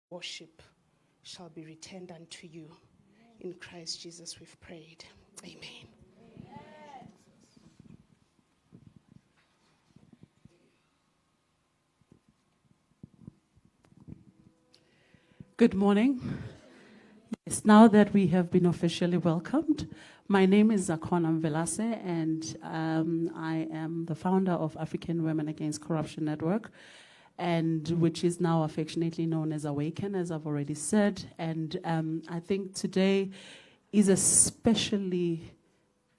worship shall be returned unto you. In Christ Jesus we've prayed. Amen. Good morning. Yes, now that we have been officially welcomed, my name is AWACN Velase, and I am the founder of African Women Against Corruption Network, and which is now affectionately known as AWACN, as I've already said. And I think today is especially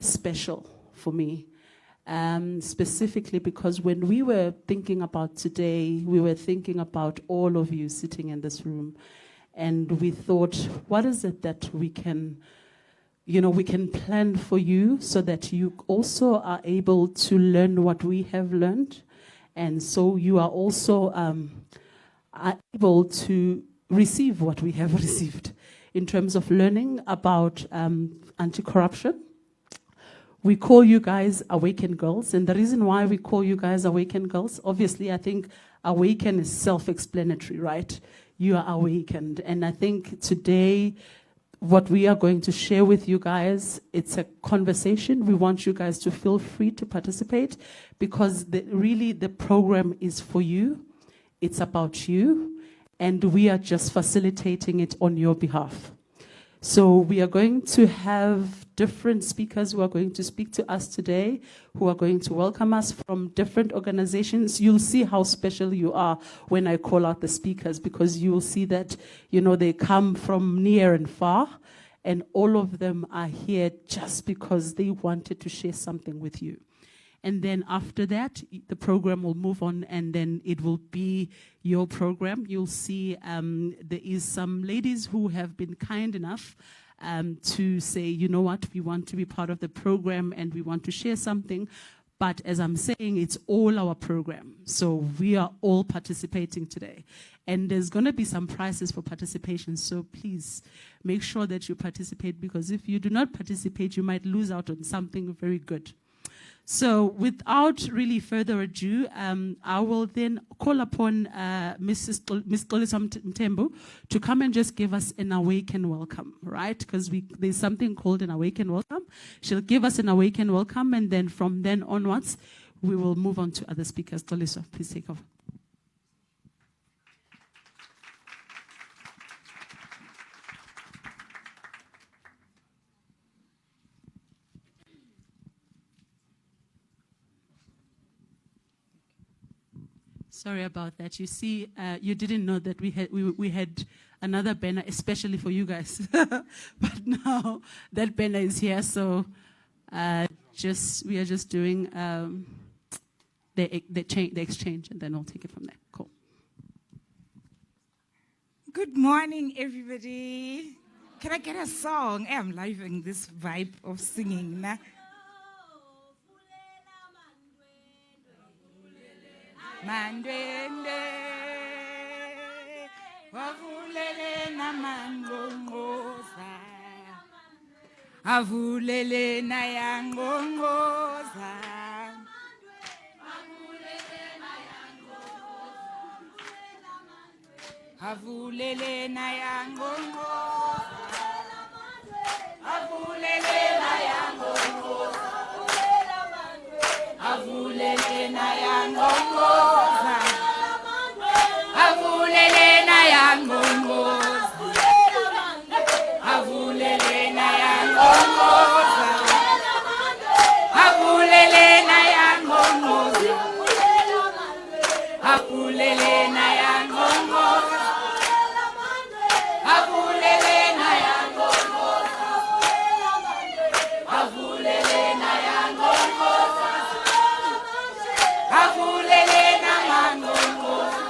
special for me, specifically because when we were thinking about today, we were thinking about all of you sitting in this room. And we thought, what is it that we can plan for you so that you also are able to learn what we have learned. And so you are also are able to receive what we have received in terms of learning about anti-corruption. We call you guys AWACN Girls. And the reason why we call you guys AWACN Girls, obviously, I think AWACN is self-explanatory, right? You are awakened. And I think today, what we are going to share with you guys, it's a conversation. We want you guys to feel free to participate because really the program is for you. It's about you. And we are just facilitating it on your behalf. So we are going to have different speakers who are going to speak to us today, who are going to welcome us from different organizations. You'll see how special you are when I call out the speakers, because you'll see that, they come from near and far, and all of them are here just because they wanted to share something with you. And then after that, the program will move on, and then it will be your program. You'll see there is some ladies who have been kind enough to say, you know what, we want to be part of the program and we want to share something. But as I'm saying, it's all our program. So we are all participating today. And there's going to be some prizes for participation. So please make sure that you participate, because if you do not participate, you might lose out on something very good. So without really further ado, I will then call upon Miss Xolisa Mthembu to come and just give us an AWACN welcome, right? Because there's something called an AWACN welcome. She'll give us an AWACN welcome, and then from then onwards, we will move on to other speakers. Xolisa, please take over. Sorry about that. You see, you didn't know that we had another banner especially for you guys. But now that banner is here, so we are just doing the exchange, and then I'll take it from there. Cool. Good morning, everybody. Can I get a song? I'm loving this vibe of singing. Nah? Mandwende wavulele na mangongoza, avulele na yangongoza, avulele na yangongoza, avulele na yangongoza, avulele na yangongoza, avulele na yangongoza, avulele na yangongoza, avulele na yangongoza, avulele na yangongoza, avulele na yangongoza, avulele na yangongoza, avulele na yangongoza,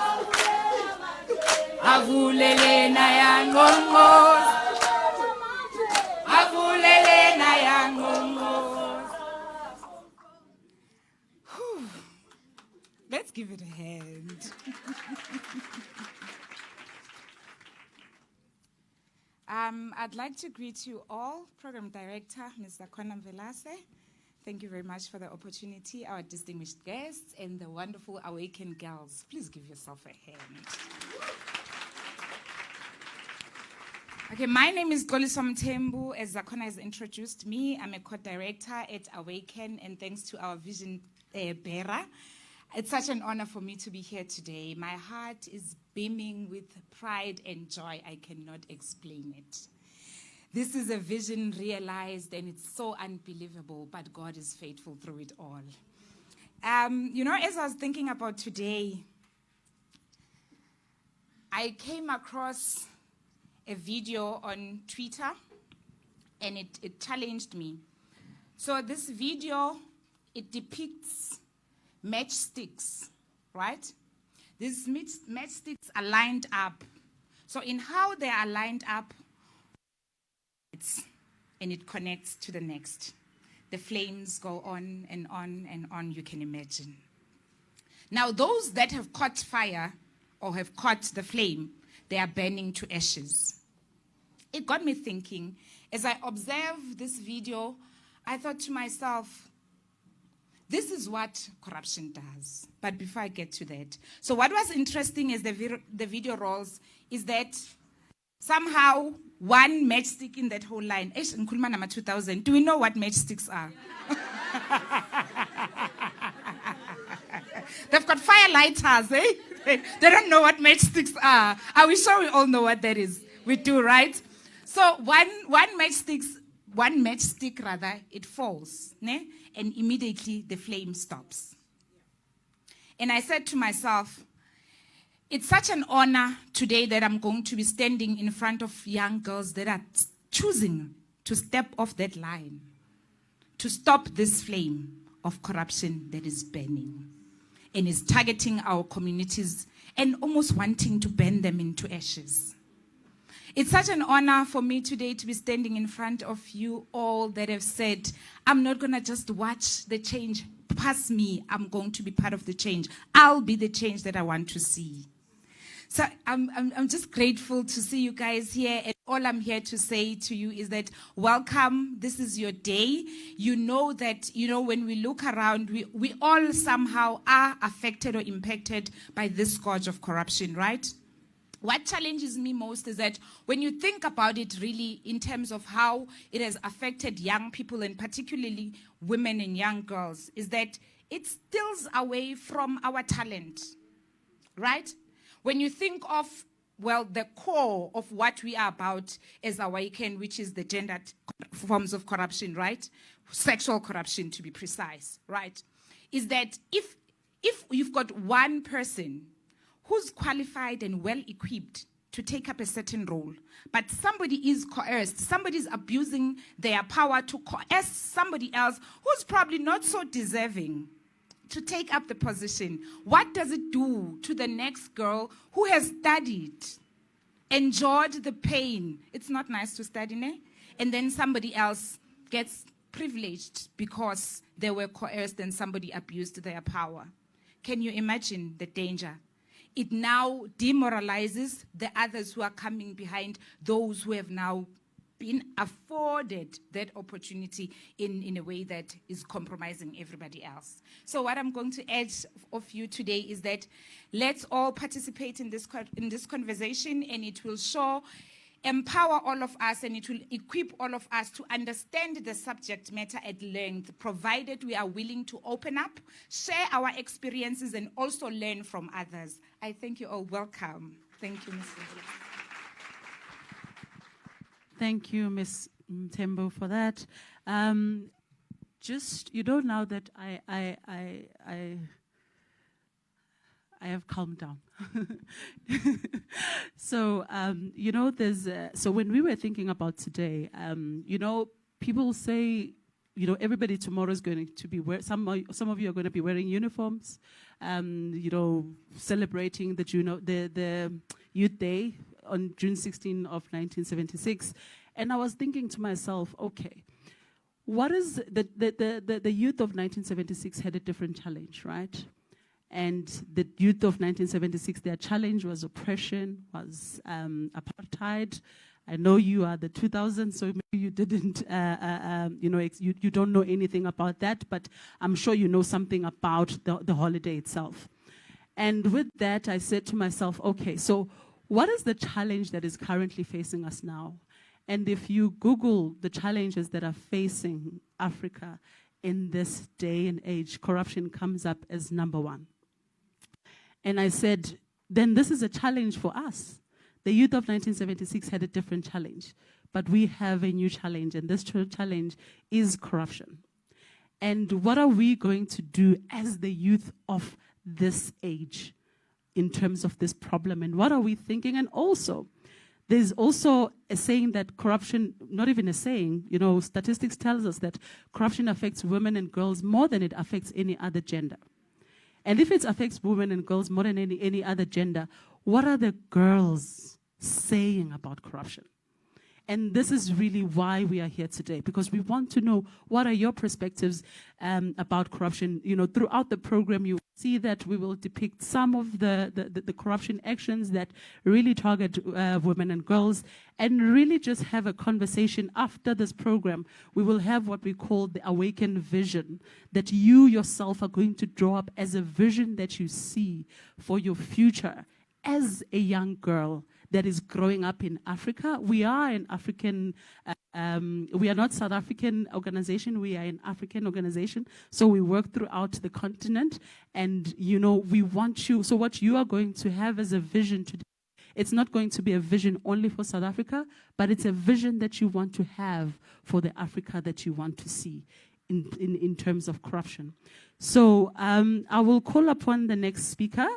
avulele na yangongoza, avulele na yangongoza. Let's give it a hand. I'd like to greet you all, Program Director, Ms. AWACN Velase. Thank you very much for the opportunity, our distinguished guests, and the wonderful AWACN girls. Please give yourself a hand. Okay, my name is Golisom Tembu. As Zakona has introduced me, I'm a co-director at AWACN, and thanks to our vision bearer, it's such an honor for me to be here today. My heart is beaming with pride and joy. I cannot explain it. This is a vision realized, and it's so unbelievable, but God is faithful through it all. As I was thinking about today, I came across a video on Twitter, and it challenged me. So this video, it depicts matchsticks, right? These matchsticks are lined up. So in how they are lined up, and it connects to the next. The flames go on and on and on, you can imagine. Now, those that have caught fire or have caught the flame, they are burning to ashes. It got me thinking. As I observed this video, I thought to myself, this is what corruption does. But before I get to that, so what was interesting as the video rolls is that somehow one matchstick in that whole line. 2000. Do we know what matchsticks are? They've got fire lighters, eh? They don't know what matchsticks are. Are we sure we all know what that is? We do, right? So one matchstick rather, it falls, ne? And immediately the flame stops. And I said to myself, it's such an honor today that I'm going to be standing in front of young girls that are choosing to step off that line, to stop this flame of corruption that is burning and is targeting our communities and almost wanting to burn them into ashes. It's such an honor for me today to be standing in front of you all that have said, I'm not going to just watch the change pass me. I'm going to be part of the change. I'll be the change that I want to see. So I'm just grateful to see you guys here. And all I'm here to say to you is that welcome. This is your day. You know that, when we look around, we all somehow are affected or impacted by this scourge of corruption, right? What challenges me most is that when you think about it really in terms of how it has affected young people and particularly women and young girls, is that it steals away from our talent, right? When you think of, the core of what we are about as AWACN, which is the gendered forms of corruption, right? Sexual corruption, to be precise, right? Is that if you've got one person who's qualified and well-equipped to take up a certain role, but somebody is coerced, somebody's abusing their power to coerce somebody else who's probably not so deserving to take up the position, what does it do to the next girl who has studied, enjoyed the pain? It's not nice to study, ne? And then somebody else gets privileged because they were coerced and somebody abused their power. Can you imagine the danger? It now demoralizes the others who are coming behind, those who have now been afforded that opportunity in a way that is compromising everybody else. So what I'm going to urge of you today is that let's all participate in this conversation, and it will empower all of us, and it will equip all of us to understand the subject matter at length, provided we are willing to open up, share our experiences, and also learn from others. I thank you all. Welcome. Thank you, Ms. Thank you, Ms. Tembo, for that. Just, now that I have calmed down. So, so when we were thinking about today, people say, everybody tomorrow is going to be some of you are going to be wearing uniforms, celebrating the Youth Day on June 16 of 1976. And I was thinking to myself, okay, what is the youth of 1976 had a different challenge, right? And the youth of 1976, their challenge was oppression, was apartheid. I know you are the 2000s, so maybe you didn't, you don't know anything about that, but I'm sure you know something about the holiday itself. And with that, I said to myself, okay, so what is the challenge that is currently facing us now? And if you Google the challenges that are facing Africa in this day and age, corruption comes up as number one. And I said, then this is a challenge for us. The youth of 1976 had a different challenge, but we have a new challenge, and this challenge is corruption. And what are we going to do as the youth of this age in terms of this problem, and what are we thinking? And also, there's also a saying that corruption, not even a saying, you know, statistics tells us that corruption affects women and girls more than it affects any other gender. And if it affects women and girls more than any other gender, what are the girls saying about corruption? And this is really why we are here today, because we want to know what are your perspectives about corruption. You know, throughout the program, you see that we will depict some of the corruption actions that really target women and girls, and really just have a conversation after this program. We will have what we call the AWACN vision, that you yourself are going to draw up as a vision that you see for your future as a young girl that is growing up in Africa. We are an African, we are not South African organization, we are an African organization. So we work throughout the continent, and you know, we want you, so what you are going to have as a vision today, it's not going to be a vision only for South Africa, but it's a vision that you want to have for the Africa that you want to see in terms of corruption. So I will call upon the next speaker,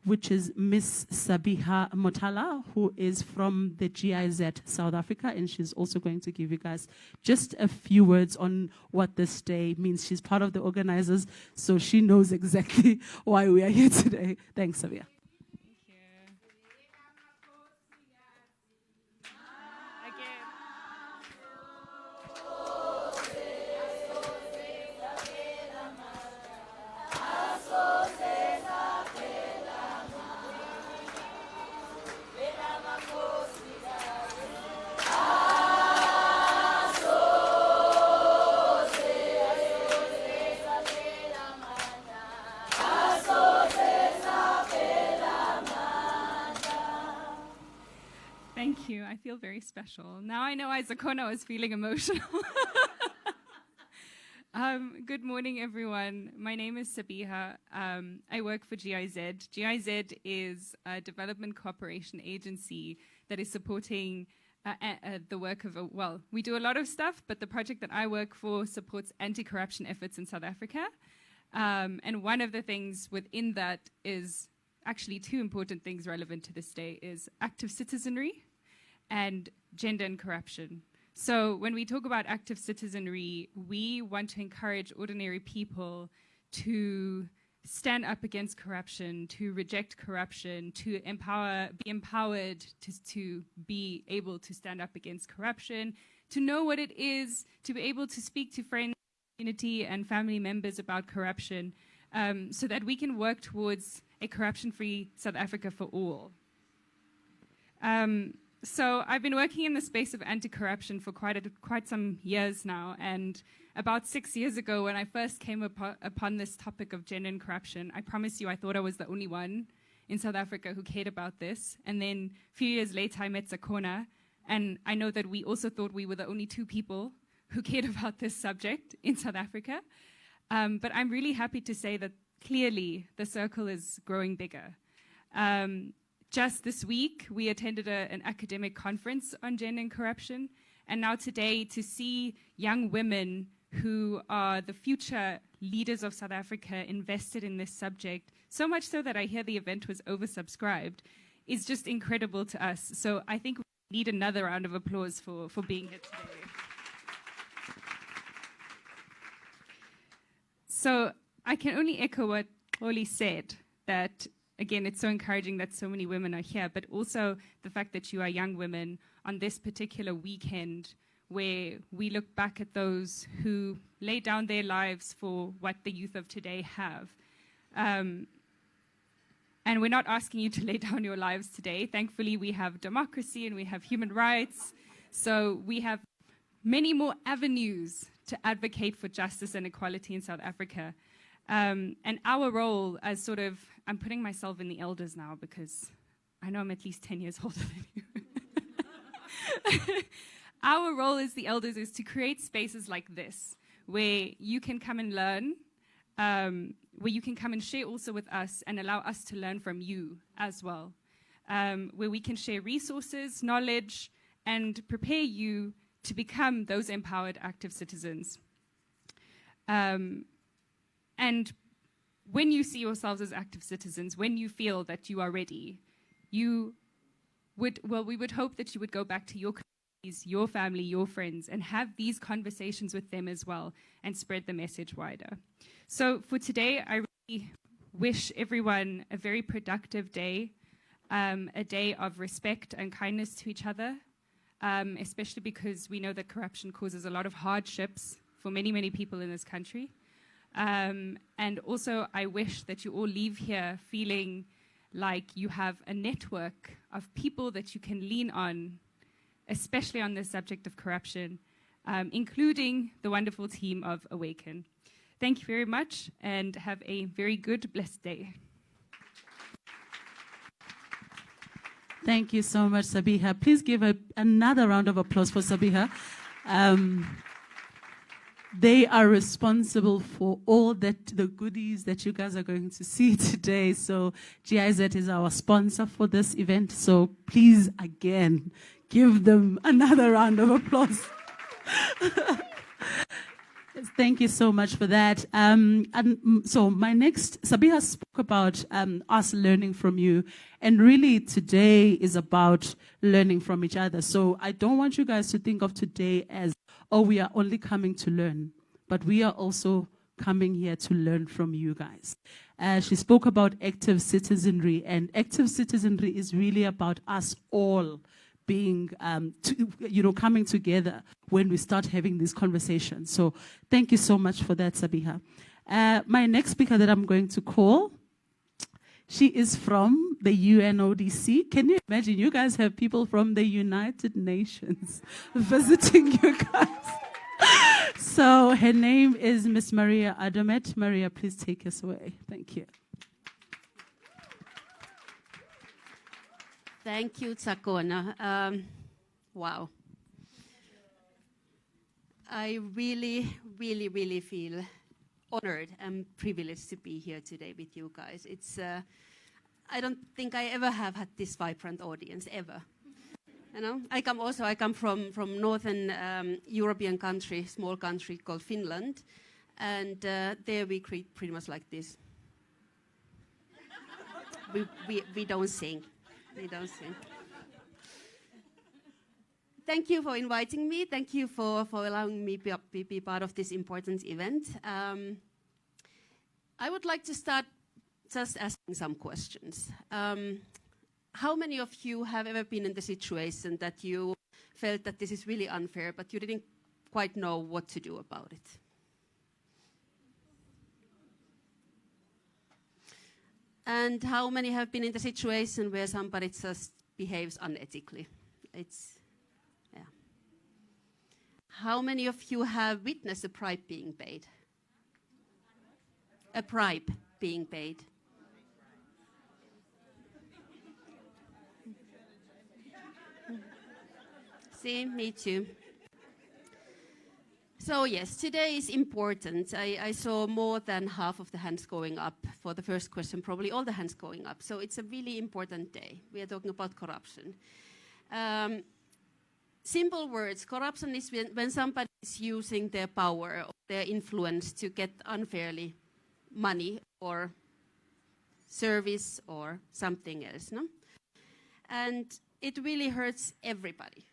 which is Miss Sabiha Motala, who is from the GIZ South Africa, and she's also going to give you guys just a few words on what this day means. She's part of the organizers, so she knows exactly why we are here today. Thanks, Sabiha. Thank you. I feel very special. Now I know why Zakona was feeling emotional. Good morning, everyone. My name is Sabiha. I work for GIZ. GIZ is a development cooperation agency that is supporting the work of, well, we do a lot of stuff, but the project that I work for supports anti-corruption efforts in South Africa. And one of the things within that is actually two important things relevant to this day is active citizenry and gender and corruption. So when we talk about active citizenry, we want to encourage ordinary people to stand up against corruption, to reject corruption, to be empowered to be able to stand up against corruption, to know what it is, to be able to speak to friends, community, and family members about corruption, so that we can work towards a corruption-free South Africa for all. So I've been working in the space of anti-corruption for quite some years now, and about 6 years ago when I first came upon this topic of gender and corruption, I promise you I thought I was the only one in South Africa who cared about this. And then a few years later I met Zakona, and I know that we also thought we were the only two people who cared about this subject in South Africa. But I'm really happy to say that clearly the circle is growing bigger. Just this week, we attended an academic conference on gender and corruption. And now today, to see young women who are the future leaders of South Africa invested in this subject, so much so that I hear the event was oversubscribed, is just incredible to us. So I think we need another round of applause for being here today. So I can only echo what Oli said, that again, it's so encouraging that so many women are here, but also the fact that you are young women on this particular weekend where we look back at those who lay down their lives for what the youth of today have. And we're not asking you to lay down your lives today. Thankfully, we have democracy and we have human rights. So we have many more avenues to advocate for justice and equality in South Africa. And our role as sort of, I'm putting myself in the elders now because I know I'm at least 10 years older than you. Our role as the elders is to create spaces like this, where you can come and learn, where you can come and share also with us and allow us to learn from you as well, where we can share resources, knowledge, and prepare you to become those empowered, active citizens. And when you see yourselves as active citizens, when you feel that you are ready, we would hope that you would go back to your communities, your family, your friends, and have these conversations with them as well and spread the message wider. So for today, I really wish everyone a very productive day, a day of respect and kindness to each other, especially because we know that corruption causes a lot of hardships for many, many people in this country. And also, I wish that you all leave here feeling like you have a network of people that you can lean on, especially on the subject of corruption, including the wonderful team of AWACN. Thank you very much, and have a very good, blessed day. Thank you so much, Sabiha. Please give another round of applause for Sabiha. They are responsible for all the goodies that you guys are going to see today. So GIZ is our sponsor for this event. So please, again, give them another round of applause. Thank you so much for that. So my next, Sabiha spoke about us learning from you. And really today is about learning from each other. So I don't want you guys to think of today as, oh, we are only coming to learn. But we are also coming here to learn from you guys. She spoke about active citizenry. And active citizenry is really about us all being, coming together when we start having these conversations. So thank you so much for that, Sabiha. My next speaker that I'm going to call, she is from the UNODC. Can you imagine? You guys have people from the United Nations visiting you guys. So her name is Miss Maria Adamet. Maria, please take us away. Thank you. Thank you, Tsakona. Wow. I really, really, really feel honored and privileged to be here today with you guys. It's, I don't think I ever have had this vibrant audience, ever. You know, I come from northern European country, small country called Finland, and there we greet pretty much like this. we don't sing. We don't sing. Thank you for inviting me. Thank you for allowing me to be part of this important event. I would like to start just asking some questions. How many of you have ever been in the situation that you felt that this is really unfair, but you didn't quite know what to do about it? And how many have been in the situation where somebody just behaves unethically? Yeah. How many of you have witnessed a bribe being paid? A bribe being paid. See, me too. So yes, today is important. I saw more than half of the hands going up for the first question, probably all the hands going up. So it's a really important day. We are talking about corruption. Simple words, corruption is when somebody is using their power or their influence to get unfairly money or service or something else, no? And it really hurts everybody,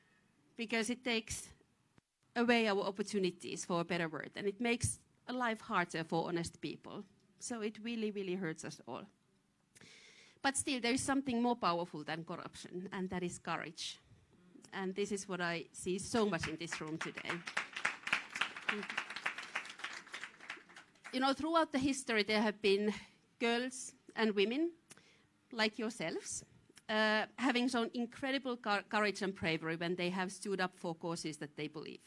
because it takes away our opportunities for a better word, and it makes life harder for honest people. So it really, really hurts us all. But still, there is something more powerful than corruption, and that is courage. And this is what I see so much in this room today. You know, throughout the history, there have been girls and women like yourselves, having shown incredible courage and bravery when they have stood up for causes that they believe.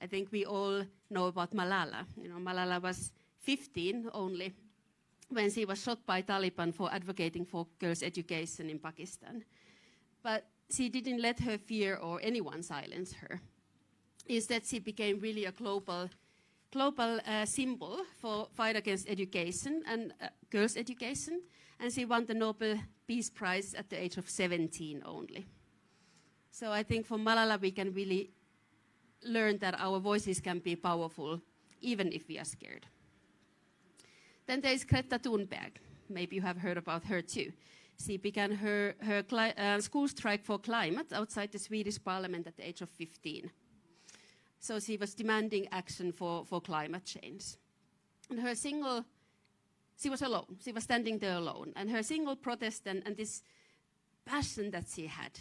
I think we all know about Malala. You know, Malala was 15 only when she was shot by Taliban for advocating for girls' education in Pakistan. But she didn't let her fear or anyone silence her. Instead, she became really a global symbol for fight against education and girls' education, and she won the Nobel Peace Prize at the age of 17 only. So I think from Malala we can really learn that our voices can be powerful, even if we are scared. Then there is Greta Thunberg. Maybe you have heard about her too. She began her school strike for climate outside the Swedish parliament at the age of 15. So she was demanding action for climate change. And she was alone. She was standing there alone. And her single protest and this passion that she had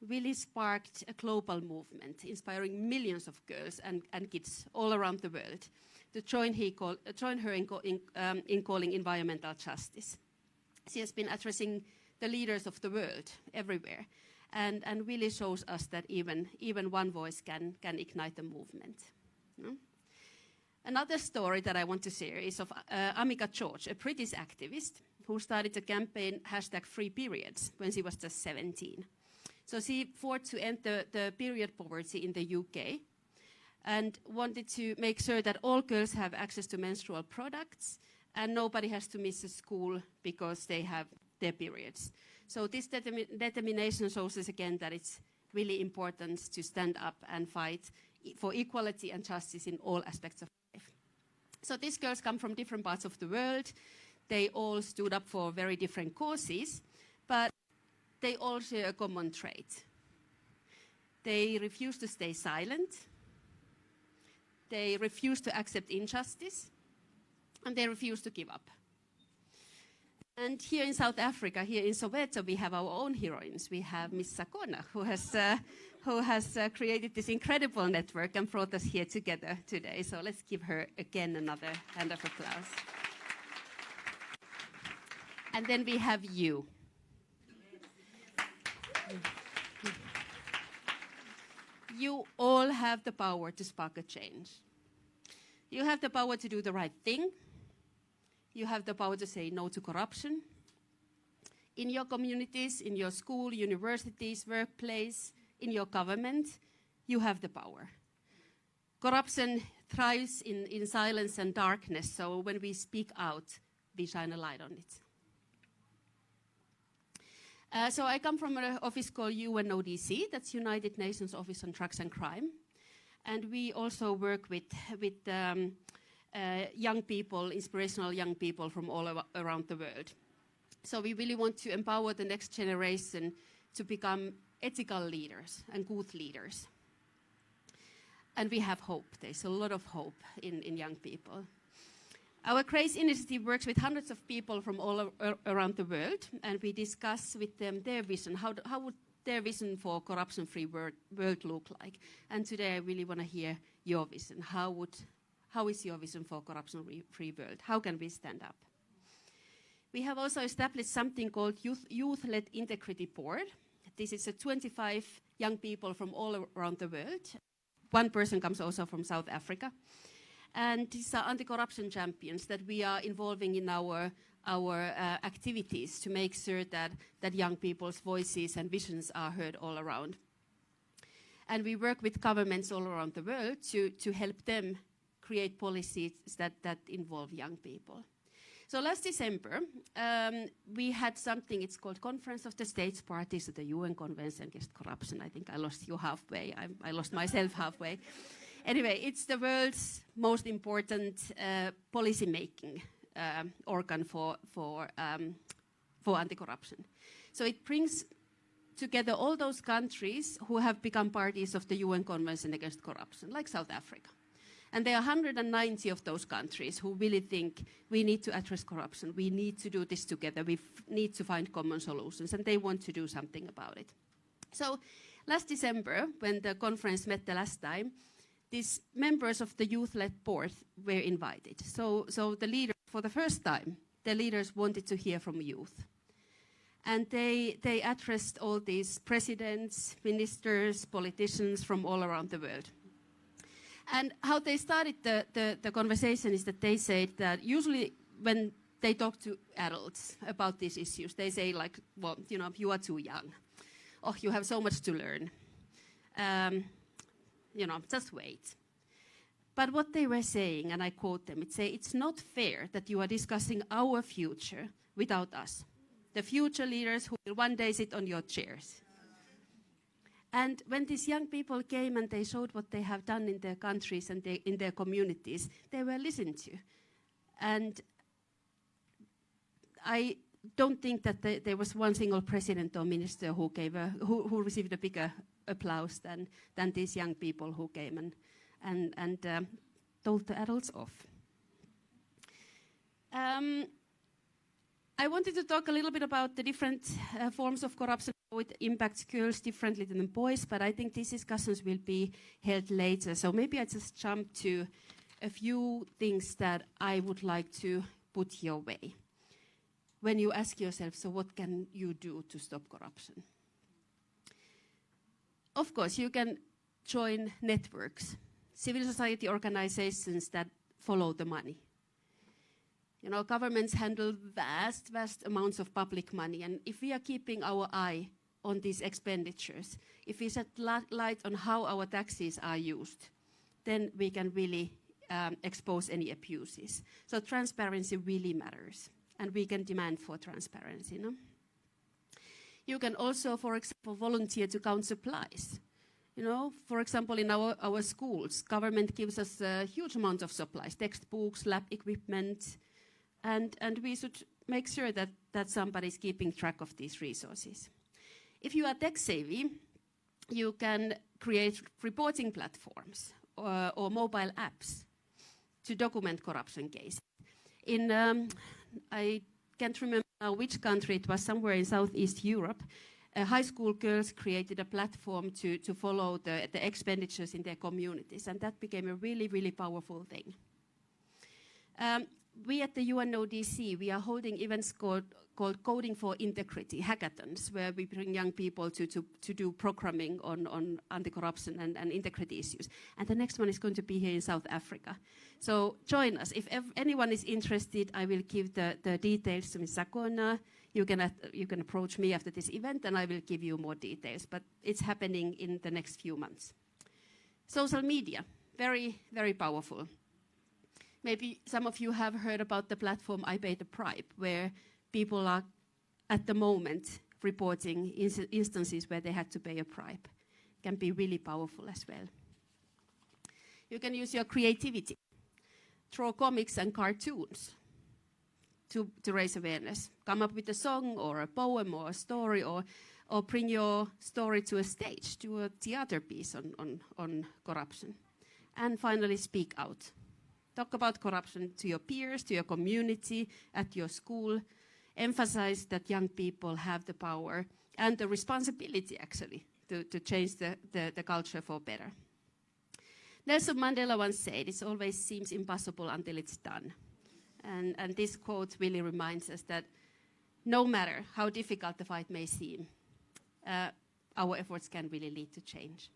really sparked a global movement, inspiring millions of girls and kids all around the world to join her in calling environmental justice. She has been addressing the leaders of the world everywhere, and really shows us that even one voice can ignite a movement. No? Another story that I want to share is of Amika George, a British activist who started the campaign #FreePeriods when she was just 17. So she fought to end the period poverty in the UK and wanted to make sure that all girls have access to menstrual products and nobody has to miss a school because they have their periods. So this determination shows us again that it's really important to stand up and fight for equality and justice in all aspects of life. So these girls come from different parts of the world. They all stood up for very different causes, but they all share a common trait. They refuse to stay silent. They refuse to accept injustice. And they refuse to give up. And here in South Africa, here in Soweto, we have our own heroines. We have Miss Sakona, who has created this incredible network and brought us here together today. So let's give her again another hand of applause. And then we have you. You all have the power to spark a change. You have the power to do the right thing. You have the power to say no to corruption. In your communities, in your school, universities, workplace, in your government, you have the power. Corruption thrives in silence and darkness, so when we speak out, we shine a light on it. So I come from an office called UNODC, that's United Nations Office on Drugs and Crime. And we also work with young people, inspirational young people from all around the world. So we really want to empower the next generation to become ethical leaders and good leaders. And we have hope. There's a lot of hope in young people. Our GRACE initiative works with hundreds of people from all around the world, and we discuss with them their vision. How would their vision for corruption-free world look like? And today I really want to hear your vision. How is your vision for corruption-free world? How can we stand up? We have also established something called Youth-Led Integrity Board. This is 25 young people from all around the world. One person comes also from South Africa. And these are anti-corruption champions that we are involving in our activities to make sure that young people's voices and visions are heard all around. And we work with governments all around the world to help them create policies that involve young people. So last December, we had something, it's called Conference of the States Parties to the UN Convention Against Corruption. I think I lost you halfway. I lost myself halfway. Anyway, it's the world's most important policy-making organ for anti-corruption. So it brings together all those countries who have become parties of the UN Convention Against Corruption, like South Africa. And there are 190 of those countries who really think we need to address corruption, we need to do this together, we need to find common solutions, and they want to do something about it. So last December, when the conference met the last time, these members of the youth-led board were invited. So the leaders, for the first time, the leaders wanted to hear from youth. And they addressed all these presidents, ministers, politicians from all around the world. And how they started the conversation is that they said that usually when they talk to adults about these issues. They say like, well, you are too young. Oh, you have so much to learn. Just wait. But what they were saying, and I quote them, it's not fair that you are discussing our future without us, the future leaders who will one day sit on your chairs. And when these young people came and they showed what they have done in their countries and in their communities, they were listened to. And I don't think that there was one single president or minister who received a bigger applause than these young people who came and told the adults off. I wanted to talk a little bit about the different forms of corruption, how it impacts girls differently than boys, but I think these discussions will be held later. So maybe I just jump to a few things that I would like to put your way when you ask yourself, so what can you do to stop corruption? Of course, you can join networks, civil society organizations that follow the money. Governments handle vast amounts of public money, and if we are keeping our eye on these expenditures, if we shed light on how our taxes are used, then we can really expose any abuses. So transparency really matters, and we can demand for transparency. You can also, for example, volunteer to count supplies. For example, in our schools, government gives us a huge amount of supplies, textbooks, lab equipment, and we should make sure that somebody's keeping track of these resources. If you are tech-savvy, you can create reporting platforms or mobile apps to document corruption cases. I can't remember now which country, it was somewhere in Southeast Europe, high school girls created a platform to follow the expenditures in their communities, and that became a really, really powerful thing. We at the UNODC, we are holding events called Coding for Integrity, hackathons, where we bring young people to do programming on anti-corruption and integrity issues. And the next one is going to be here in South Africa. So join us. If anyone is interested, I will give the details to Ms. Sakona. You can approach me after this event, and I will give you more details. But it's happening in the next few months. Social media, very, very powerful. Maybe some of you have heard about the platform I Paid a Bribe, where people are at the moment reporting instances where they had to pay a bribe. It can be really powerful as well. You can use your creativity. Draw comics and cartoons to raise awareness. Come up with a song or a poem or a story, or bring your story to a stage, do a theater piece on corruption. And finally, speak out. Talk about corruption to your peers, to your community, at your school. Emphasize that young people have the power and the responsibility, actually, to change the culture for better. Nelson Mandela once said, "It always seems impossible until it's done." And this quote really reminds us that no matter how difficult the fight may seem, our efforts can really lead to change.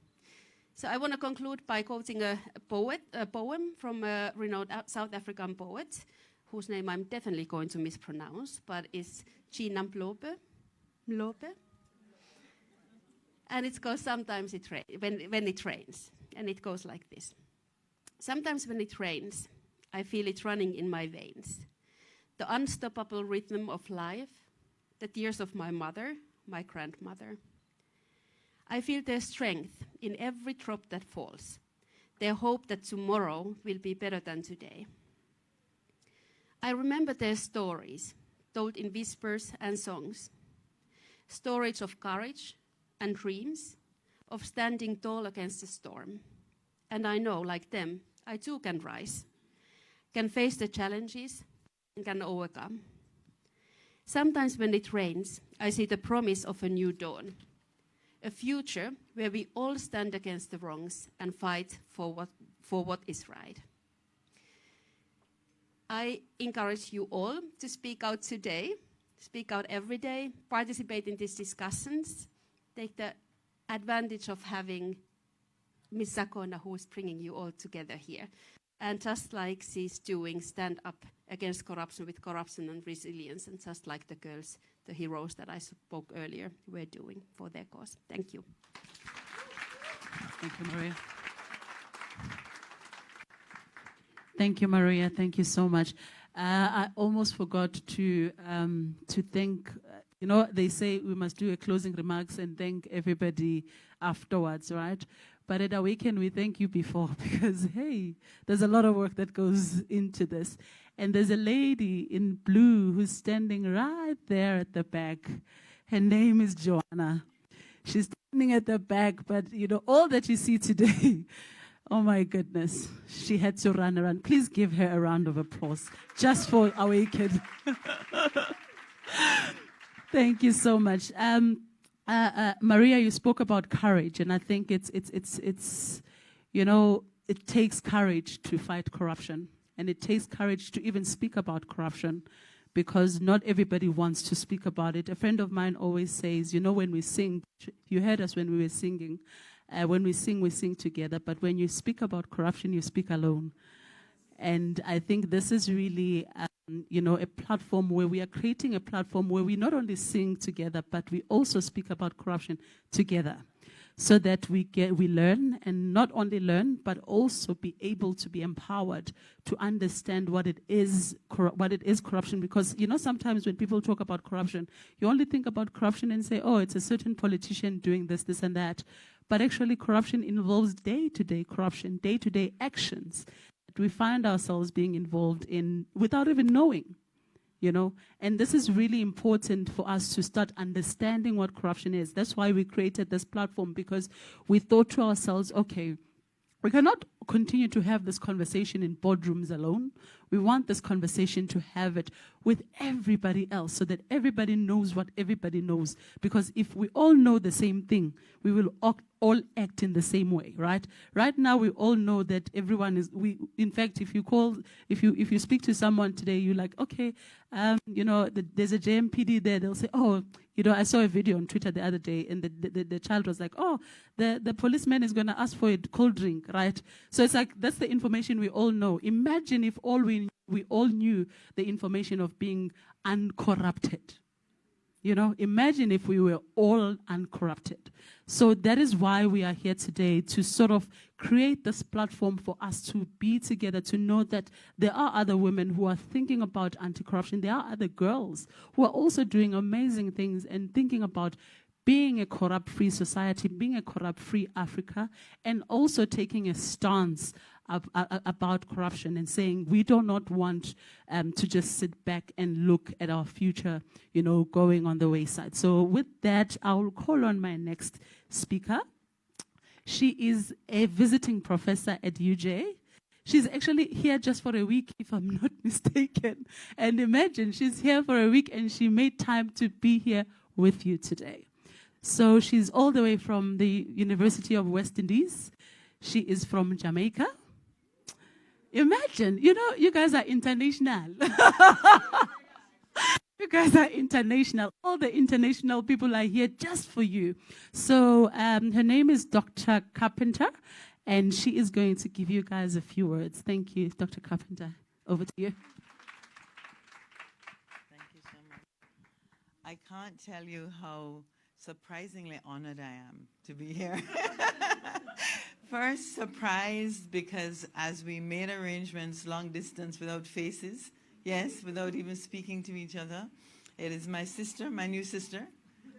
So I want to conclude by quoting a poem from a renowned South African poet, whose name I'm definitely going to mispronounce, but it's Gina Mlope. And it goes, sometimes when it rains. And it goes like this. Sometimes when it rains, I feel it running in my veins. The unstoppable rhythm of life, the tears of my mother, my grandmother. I feel their strength in every drop that falls, their hope that tomorrow will be better than today. I remember their stories, told in whispers and songs, stories of courage and dreams, of standing tall against the storm. And I know, like them, I too can rise, can face the challenges, and can overcome. Sometimes when it rains, I see the promise of a new dawn, a future where we all stand against the wrongs and fight for what is right. I encourage you all to speak out today, speak out every day, participate in these discussions, take the advantage of having Ms. Sakona, who is bringing you all together here. And just like she's doing, stand up against corruption with corruption and resilience, and just like the girls, the heroes that I spoke earlier, were doing for their cause. Thank you. Thank you, Maria. Thank you, Maria. Thank you so much. I almost forgot to thank. You know, they say we must do a closing remarks and thank everybody afterwards, right? But at AWACN, we thank you before because, hey, there's a lot of work that goes into this. And there's a lady in blue who's standing right there at the back. Her name is Joanna. She's standing at the back, but, you know, all that you see today, oh, my goodness, she had to run around. Please give her a round of applause just for AWACN. Thank you so much. Maria, you spoke about courage, and I think it's you know, it takes courage to fight corruption, and it takes courage to even speak about corruption, because not everybody wants to speak about it. A friend of mine always says, you know, when we sing, you heard us when we were singing, when we sing together, but when you speak about corruption, you speak alone. And I think this is really, you know, a platform where we are creating a platform where we not only sing together, but we also speak about corruption together, so that we learn, and not only learn, but also be able to be empowered to understand what it is corruption. Because, you know, sometimes when people talk about corruption, you only think about corruption and say, oh, it's a certain politician doing this, this, and that. But actually, corruption involves day-to-day corruption, day-to-day actions that we find ourselves being involved in without even knowing, you know. And this is really important for us to start understanding what corruption is. That's why we created this platform, because we thought to ourselves, okay, we cannot continue to have this conversation in boardrooms alone. We want this conversation to have it with everybody else, so that everybody knows what everybody knows. Because if we all know the same thing, we will all act in the same way, right? Right now, we all know that everyone is. In fact, if you speak to someone today, you're like, okay, you know, there's a JMPD there. They'll say, oh, you know, I saw a video on Twitter the other day, and the child was like, oh, the policeman is going to ask for a cold drink, right? So it's like, that's the information we all know. Imagine if we all knew the information of being uncorrupted. You know, imagine if we were all uncorrupted. So that is why we are here today, to sort of create this platform for us to be together, to know that there are other women who are thinking about anti-corruption. There are other girls who are also doing amazing things and thinking about being a corrupt-free society, being a corrupt-free Africa, and also taking a stance about corruption and saying we do not want to just sit back and look at our future, you know, going on the wayside. So with that, I will call on my next speaker. She is a visiting professor at UJ. She's actually here just for a week, if I'm not mistaken. And imagine, she's here for a week and she made time to be here with you today. So she's all the way from the University of West Indies. She is from Jamaica. Imagine, you know, you guys are international. You guys are international. All the international people are here just for you. So her name is Dr. Carpenter, and she is going to give you guys a few words. Thank you, Dr. Carpenter. Over to you. Thank you so much. I can't tell you how surprisingly honored I am to be here. First, surprised because as we made arrangements long distance without faces, yes, without even speaking to each other, it is my sister, my new sister.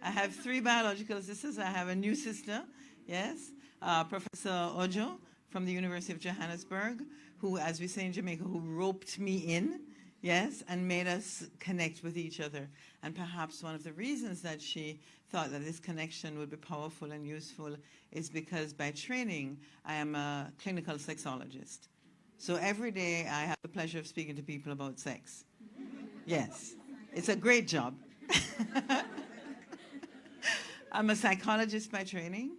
I have 3 biological sisters. I have a new sister, yes, Professor Ojo from the University of Johannesburg, who, as we say in Jamaica, who roped me in, yes, and made us connect with each other. And perhaps one of the reasons that she thought that this connection would be powerful and useful is because by training, I am a clinical sexologist. So every day I have the pleasure of speaking to people about sex. Yes, it's a great job. I'm a psychologist by training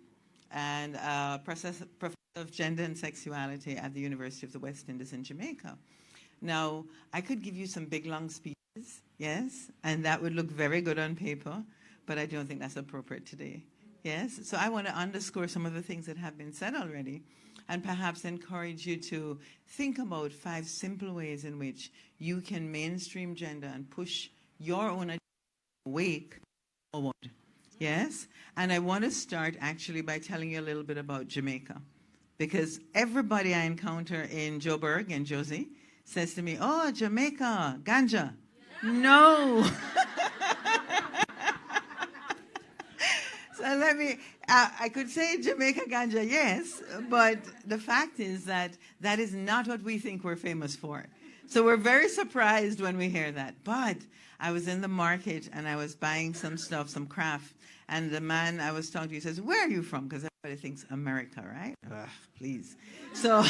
and a professor of gender and sexuality at the University of the West Indies in Jamaica. Now, I could give you some big, long speeches, yes, and that would look very good on paper, but I don't think that's appropriate today, yes? So I want to underscore some of the things that have been said already. and perhaps encourage you to think about 5 simple ways in which you can mainstream gender and push your own agenda awake forward. Yes? And I want to start actually by telling you a little bit about Jamaica. Because everybody I encounter in Joburg and Josie says to me, oh, Jamaica, ganja. Yeah. No. So I could say Jamaica ganja, yes, but the fact is that that is not what we think we're famous for. So we're very surprised when we hear that. But I was in the market and I was buying some stuff, some craft, and the man I was talking to, he says, where are you from? Because everybody thinks America, right? Ugh, please. So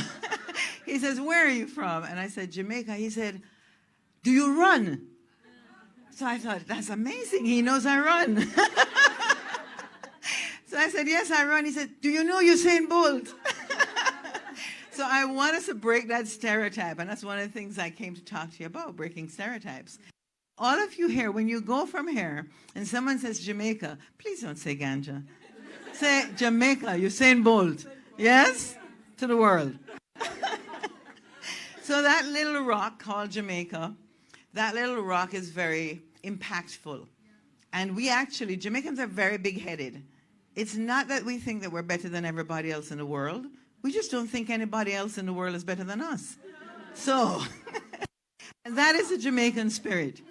he says, where are you from? And I said, Jamaica. He said, do you run? So I thought, that's amazing. He knows I run. So I said, yes, I run. He said, do you know Usain Bolt? So I want us to break that stereotype, and that's one of the things I came to talk to you about, breaking stereotypes. All of you here, when you go from here and someone says Jamaica, please don't say ganja. Say Jamaica, Usain Bolt. Yes? To the world. So that little rock called Jamaica, that little rock is very impactful. And we actually, Jamaicans are very big-headed. It's not that we think that we're better than everybody else in the world. We just don't think anybody else in the world is better than us. So, and that is the Jamaican spirit.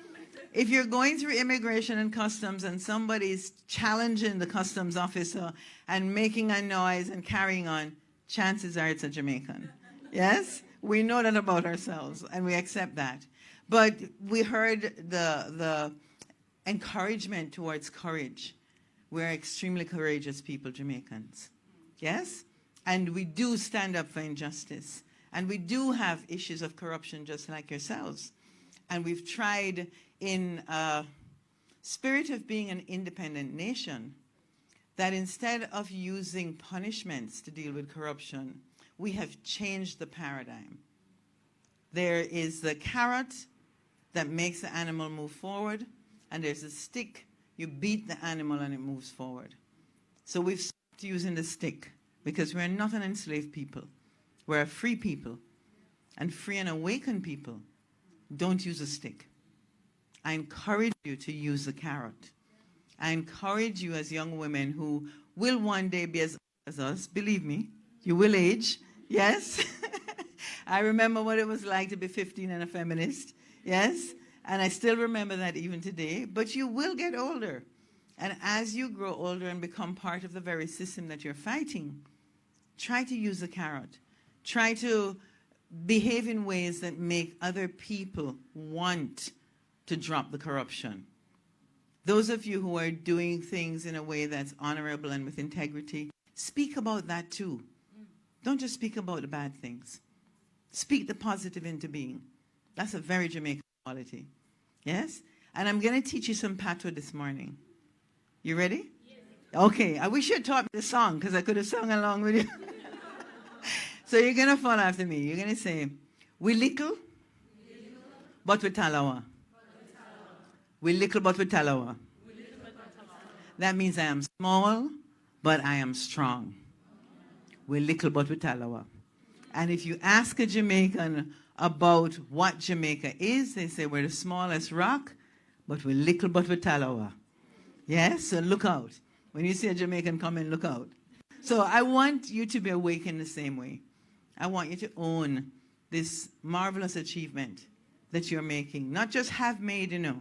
If you're going through immigration and customs and somebody's challenging the customs officer and making a noise and carrying on, chances are it's a Jamaican. Yes? We know that about ourselves and we accept that. But we heard the encouragement towards courage. We're extremely courageous people, Jamaicans. Yes? And we do stand up for injustice. And we do have issues of corruption just like yourselves. And we've tried in a spirit of being an independent nation that instead of using punishments to deal with corruption, we have changed the paradigm. There is the carrot that makes the animal move forward, and there's a stick. You beat the animal and it moves forward. So we've stopped using the stick because we're not an enslaved people. We're a free people. And free and awakened people don't use a stick. I encourage you to use the carrot. I encourage you as young women who will one day be as us, believe me, you will age, yes. I remember what it was like to be 15 and a feminist, yes. And I still remember that even today, but you will get older. And as you grow older and become part of the very system that you're fighting, try to use the carrot. Try to behave in ways that make other people want to drop the corruption. Those of you who are doing things in a way that's honorable and with integrity, speak about that too. Don't just speak about the bad things. Speak the positive into being. That's a very Jamaican quality. Yes? And I'm going to teach you some patois this morning. You ready? Yes. Okay. I wish you had taught me the song because I could have sung along with you. So you're going to follow after me. You're going to say, we little, but we talawa. We little, but we talawa. That means I am small, but I am strong. We little, but we talawa. And if you ask a Jamaican about what Jamaica is, they say we're the smallest rock, but we're little, but we're talawa. Yes, so look out. When you see a Jamaican come in, look out. So I want you to be awakened the same way. I want you to own this marvelous achievement that you're making. Not just have made, you know.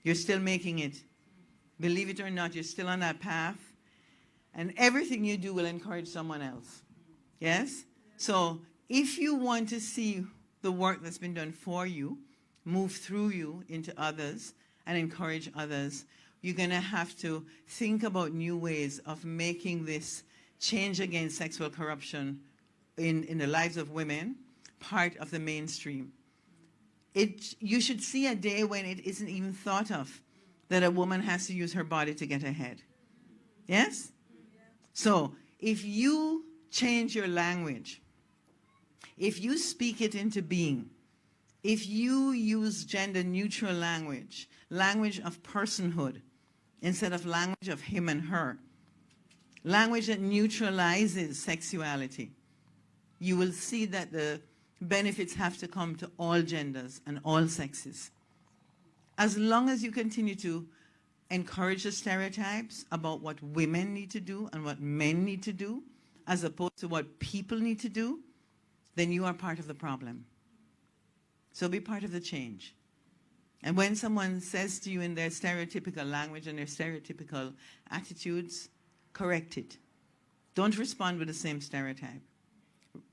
You're still making it. Believe it or not, you're still on that path. And everything you do will encourage someone else. Yes? So if you want to see the work that's been done for you move through you into others and encourage others, you're going to have to think about new ways of making this change against sexual corruption in the lives of women part of the mainstream. You should see a day when it isn't even thought of that a woman has to use her body to get ahead. Yes? So if you change your language, if you speak it into being, if you use gender-neutral language, language of personhood, instead of language of him and her, language that neutralizes sexuality, you will see that the benefits have to come to all genders and all sexes. As long as you continue to encourage the stereotypes about what women need to do and what men need to do, as opposed to what people need to do, then you are part of the problem. So be part of the change. And when someone says to you in their stereotypical language and their stereotypical attitudes, correct it. Don't respond with the same stereotype.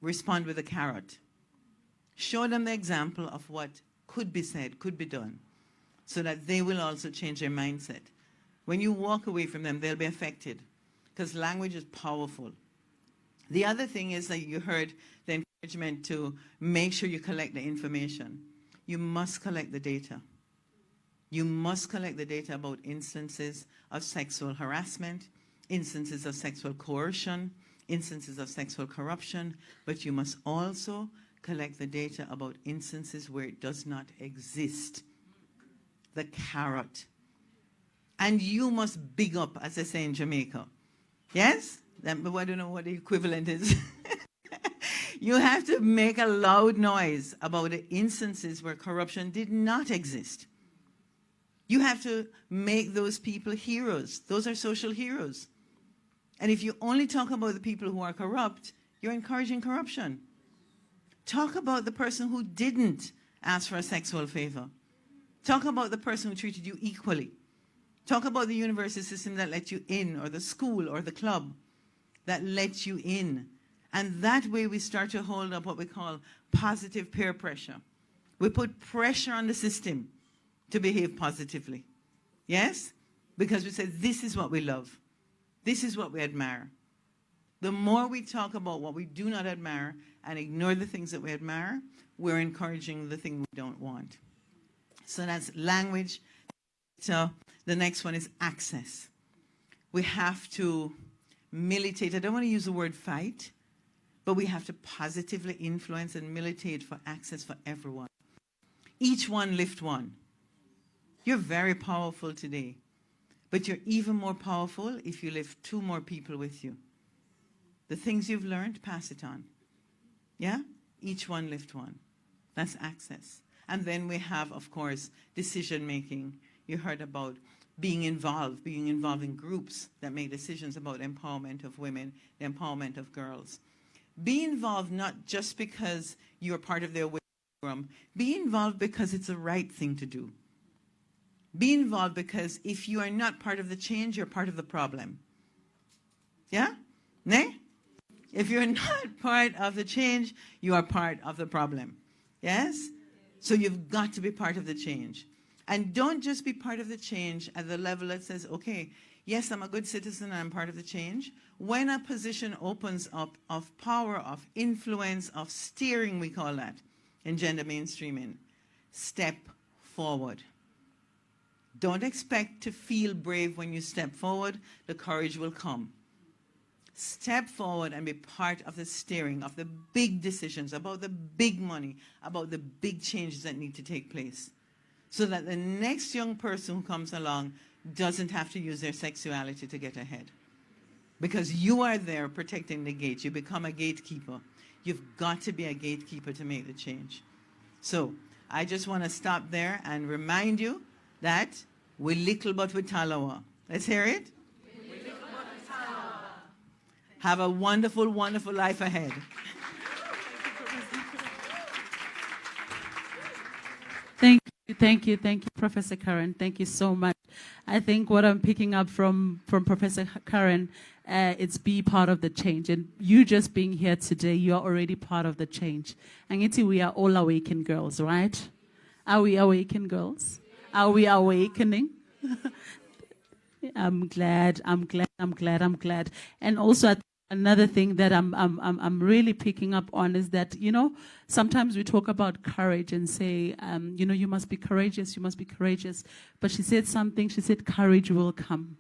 Respond with a carrot. Show them the example of what could be said, could be done, so that they will also change their mindset. When you walk away from them, they'll be affected, because language is powerful. The other thing is that you heard the encouragement to make sure you collect the information. You must collect the data. You must collect the data about instances of sexual harassment, instances of sexual coercion, instances of sexual corruption, but you must also collect the data about instances where it does not exist. The carrot. And you must big up, as they say in Jamaica. Yes? I don't know what the equivalent is. You have to make a loud noise about the instances where corruption did not exist. You have to make those people heroes. Those are social heroes. And if you only talk about the people who are corrupt, you're encouraging corruption. Talk about the person who didn't ask for a sexual favor. Talk about the person who treated you equally. Talk about the university system that let you in, or the school or the club that let you in. And that way we start to hold up what we call positive peer pressure. We put pressure on the system to behave positively. Yes? Because we say, this is what we love. This is what we admire. The more we talk about what we do not admire and ignore the things that we admire, we're encouraging the thing we don't want. So that's language. So the next one is access. We have to militate. I don't want to use the word fight, but we have to positively influence and militate for access for everyone. Each one lift one. You're very powerful today, but you're even more powerful if you lift two more people with you. The things you've learned, pass it on. Yeah? Each one lift one. That's access. And then we have, of course, decision making. You heard about being involved in groups that make decisions about empowerment of women, the empowerment of girls. Be involved not just because you're part of their program. Be involved because it's the right thing to do. Be involved because if you are not part of the change, you're part of the problem. Yeah? Nay? If you're not part of the change, you are part of the problem. Yes? So you've got to be part of the change. And don't just be part of the change at the level that says, okay, yes, I'm a good citizen and I'm part of the change. When a position opens up of power, of influence, of steering, we call that, in gender mainstreaming, step forward. Don't expect to feel brave when you step forward. The courage will come. Step forward and be part of the steering of the big decisions, about the big money, about the big changes that need to take place, so that the next young person who comes along doesn't have to use their sexuality to get ahead. Because you are there protecting the gate. You become a gatekeeper. You've got to be a gatekeeper to make the change. So I just want to stop there and remind you that we little but we talawa. Let's hear it. Have a wonderful, wonderful life ahead. Thank you, Professor Karen. Thank you so much. I think what I'm picking up from Professor Karen, it's be part of the change. And you just being here today, you are already part of the change. And it's we are all awakened girls, right? Are we awakened girls? Are we awakening? I'm glad. And also, another thing that I'm really picking up on is that, you know, sometimes we talk about courage and say, you know, you must be courageous. But she said something, she said, courage will come.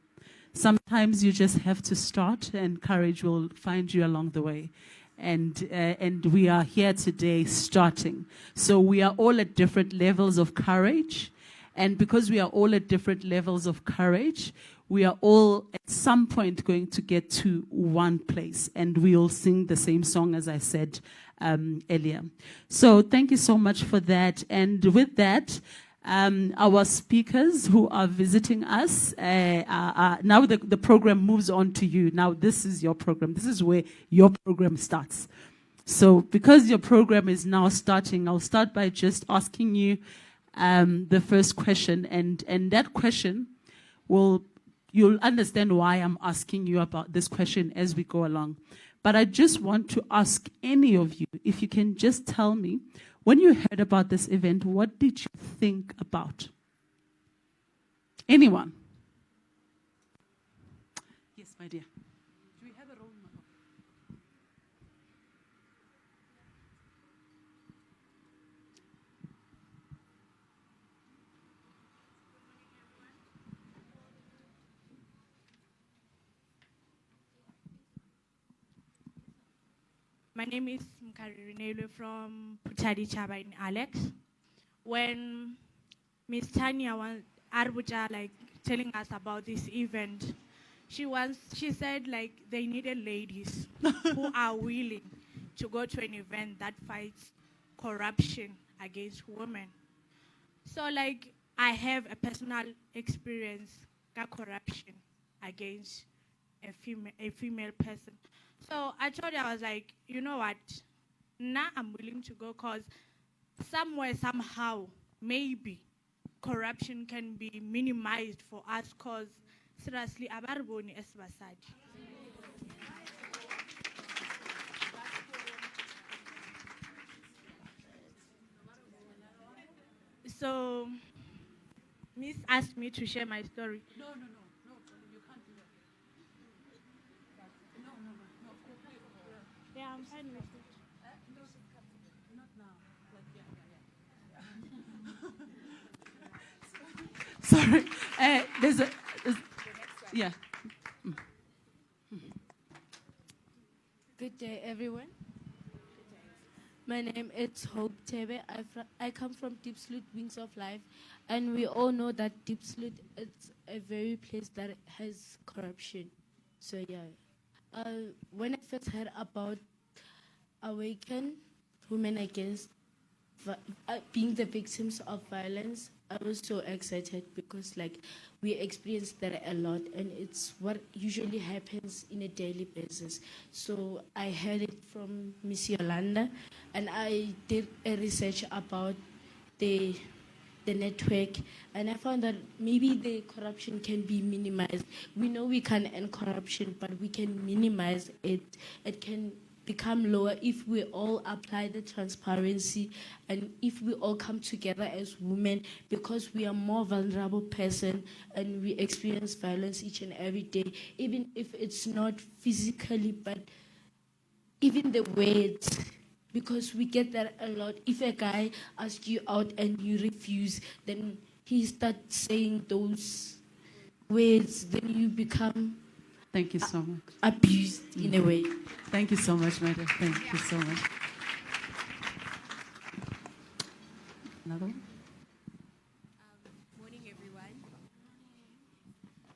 Sometimes you just have to start and courage will find you along the way. And we are here today starting. So we are all at different levels of courage. And because we are all at different levels of courage, we are all at some point going to get to one place, and we'll sing the same song as I said earlier. So thank you so much for that. And with that, our speakers who are visiting us, now the program moves on to you. Now this is your program. This is where your program starts. So because your program is now starting, I'll start by just asking you the first question. And that question you'll understand why I'm asking you about this question as we go along. But I just want to ask any of you, if you can just tell me, when you heard about this event, what did you think about? Anyone? Yes, my dear. Do we have a roll number? My name is Mkari Renelo from Putadi Chaba in Alex. When Miss Tanya was telling us about this event, she said they needed ladies who are willing to go to an event that fights corruption against women. So I have a personal experience with corruption against a female person. So I told her, I was like, you know what? Now I'm willing to go because somewhere, somehow, maybe corruption can be minimized for us because seriously, abariboni esibasadi. So Miss asked me to share my story. No, you can't do that. No. Yeah, I'm fine with it. Not now. Sorry. Yeah. Good day, everyone. My name is Hope Tebe. I come from Deep Sloot Wings of Life, and we all know that Deep Sloot is a very place that has corruption. So yeah, when I first heard about AWACN, Women Against being the victims of violence, I was so excited because we experience that a lot, and it's what usually happens in a daily basis. So I heard it from Miss Yolanda, and I did a research about the network, and I found that maybe the corruption can be minimized. We know we can end corruption, but we can minimize it. It can become lower if we all apply the transparency and if we all come together as women, because we are more vulnerable person and we experience violence each and every day, even if it's not physically, but even the words, because we get that a lot. If a guy asks you out and you refuse, then he starts saying those words, then you become Thank you so much. Abused in a way. Thank you so much, madam. Thank you so much. Another one? Morning, everyone.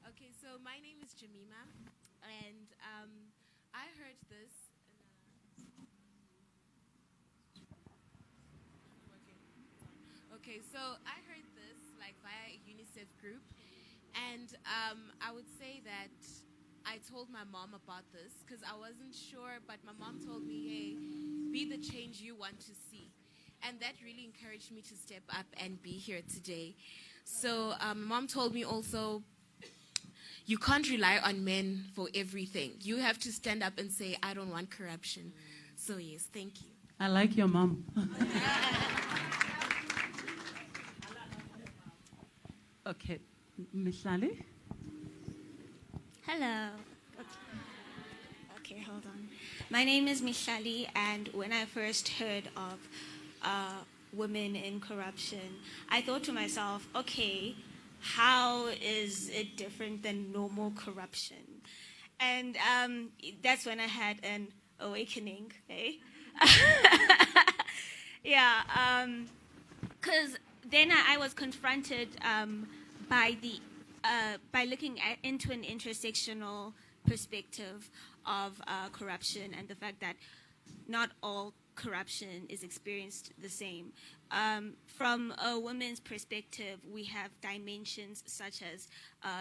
Okay, so my name is Jamima, and I heard this. Okay, so I heard this via a UNICEF group, and I would say that I told my mom about this because I wasn't sure, but my mom told me, hey, be the change you want to see. And that really encouraged me to step up and be here today. So my mom told me also, you can't rely on men for everything. You have to stand up and say, I don't want corruption. So yes, thank you. I like your mom. Okay, Mihlali? Hello. Okay, hold on. My name is Mishali, and when I first heard of women in corruption, I thought to myself, okay, how is it different than normal corruption? And that's when I had an awakening, eh? Yeah, because then I was confronted by the into an intersectional perspective of corruption and the fact that not all corruption is experienced the same. From a woman's perspective, we have dimensions such as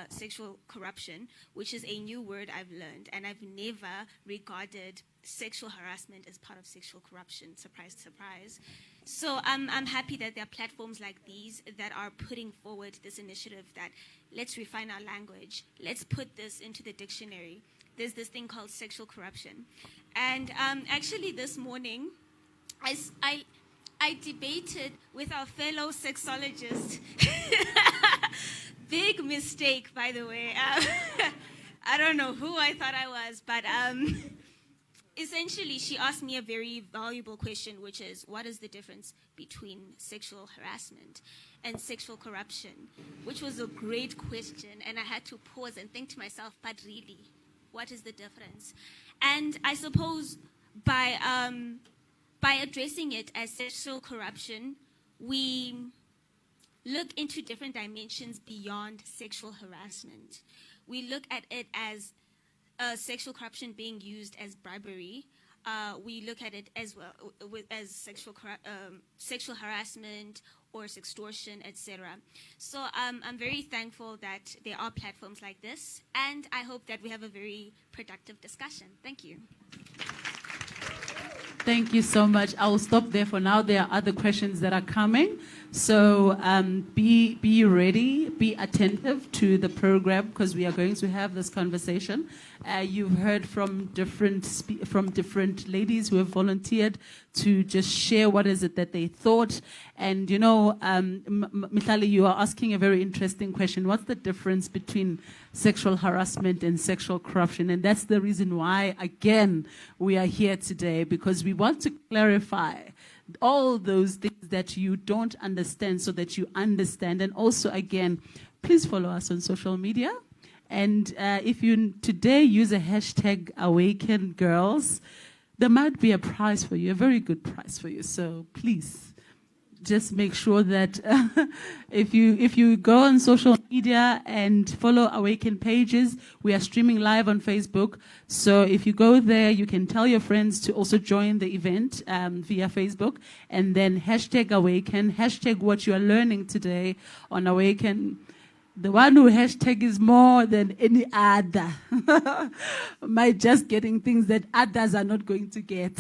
sexual corruption, which is a new word I've learned, and I've never regarded sexual harassment as part of sexual corruption. Surprise, surprise. So I'm happy that there are platforms like these that are putting forward this initiative that let's refine our language, let's put this into the dictionary. There's this thing called sexual corruption. And actually this morning, I debated with our fellow sexologist. Big mistake, by the way. I don't know who I thought I was, but essentially she asked me a very valuable question, which is, what is the difference between sexual harassment and sexual corruption? Which was a great question, and I had to pause and think to myself, but really, what is the difference? And I suppose by addressing it as sexual corruption, we look into different dimensions beyond sexual harassment. We look at it as sexual corruption being used as bribery. We look at it as well as sexual harassment or sextortion, etc. So I'm very thankful that there are platforms like this, and I hope that we have a very productive discussion. Thank you. Thank you so much. I will stop there for now. There are other questions that are coming. So be ready, be attentive to the program because we are going to have this conversation. You've heard from different ladies who have volunteered to just share what is it that they thought. And you know, Mihlali, you are asking a very interesting question. What's the difference between sexual harassment and sexual corruption? And that's the reason why, again, we are here today, because we want to clarify all those things that you don't understand so that you understand. And also, again, please follow us on social media. And if you today use a hashtag AWACN Girls, there might be a prize for you, a very good prize for you. So please, just make sure that if you go on social media and follow AWACN pages, we are streaming live on Facebook. So if you go there, you can tell your friends to also join the event via Facebook, and then hashtag AWACN, hashtag what you are learning today on AWACN. The one who hashtag is more than any other. Might just getting things that others are not going to get.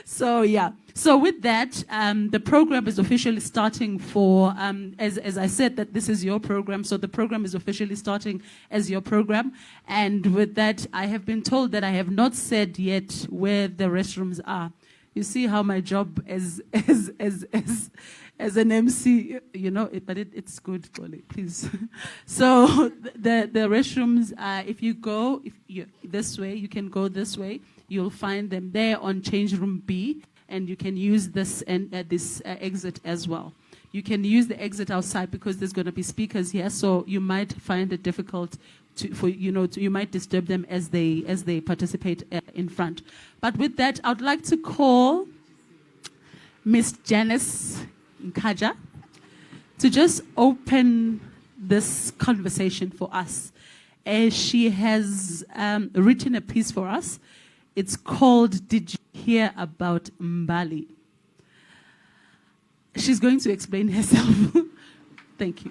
So yeah. So with that, the program is officially starting for, as I said, that this is your program. So the program is officially starting as your program. And with that, I have been told that I have not said yet where the restrooms are. You see how my job as an MC, you know, but it's good, Polly, please. So the restrooms, if you go this way, you can go this way. You'll find them there on change room B, and you can use this and this exit as well. You can use the exit outside because there's going to be speakers here, so you might find it difficult you might disturb them as they participate in front. But with that, I'd like to call Miss Janice Nkaja to just open this conversation for us. She has written a piece for us. It's called "Did You Hear About Mbali?" She's going to explain herself. Thank you.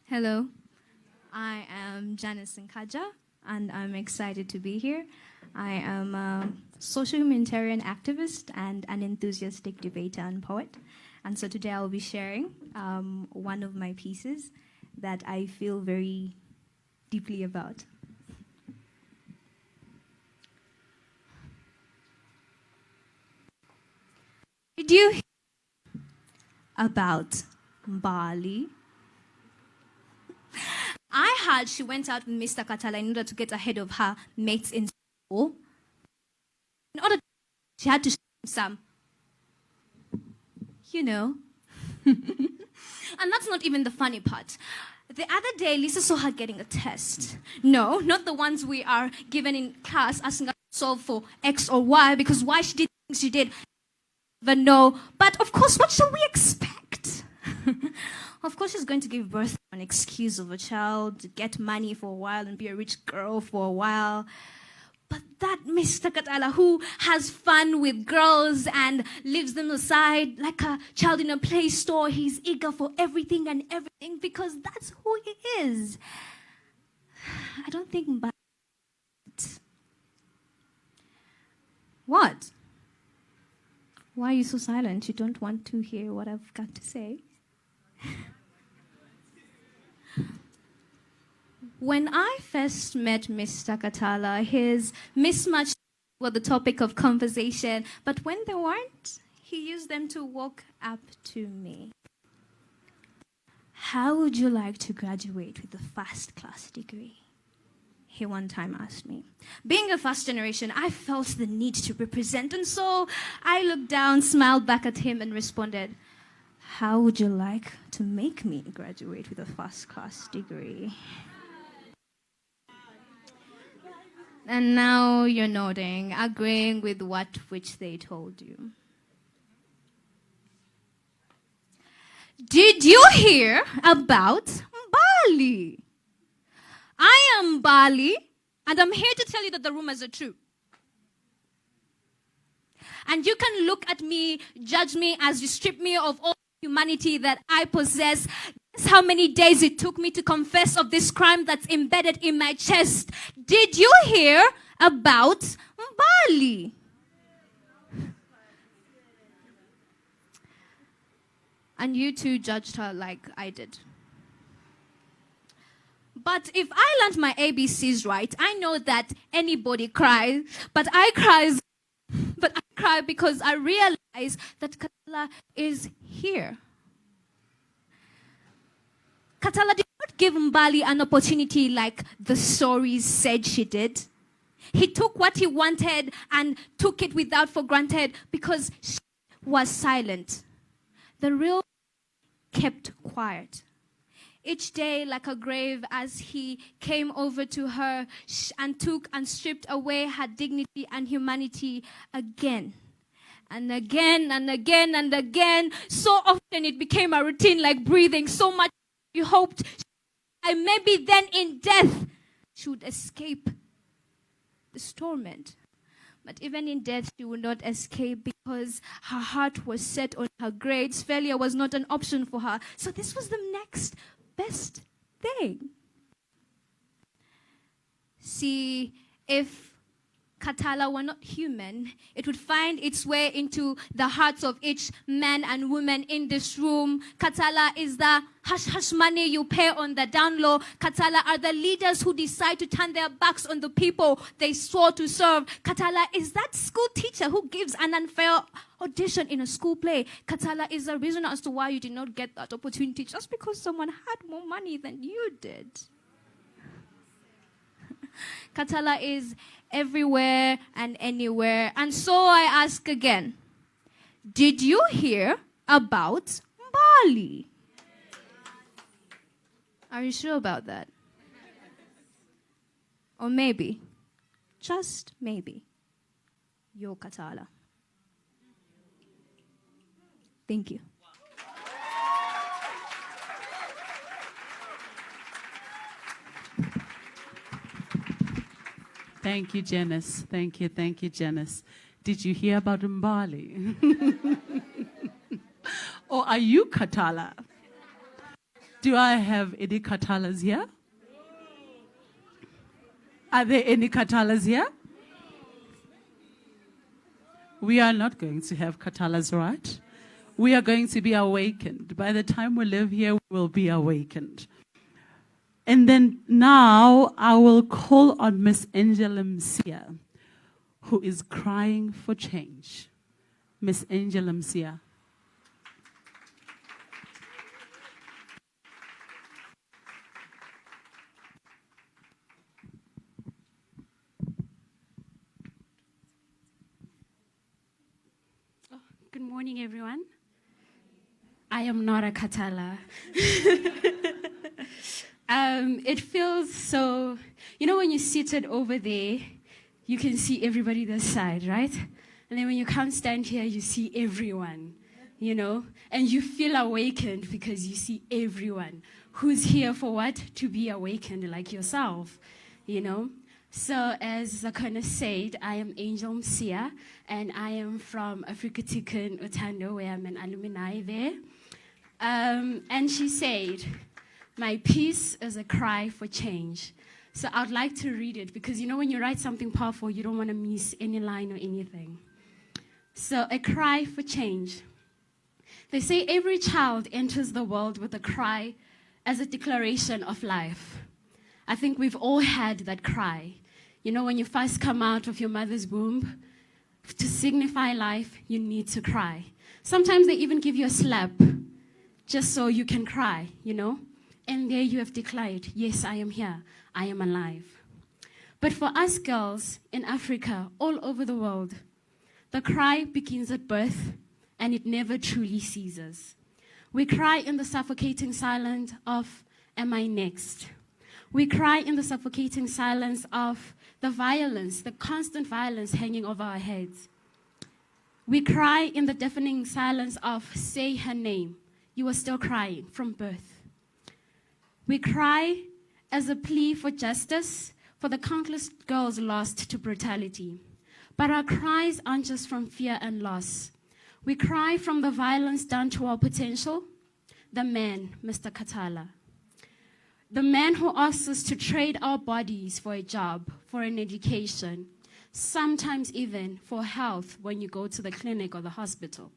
Hello, I am Janice Nkaja, and I'm excited to be here. I am a social humanitarian activist and an enthusiastic debater and poet. And so today I'll be sharing one of my pieces that I feel very deeply about. Did you hear about Mbali? I heard she went out with Mr. Katala in order to get ahead of her mates in school. In order, she had to show some, you know. And that's not even the funny part. The other day, Lisa saw her getting a test. No, not the ones we are given in class, asking us to solve for X or Y, because why she did things she did, but no. But of course, what shall we expect? Of course, she's going to give birth to an excuse of a child, to get money for a while and be a rich girl for a while. But that Mr. Katala, who has fun with girls and leaves them aside like a child in a play store, he's eager for everything and everything because that's who he is. I don't think but what? Why are you so silent? You don't want to hear what I've got to say? When I first met Mr. Katala, his mismatched were the topic of conversation, but when they weren't, he used them to walk up to me. How would you like to graduate with a first-class degree? He one time asked me. Being a first generation, I felt the need to represent, and so I looked down, smiled back at him, and responded, how would you like to make me graduate with a first-class degree? And now you're nodding, agreeing with which they told you. Did you hear about Bali? I am Bali, and I'm here to tell you that the rumors are true. And you can look at me, judge me as you strip me of all humanity that I possess. Guess how many days it took me to confess of this crime that's embedded in my chest. Did you hear about Bali? And you too judged her like I did. But if I learned my ABCs right, I know that anybody cries, but I cry because I realize that Katala is here. Katala did not give Mbali an opportunity like the stories said she did. He took what he wanted and took it without for granted because she was silent. The real kept quiet. Each day like a grave as he came over to her and took and stripped away her dignity and humanity again. And again and again and again. So often it became a routine like breathing. So much you hoped and maybe then in death she would escape this torment. But even in death, she would not escape because her heart was set on her grades. Failure was not an option for her. So this was the next best thing. See, if Katala were not human, it would find its way into the hearts of each man and woman in this room. Katala is the hush-hush money you pay on the down low. Katala are the leaders who decide to turn their backs on the people they swore to serve. Katala is that school teacher who gives an unfair audition in a school play. Katala is the reason as to why you did not get that opportunity just because someone had more money than you did. Katala is everywhere and anywhere. And so I ask again, did you hear about Bali? Are you sure about that? Or maybe, just maybe, you're Katala. Thank you. Thank you, Janice. Thank you, Janice. Did you hear about Mbali? Or are you Katala? Do I have any Katalas here? Are there any Katalas here? We are not going to have Katalas, right? We are going to be awakened. By the time we live here, we will be awakened. And then now I will call on Miss Angela Msia, who is crying for change. Miss Angela Msia. Good morning, everyone. I am not a Katala. It feels so, when you're seated over there, you can see everybody this side, right? And then when you come stand here, you see everyone, and you feel awakened because you see everyone who's here for what? To be awakened like yourself, So as Zakona said, I am Angel Msia, and I am from Afrikatikun Utando, where I'm an alumni there. And she said, my peace is a cry for change. So I'd like to read it because, when you write something powerful, you don't want to miss any line or anything. So a cry for change. They say every child enters the world with a cry as a declaration of life. I think we've all had that cry. When you first come out of your mother's womb, to signify life, you need to cry. Sometimes they even give you a slap just so you can cry, And there you have declared, yes, I am here. I am alive. But for us girls in Africa, all over the world, the cry begins at birth, and it never truly ceases. We cry in the suffocating silence of, am I next? We cry in the suffocating silence of the violence, the constant violence hanging over our heads. We cry in the deafening silence of, say her name. You are still crying from birth. We cry as a plea for justice for the countless girls lost to brutality. But our cries aren't just from fear and loss. We cry from the violence done to our potential, the man, Mr. Katala. The man who asks us to trade our bodies for a job, for an education, sometimes even for health when you go to the clinic or the hospital.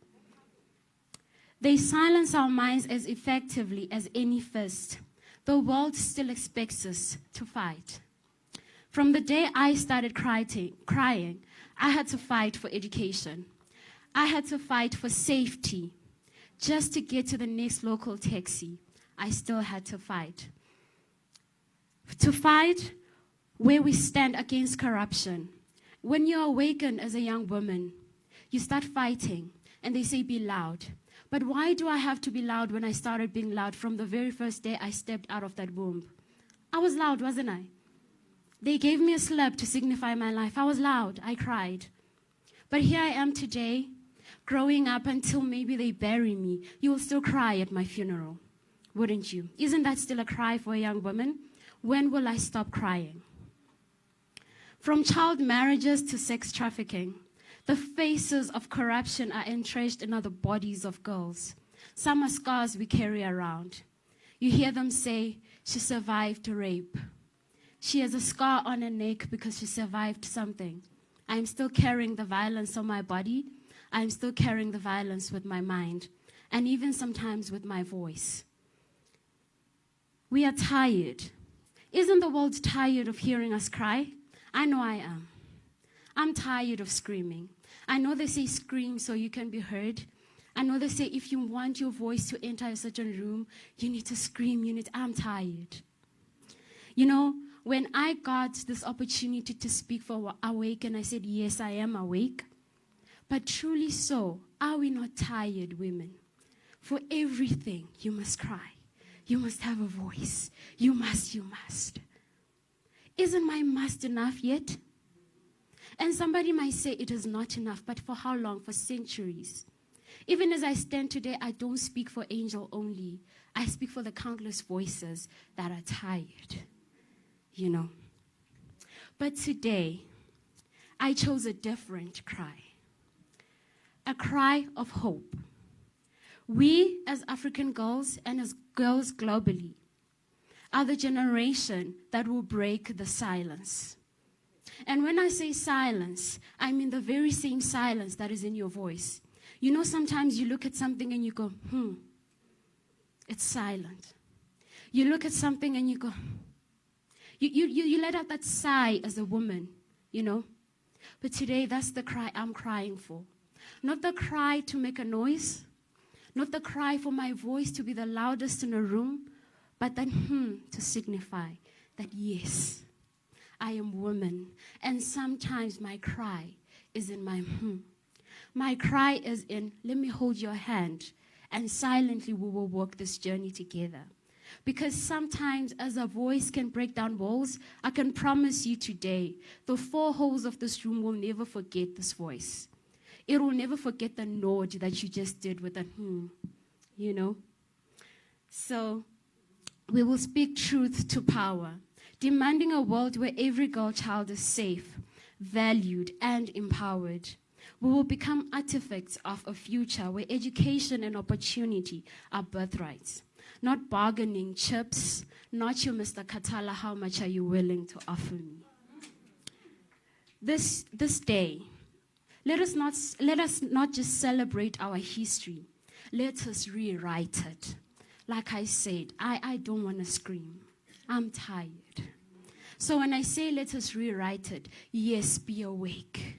They silence our minds as effectively as any fist. The world still expects us to fight. From the day I started crying, I had to fight for education. I had to fight for safety. Just to get to the next local taxi, I still had to fight. To fight where we stand against corruption. When you awaken as a young woman, you start fighting, and they say be loud. But why do I have to be loud when I started being loud from the very first day I stepped out of that womb? I was loud, wasn't I? They gave me a slap to signify my life. I was loud. I cried. But here I am today, growing up until maybe they bury me. You will still cry at my funeral, wouldn't you? Isn't that still a cry for a young woman? When will I stop crying? From child marriages to sex trafficking, the faces of corruption are entrenched in other bodies of girls. Some are scars we carry around. You hear them say, she survived rape. She has a scar on her neck because she survived something. I'm still carrying the violence on my body. I'm still carrying the violence with my mind, and even sometimes with my voice. We are tired. Isn't the world tired of hearing us cry? I know I am. I'm tired of screaming. I know they say scream so you can be heard. I know they say if you want your voice to enter a certain room, you need to scream. I'm tired. When I got this opportunity to speak for AWACN, I said, yes, I am awake. But truly so, are we not tired women? For everything, you must cry. You must have a voice. You must. Isn't my must enough yet? And somebody might say it is not enough, but for how long? For centuries. Even as I stand today, I don't speak for Angel only. I speak for the countless voices that are tired, But today, I chose a different cry. A cry of hope. We, as African girls and as girls globally, are the generation that will break the silence. And when I say silence, I mean the very same silence that is in your voice. Sometimes you look at something and you go, it's silent. You look at something and you go, you let out that sigh as a woman, But today, that's the cry I'm crying for. Not the cry to make a noise, not the cry for my voice to be the loudest in a room, but that to signify that yes, I am woman. And sometimes my cry is in my My cry is in, let me hold your hand, and silently we will walk this journey together. Because sometimes as a voice can break down walls, I can promise you today, the four holes of this room will never forget this voice. It will never forget the nod that you just did with a you know. So we will speak truth to power, demanding a world where every girl child is safe, valued, and empowered. We will become artifacts of a future where education and opportunity are birthrights, not bargaining chips, not your Mr. Katala, how much are you willing to offer me? This day, let us not just celebrate our history. Let us rewrite it. Like I said, I don't want to scream. I'm tired. So when I say let us rewrite it, yes, be awake.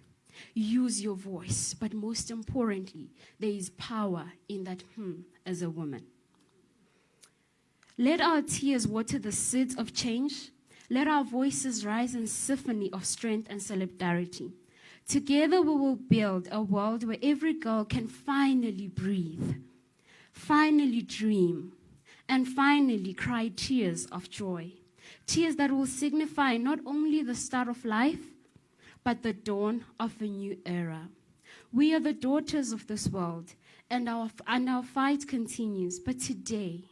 Use your voice. But most importantly, there is power in that as a woman. Let our tears water the seeds of change. Let our voices rise in symphony of strength and solidarity. Together we will build a world where every girl can finally breathe, finally dream, and finally cry tears of joy. Tears that will signify not only the start of life, but the dawn of a new era. We are the daughters of this world, and our fight continues. But today,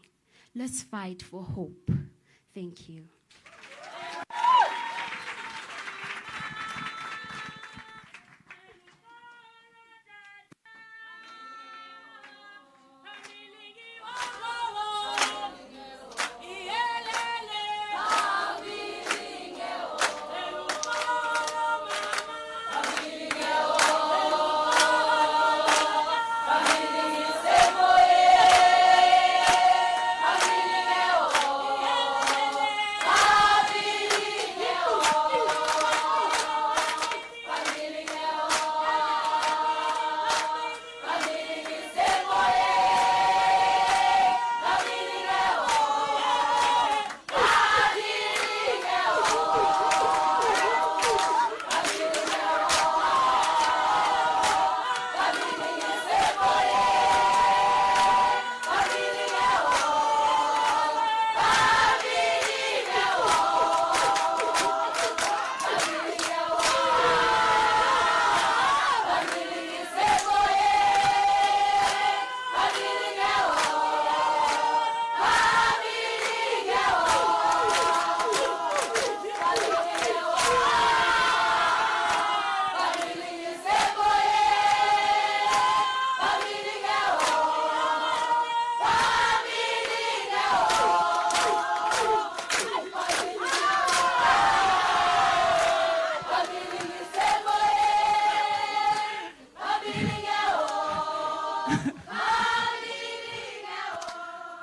let's fight for hope. Thank you.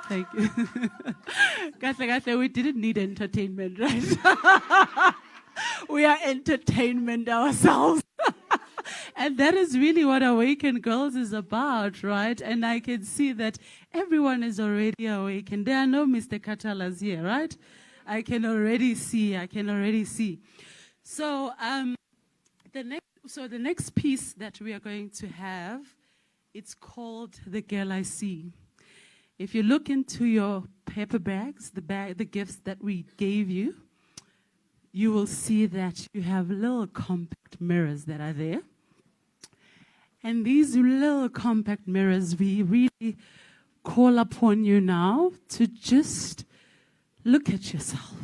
Thank you. Kahle, we didn't need entertainment, right? We are entertainment ourselves. And that is really what Awaken Girls is about, right? And I can see that everyone is already awakened. There are no Mr. Katalas here, right? I can already see. So the next piece that we are going to have, it's called The Girl I See. If you look into your paper bags, the gifts that we gave you, you will see that you have little compact mirrors that are there. And these little compact mirrors, we really call upon you now to just look at yourself.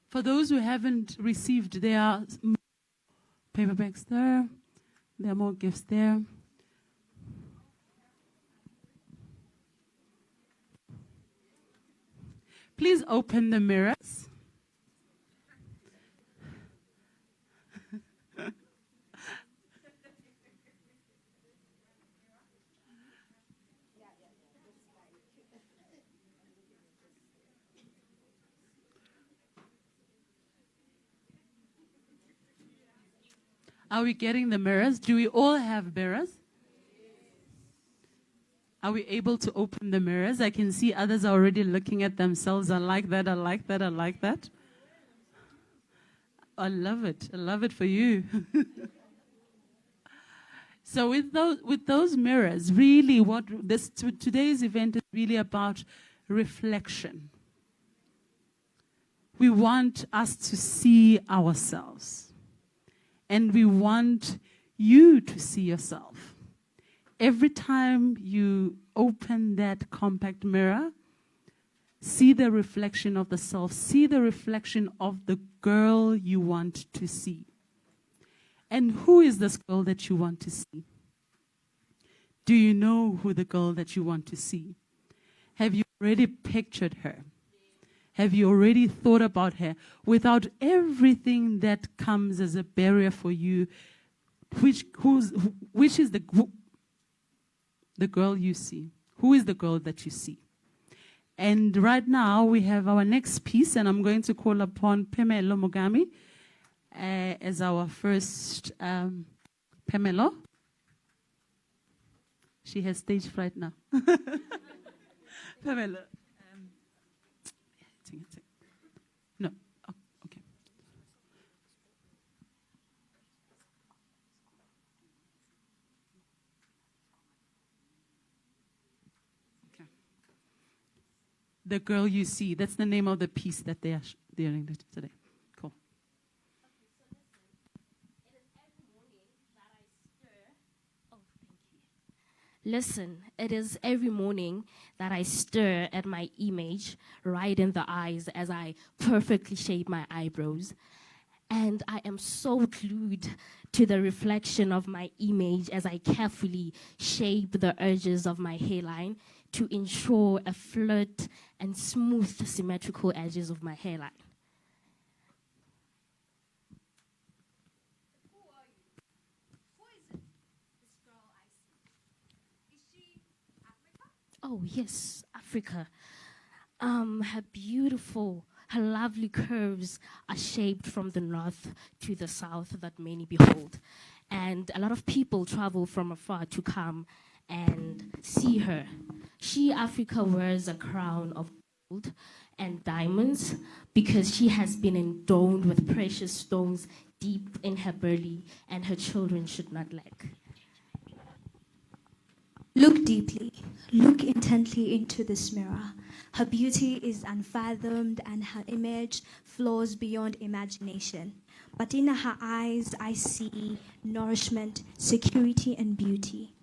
For those who haven't received, there are paper bags there. There are more gifts there. Please open the mirrors. Are we getting the mirrors? Do we all have mirrors? Are we able to open the mirrors? I can see others are already looking at themselves. I like that, I like that, I like that. I love it. I love it for you. So with those mirrors, really what today's event is really about reflection. We want us to see ourselves. And we want you to see yourself. Every time you open that compact mirror, see the reflection of the self. See the reflection of the girl you want to see. And who is this girl that you want to see? Do you know who the girl that you want to see? Have you already pictured her? Have you already thought about her? Without everything that comes as a barrier for you, which is the girl you see? Who is the girl that you see? And right now we have our next piece, and I'm going to call upon Pamela Mogami as our first Pamela. She has stage fright now. Pamela. No. Oh, okay. Okay. The girl you see. That's the name of the piece that they are doing today. Cool. Listen, it is every morning that I stare at my image right in the eyes as I perfectly shape my eyebrows. And I am so glued to the reflection of my image as I carefully shape the edges of my hairline to ensure a flat and smooth symmetrical edges of my hairline. Oh, yes, Africa. Her lovely curves are shaped from the north to the south that many behold. And a lot of people travel from afar to come and see her. She, Africa, wears a crown of gold and diamonds because she has been endowed with precious stones deep in her belly, and her children should not lack. Look deeply, look intently into this mirror. Her beauty is unfathomed and her image flows beyond imagination. But in her eyes, I see nourishment, security, and beauty.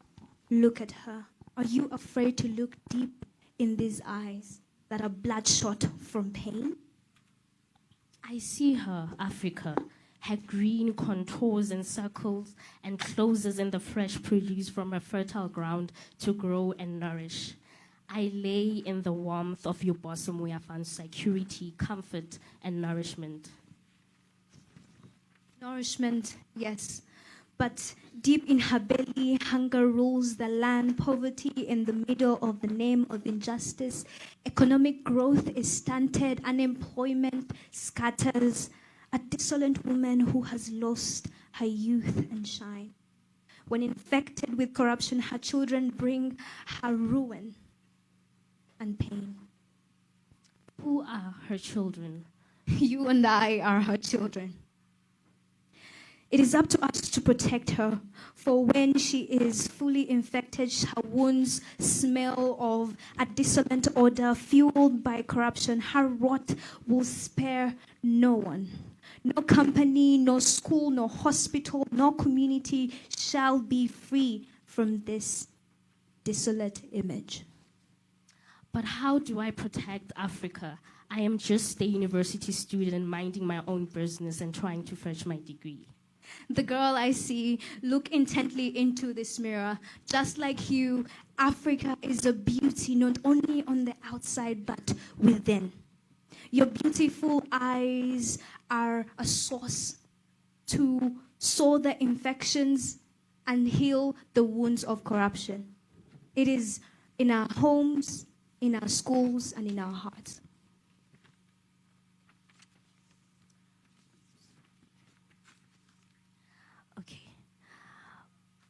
Look at her. Are you afraid to look deep in these eyes that are bloodshot from pain? I see her, Africa. Her green contours and circles and closes in the fresh produce from her fertile ground to grow and nourish. I lay in the warmth of your bosom where I found security, comfort, and nourishment. Nourishment, yes. But deep in her belly, hunger rules the land, poverty in the middle of the name of injustice. Economic growth is stunted, unemployment scatters. A desolate woman who has lost her youth and shine. When infected with corruption, her children bring her ruin and pain. Who are her children? You and I are her children. It is up to us to protect her, for when she is fully infected, her wounds smell of a dissolute odor fueled by corruption. Her rot will spare no one. No company, no school, no hospital, no community shall be free from this desolate image. But how do I protect Africa? I am just a university student minding my own business and trying to fetch my degree. The girl I see, look intently into this mirror. Just like you, Africa is a beauty not only on the outside but within. Your beautiful eyes are a source to sow the infections and heal the wounds of corruption. It is in our homes, in our schools, and in our hearts. Okay.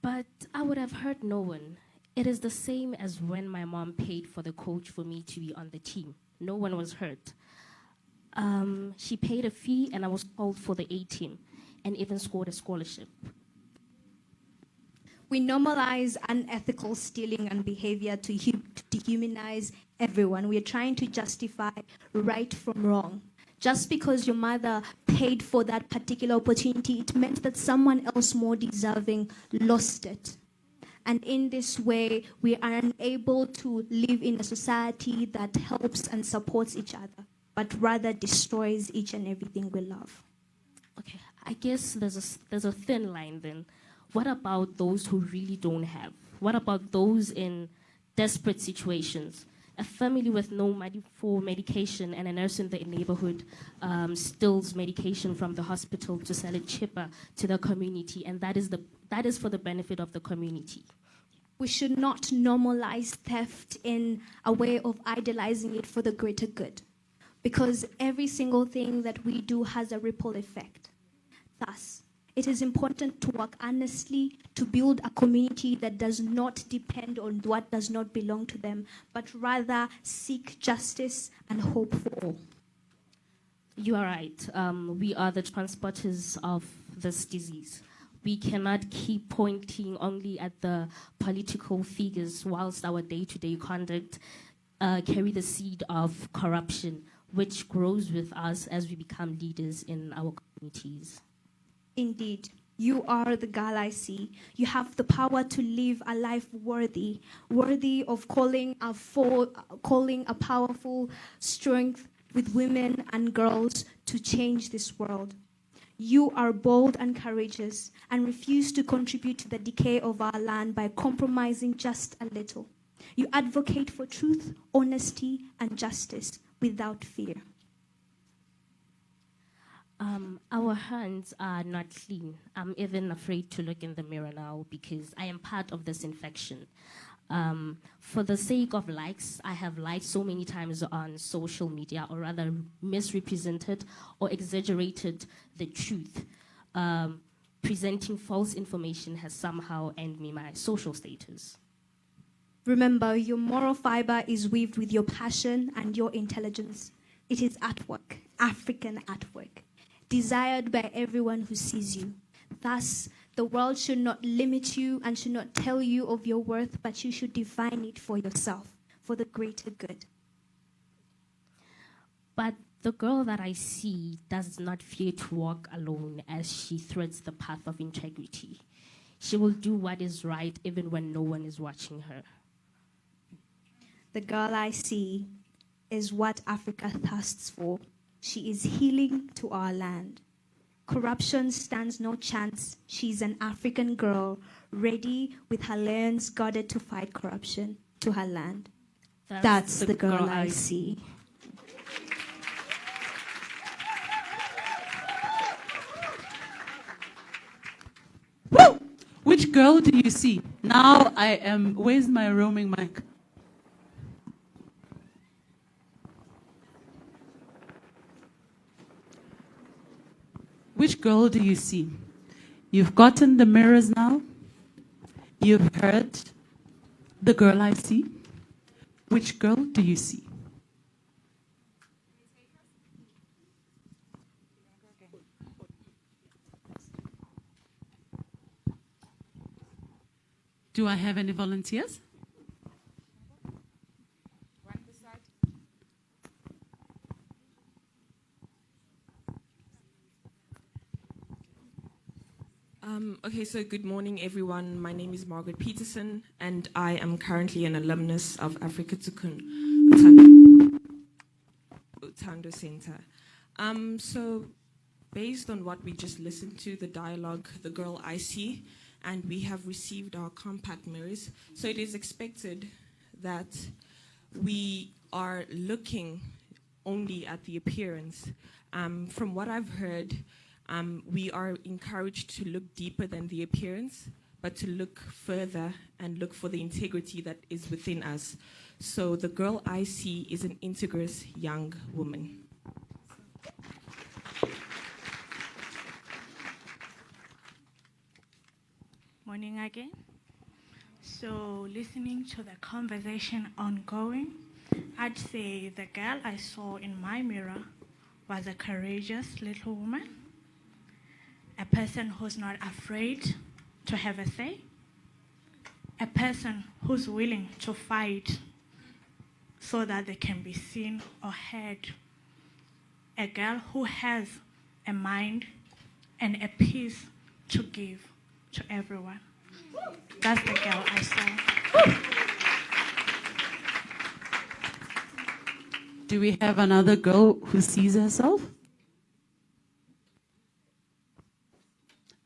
But I would have hurt no one. It is the same as when my mom paid for the coach for me to be on the team. No one was hurt. She paid a fee, and I was called for the A team, and even scored a scholarship. We normalize unethical stealing and behavior to dehumanize everyone. We are trying to justify right from wrong. Just because your mother paid for that particular opportunity, it meant that someone else more deserving lost it. And in this way, we are unable to live in a society that helps and supports each other, but rather destroys each and everything we love. Okay, I guess there's a thin line then. What about those who really don't have? What about those in desperate situations? A family with no money for medication and a nurse in the neighborhood steals medication from the hospital to sell it cheaper to the community, and that is for the benefit of the community. We should not normalize theft in a way of idolizing it for the greater good, because every single thing that we do has a ripple effect. Thus, it is important to work honestly to build a community that does not depend on what does not belong to them, but rather seek justice and hope for all. You are right. We are the transporters of this disease. We cannot keep pointing only at the political figures whilst our day-to-day conduct carry the seed of corruption, which grows with us as we become leaders in our communities. Indeed, you are the girl I see. You have the power to live a life worthy of calling a powerful strength with women and girls to change this world. You are bold and courageous and refuse to contribute to the decay of our land by compromising just a little. You advocate for truth, honesty, and justice without fear. Our hands are not clean. I'm even afraid to look in the mirror now because I am part of this infection. For the sake of likes, I have lied so many times on social media, or rather misrepresented or exaggerated the truth. Presenting false information has somehow earned me my social status. Remember, your moral fiber is weaved with your passion and your intelligence. It is artwork, African artwork, desired by everyone who sees you. Thus, the world should not limit you and should not tell you of your worth, but you should define it for yourself, for the greater good. But the girl that I see does not fear to walk alone as she threads the path of integrity. She will do what is right even when no one is watching her. The girl I see is what Africa thirsts for. She is healing to our land. Corruption stands no chance. She's an African girl, ready with her lens guarded to fight corruption to her land. That's the girl I see. Woo! Which girl do you see? Now where's my roaming mic? Which girl do you see? You've gotten the mirrors now. You've heard the girl I see. Which girl do you see? Do I have any volunteers? Okay, so good morning, everyone. My name is Margaret Peterson, and I am currently an alumnus of Africa Tukun Utando Center. So based on what we just listened to, the dialogue, the girl I see, and we have received our compact mirrors, so it is expected that we are looking only at the appearance. From what I've heard, we are encouraged to look deeper than the appearance, but to look further and look for the integrity that is within us. So the girl I see is an integrous young woman. Morning again. So listening to the conversation ongoing, I'd say the girl I saw in my mirror was a courageous little woman, a person who's not afraid to have a say, a person who's willing to fight so that they can be seen or heard, a girl who has a mind and a peace to give to everyone. That's the girl I saw. Do we have another girl who sees herself?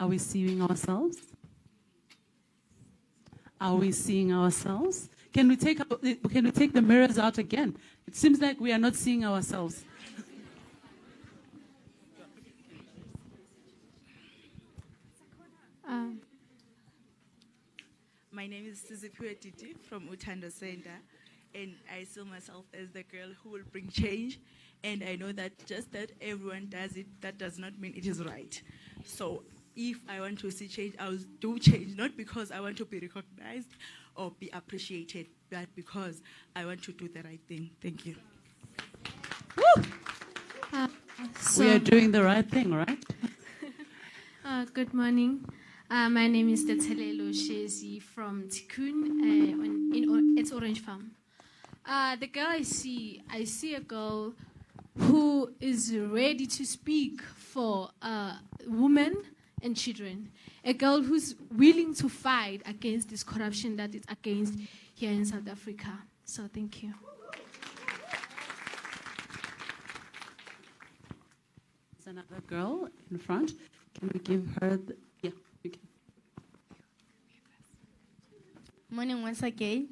Are we seeing ourselves? Are we seeing ourselves? Can we take the mirrors out again? It seems like we are not seeing ourselves. My name is Sizipiwe Titi from Utando Center, and I saw myself as the girl who will bring change. And I know that just that everyone does it, that does not mean it is right. So if I want to see change, I will do change, not because I want to be recognized or be appreciated, but because I want to do the right thing. Thank you. We are doing the right thing, right? Good morning. My name is Tetelelo Shezi from Tikkun. It's Orange Farm. The girl I see a girl who is ready to speak for women and children. A girl who's willing to fight against this corruption that is against here in South Africa. So thank you. There's another girl in front. Can we give her the... Yeah, we can. Morning once again.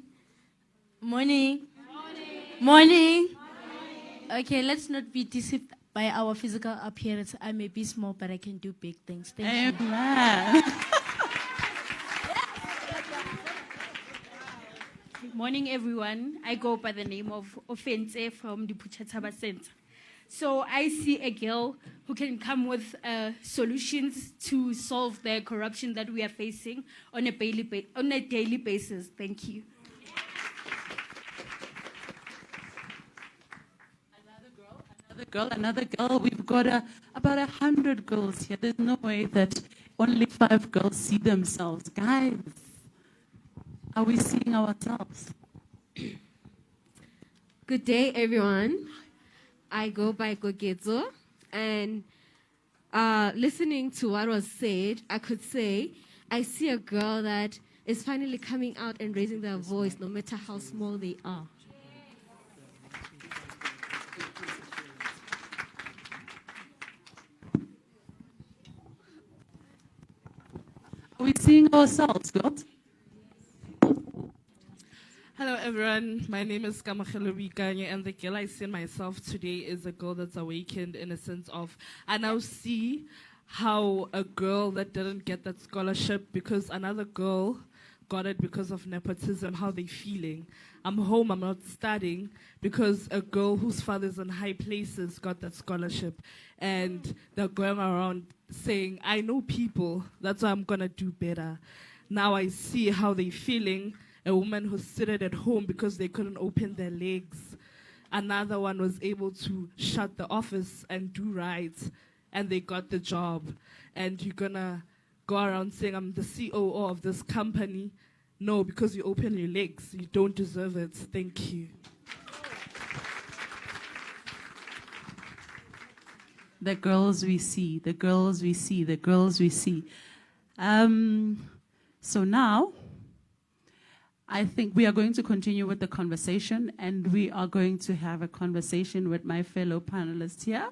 Morning. Morning. Okay, let's not be deceived by our physical appearance. I may be small, but I can do big things. Thank you. Morning, everyone. I go by the name of Offense from the Puchataba Center. So I see a girl who can come with solutions to solve the corruption that we are facing on a daily basis. Thank you. Another girl. We've got about 100 girls here. There's no way that only 5 girls see themselves. Guys, are we seeing ourselves? Good day, everyone. I go by Gogezo, and listening to what was said, I could say I see a girl that is finally coming out and raising their voice, no matter how small they are. Are we seeing ourselves, girls? Hello, everyone. My name is Kamachelo Bikanye, and the girl I see myself today is a girl that's awakened in a sense of, I now see how a girl that didn't get that scholarship because another girl got it because of nepotism, how they feeling. I'm home, I'm not studying because a girl whose father's in high places got that scholarship. And they're going around saying, I know people, that's why I'm going to do better. Now I see how they're feeling. A woman who sitting at home because they couldn't open their legs. Another one was able to shut the office and do right, and they got the job. And you're going to go around saying, I'm the COO of this company. No, because you open your legs. You don't deserve it. Thank you. The girls we see, the girls we see, the girls we see. So now, I think we are going to continue with the conversation, and we are going to have a conversation with my fellow panelists here.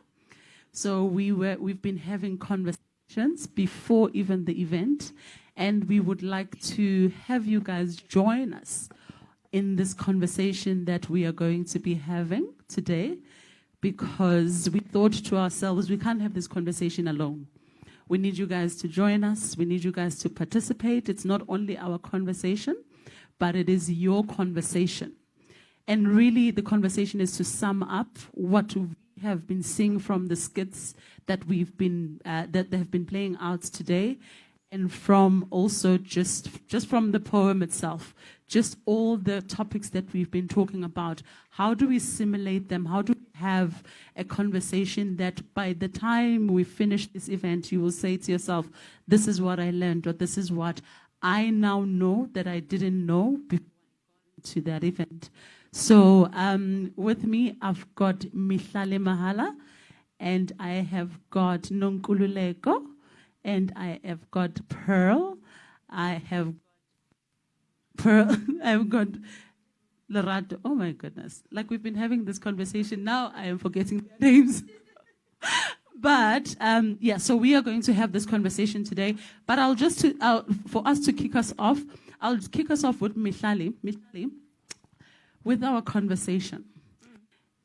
So we've been having conversations before even the event, and we would like to have you guys join us in this conversation that we are going to be having today, because we thought to ourselves, we can't have this conversation alone. We need you guys to join us. We need you guys to participate. It's not only our conversation, but it is your conversation. And really, the conversation is to sum up what we have been seeing from the skits that we've been that they have been playing out today, and from also just from the poem itself, just all the topics that we've been talking about. How do we simulate them? How do we have a conversation that by the time we finish this event, you will say to yourself, this is what I learned, or this is what I now know that I didn't know before I got to that event. So with me, I've got Mihlale Mahala, and I have got Nonkululeko, and I have got Pearl. I've got Lerato. Oh my goodness. Like we've been having this conversation. Now I am forgetting their names. But yeah, so we are going to have this conversation today. But I'll just, for us to kick us off, I'll kick us off with Mihlale, with our conversation.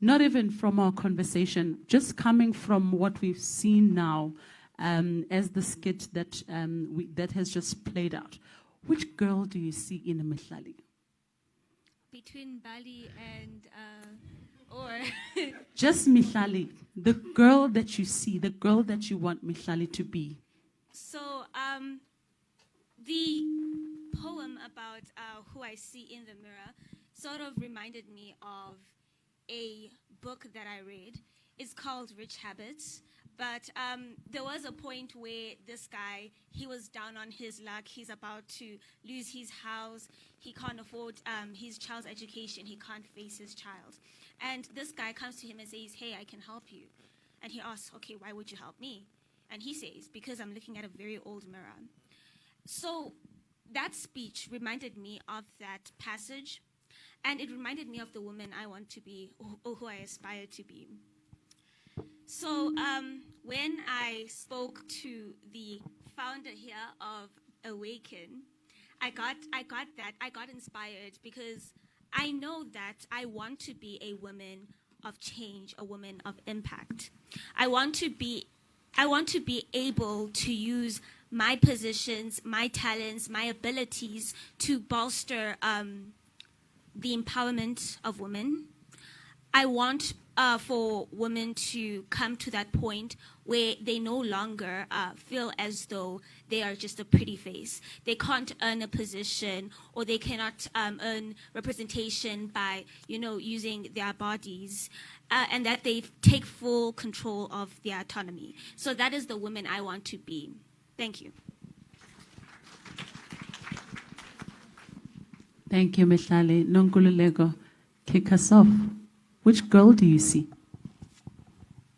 Not even from our conversation, just coming from what we've seen now as the skit that, that has just played out. Which girl do you see in Mihlale? Between Bali and, or... Just Mihlale, the girl that you see, the girl that you want Mihlale to be. So, the poem about who I see in the mirror sort of reminded me of a book that I read. It's called Rich Habits. But there was a point where this guy, he was down on his luck. He's about to lose his house. He can't afford his child's education. He can't face his child. And this guy comes to him and says, hey, I can help you. And he asks, okay, why would you help me? And he says, because I'm looking at a very old mirror. So that speech reminded me of that passage. And it reminded me of the woman I want to be, or who I aspire to be. So when I spoke to the founder here of AWACN, I got inspired because I know that I want to be a woman of change, a woman of impact. I want to be able to use my positions, my talents, my abilities to bolster the empowerment of women. I want for women to come to that point where they no longer feel as though they are just a pretty face. They can't earn a position, or they cannot earn representation by, using their bodies, and that they take full control of their autonomy. So that is the woman I want to be. Thank you. Thank you, Mihlale. Nonkululeko, kick us off. Which girl do you see?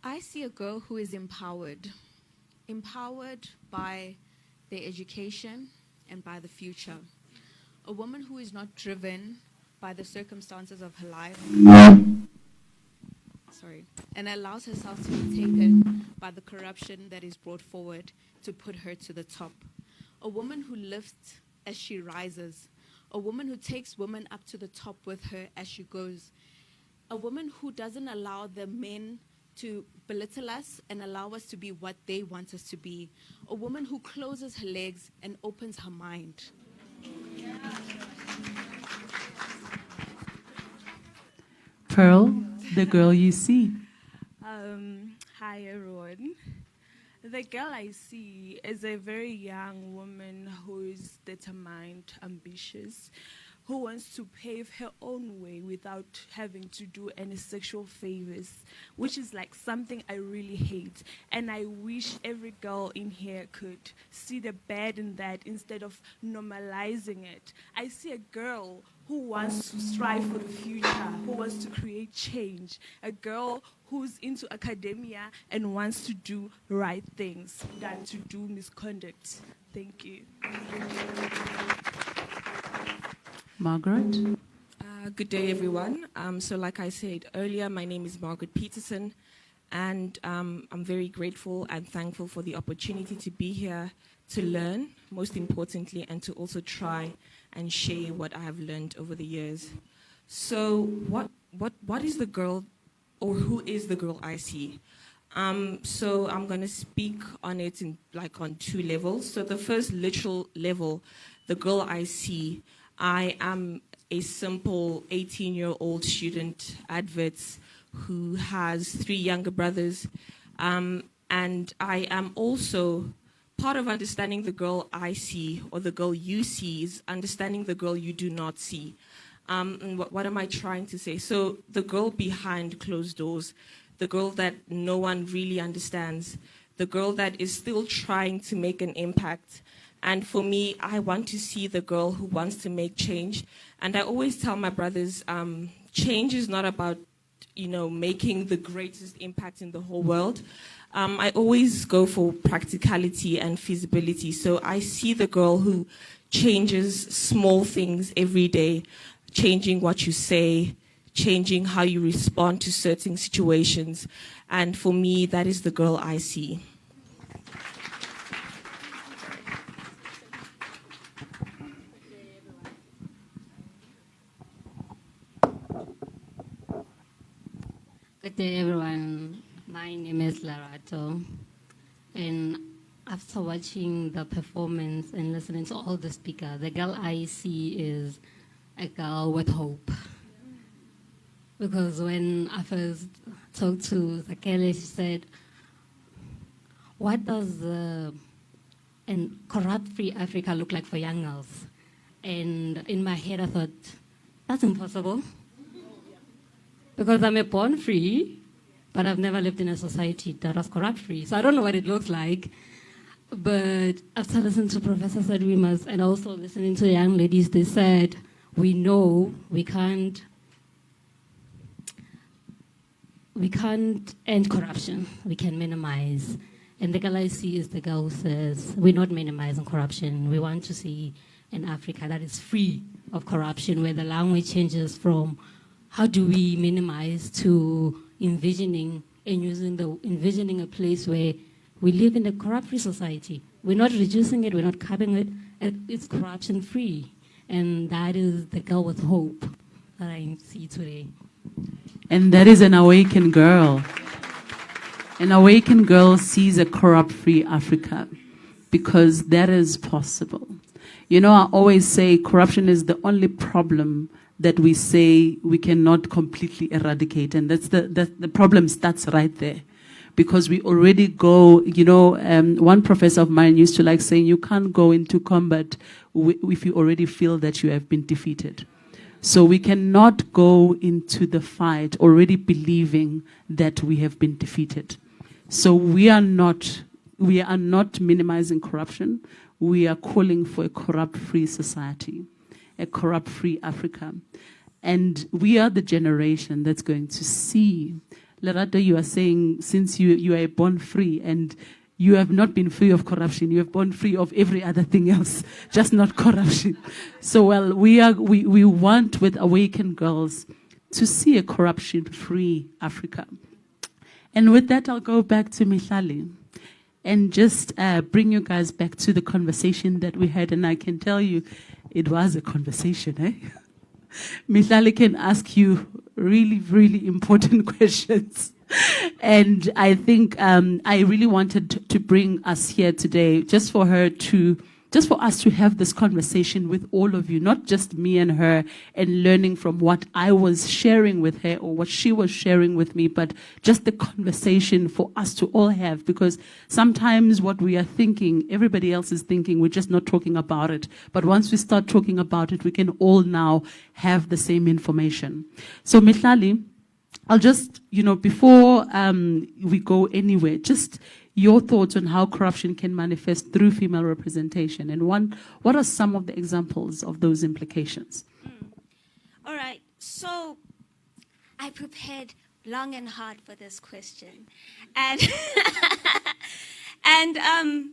I see a girl who is empowered by their education and by the future. A woman who is not driven by the circumstances of her life, and allows herself to be taken by the corruption that is brought forward to put her to the top. A woman who lifts as she rises. A woman who takes women up to the top with her as she goes. A woman who doesn't allow the men to belittle us and allow us to be what they want us to be. A woman who closes her legs and opens her mind. Pearl, the girl you see. Hi, everyone. The girl I see is a very young woman who is determined, ambitious, who wants to pave her own way without having to do any sexual favors, which is like something I really hate. And I wish every girl in here could see the bad in that instead of normalizing it. I see a girl who wants to strive for the future, who wants to create change, a girl who's into academia and wants to do right things than to do misconduct. Thank you. Margaret? Good day, everyone. So like I said earlier, my name is Margaret Peterson, and I'm very grateful and thankful for the opportunity to be here to learn, most importantly, and to also try and share what I have learned over the years. So what is the girl, or who is the girl I see? So I'm going to speak on it on two levels. So the first literal level, the girl I see, I am a simple 18-year-old student advert who has 3 younger brothers. And I am also part of understanding the girl I see, or the girl you see, is understanding the girl you do not see. And what am I trying to say? So the girl behind closed doors, the girl that no one really understands, the girl that is still trying to make an impact. And for me, I want to see the girl who wants to make change. And I always tell my brothers, change is not about, making the greatest impact in the whole world. I always go for practicality and feasibility. So I see the girl who changes small things every day, changing what you say, changing how you respond to certain situations. And for me, that is the girl I see. Good day, everyone. My name is Larato, and after watching the performance and listening to all the speakers, the girl I see is a girl with hope. Because when I first talked to Zakele, she said, what does a corrupt-free Africa look like for young girls? And in my head, I thought, that's impossible. Because I'm a born free, but I've never lived in a society that was corrupt-free. So I don't know what it looks like. But after listening to Professor Sadwimas and also listening to the young ladies, they said, we know we can't end corruption. We can minimize. And the girl I see is the girl who says, we're not minimizing corruption. We want to see an Africa that is free of corruption, where the language changes from how do we minimize to envisioning a place where we live in a corrupt-free society. We're not reducing it, we're not curbing it, it's corruption-free. And that is the girl with hope that I see today. And that is an awakened girl. An awakened girl sees a corrupt-free Africa because that is possible. I always say corruption is the only problem that we say we cannot completely eradicate. And that's the problem starts right there. Because we already go, one professor of mine used to like saying, you can't go into combat if you already feel that you have been defeated. So we cannot go into the fight already believing that we have been defeated. So we are not minimizing corruption. We are calling for a corrupt-free society, a corrupt-free Africa. And we are the generation that's going to see. Lerato, you are saying, since you are born free, and you have not been free of corruption, you have born free of every other thing else, just not corruption. So, well, we want, with Awakened Girls, to see a corruption-free Africa. And with that, I'll go back to Mihlali and just bring you guys back to the conversation that we had. And I can tell you, it was a conversation, eh? Mihlali can ask you really, really important questions. And I think I really wanted to bring us here today just for us to have this conversation with all of you, not just me and her, and learning from what I was sharing with her or what she was sharing with me, but just the conversation for us to all have, because sometimes what we are thinking, everybody else is thinking, we're just not talking about it. But once we start talking about it, we can all now have the same information. So Mihlali, I'll just, before we go anywhere, just your thoughts on how corruption can manifest through female representation, and what are some of the examples of those implications? All right, so I prepared long and hard for this question, and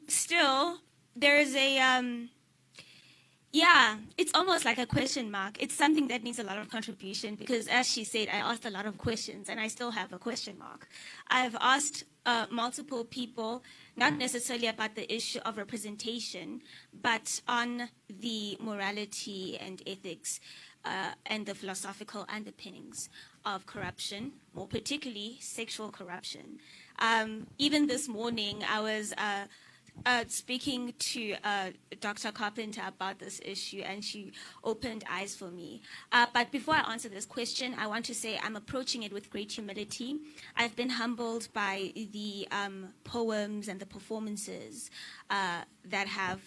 still there's a it's almost like a question mark. It's something that needs a lot of contribution because, as she said, I asked a lot of questions and I still have a question mark. I've asked multiple people, not necessarily about the issue of representation, but on the morality and ethics and the philosophical underpinnings of corruption, more particularly sexual corruption. Even this morning, I was speaking to Dr. Carpenter about this issue, and she opened eyes for me. But before I answer this question, I want to say I'm approaching it with great humility. I've been humbled by the poems and the performances that have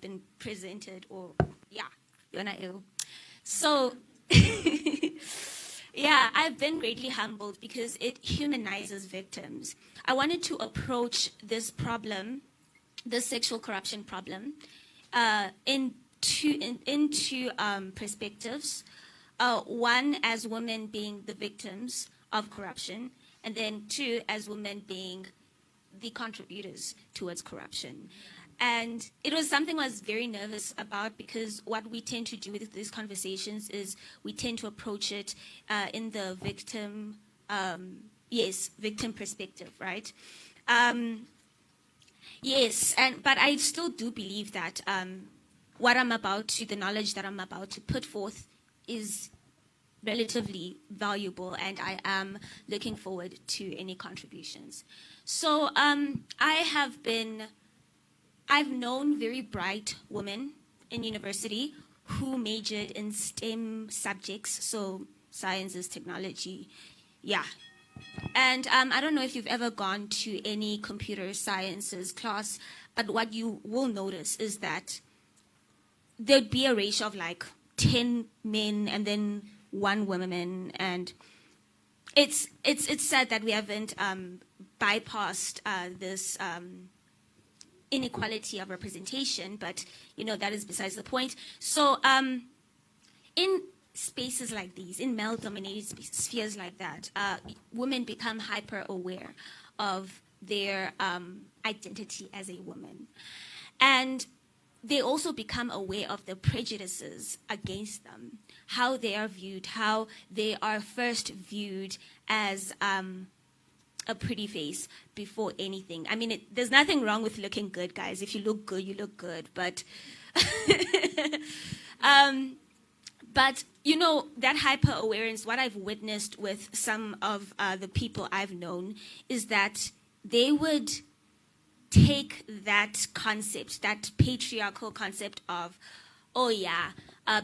been presented, So, yeah, I've been greatly humbled because it humanizes victims. I wanted to approach this problem, this sexual corruption problem, into perspectives. One, as women being the victims of corruption, and then two, as women being the contributors towards corruption. And it was something I was very nervous about because what we tend to do with these conversations is we tend to approach it in the victim, victim perspective, right? But I still do believe that the knowledge that I'm about to put forth is relatively valuable, and I am looking forward to any contributions. So I've known very bright women in university who majored in STEM subjects, so sciences, technology, And I don't know if you've ever gone to any computer sciences class, but what you will notice is that there'd be a ratio of like 10 men and then 1 woman, and it's sad that we haven't bypassed this inequality of representation, but that is besides the point. So in spaces like these, in male-dominated spheres like that, women become hyper-aware of their identity as a woman. And they also become aware of the prejudices against them, how they are viewed, how they are first viewed as a pretty face before anything. I mean, there's nothing wrong with looking good, guys. If you look good, you look good. But, that hyper-awareness, what I've witnessed with some of the people I've known is that they would take that concept, that patriarchal concept of,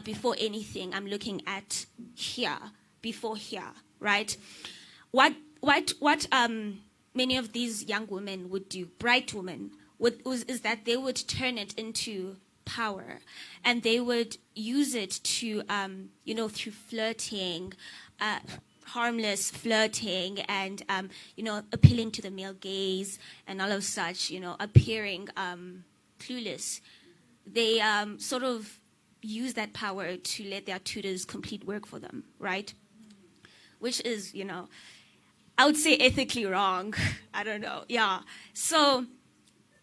before anything, I'm looking at here, before here, right? What many of these young women would do, bright women, is that they would turn it into power, and they would use it to, through flirting, harmless flirting, and appealing to the male gaze and all of such, appearing clueless. They sort of use that power to let their tutors complete work for them, right? Which is, I would say ethically wrong. I don't know. Yeah. So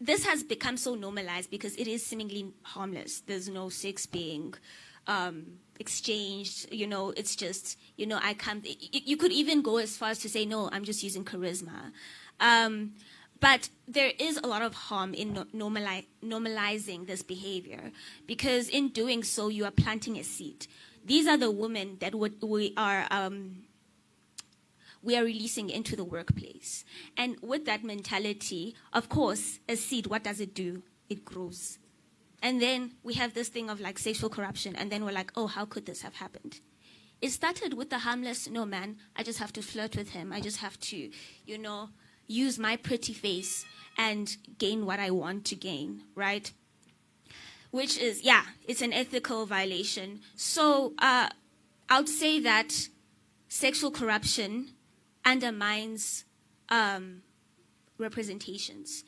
this has become so normalized because it is seemingly harmless. There's no sex being exchanged. It's just, I come. You could even go as far as to say, no, I'm just using charisma. But there is a lot of harm in normalizing this behavior, because in doing so, you are planting a seed. These are the women that we are releasing into the workplace. And with that mentality, of course, a seed, what does it do? It grows. And then we have this thing of like sexual corruption, and then we're like, oh, how could this have happened? It started with the harmless, no man, I just have to flirt with him. I just have to, use my pretty face and gain what I want to gain, right? Which is, it's an ethical violation. So I would say that sexual corruption undermines representations.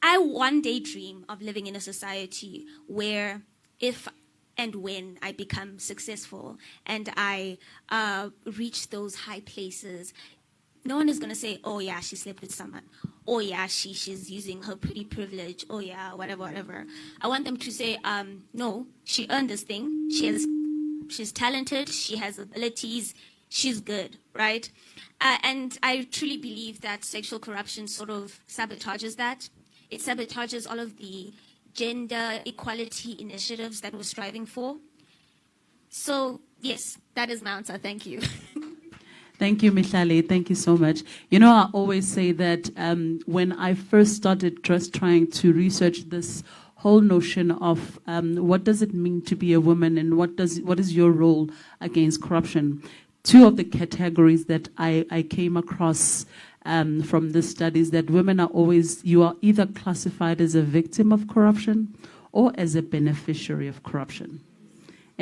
I one day dream of living in a society where if and when I become successful and I reach those high places, no one is going to say, oh yeah, she slept with someone. Oh yeah, she's using her pretty privilege. Oh yeah, whatever. I want them to say, no, she earned this thing. She's talented. She has abilities. She's good, right? And I truly believe that sexual corruption sort of sabotages that. It sabotages all of the gender equality initiatives that we're striving for. So, yes, that is my answer. Thank you. Thank you, Mihlali. Thank you so much. I always say that when I first started just trying to research this whole notion of what does it mean to be a woman and what is your role against corruption, two of the categories that I came across from this study is that women you are either classified as a victim of corruption or as a beneficiary of corruption.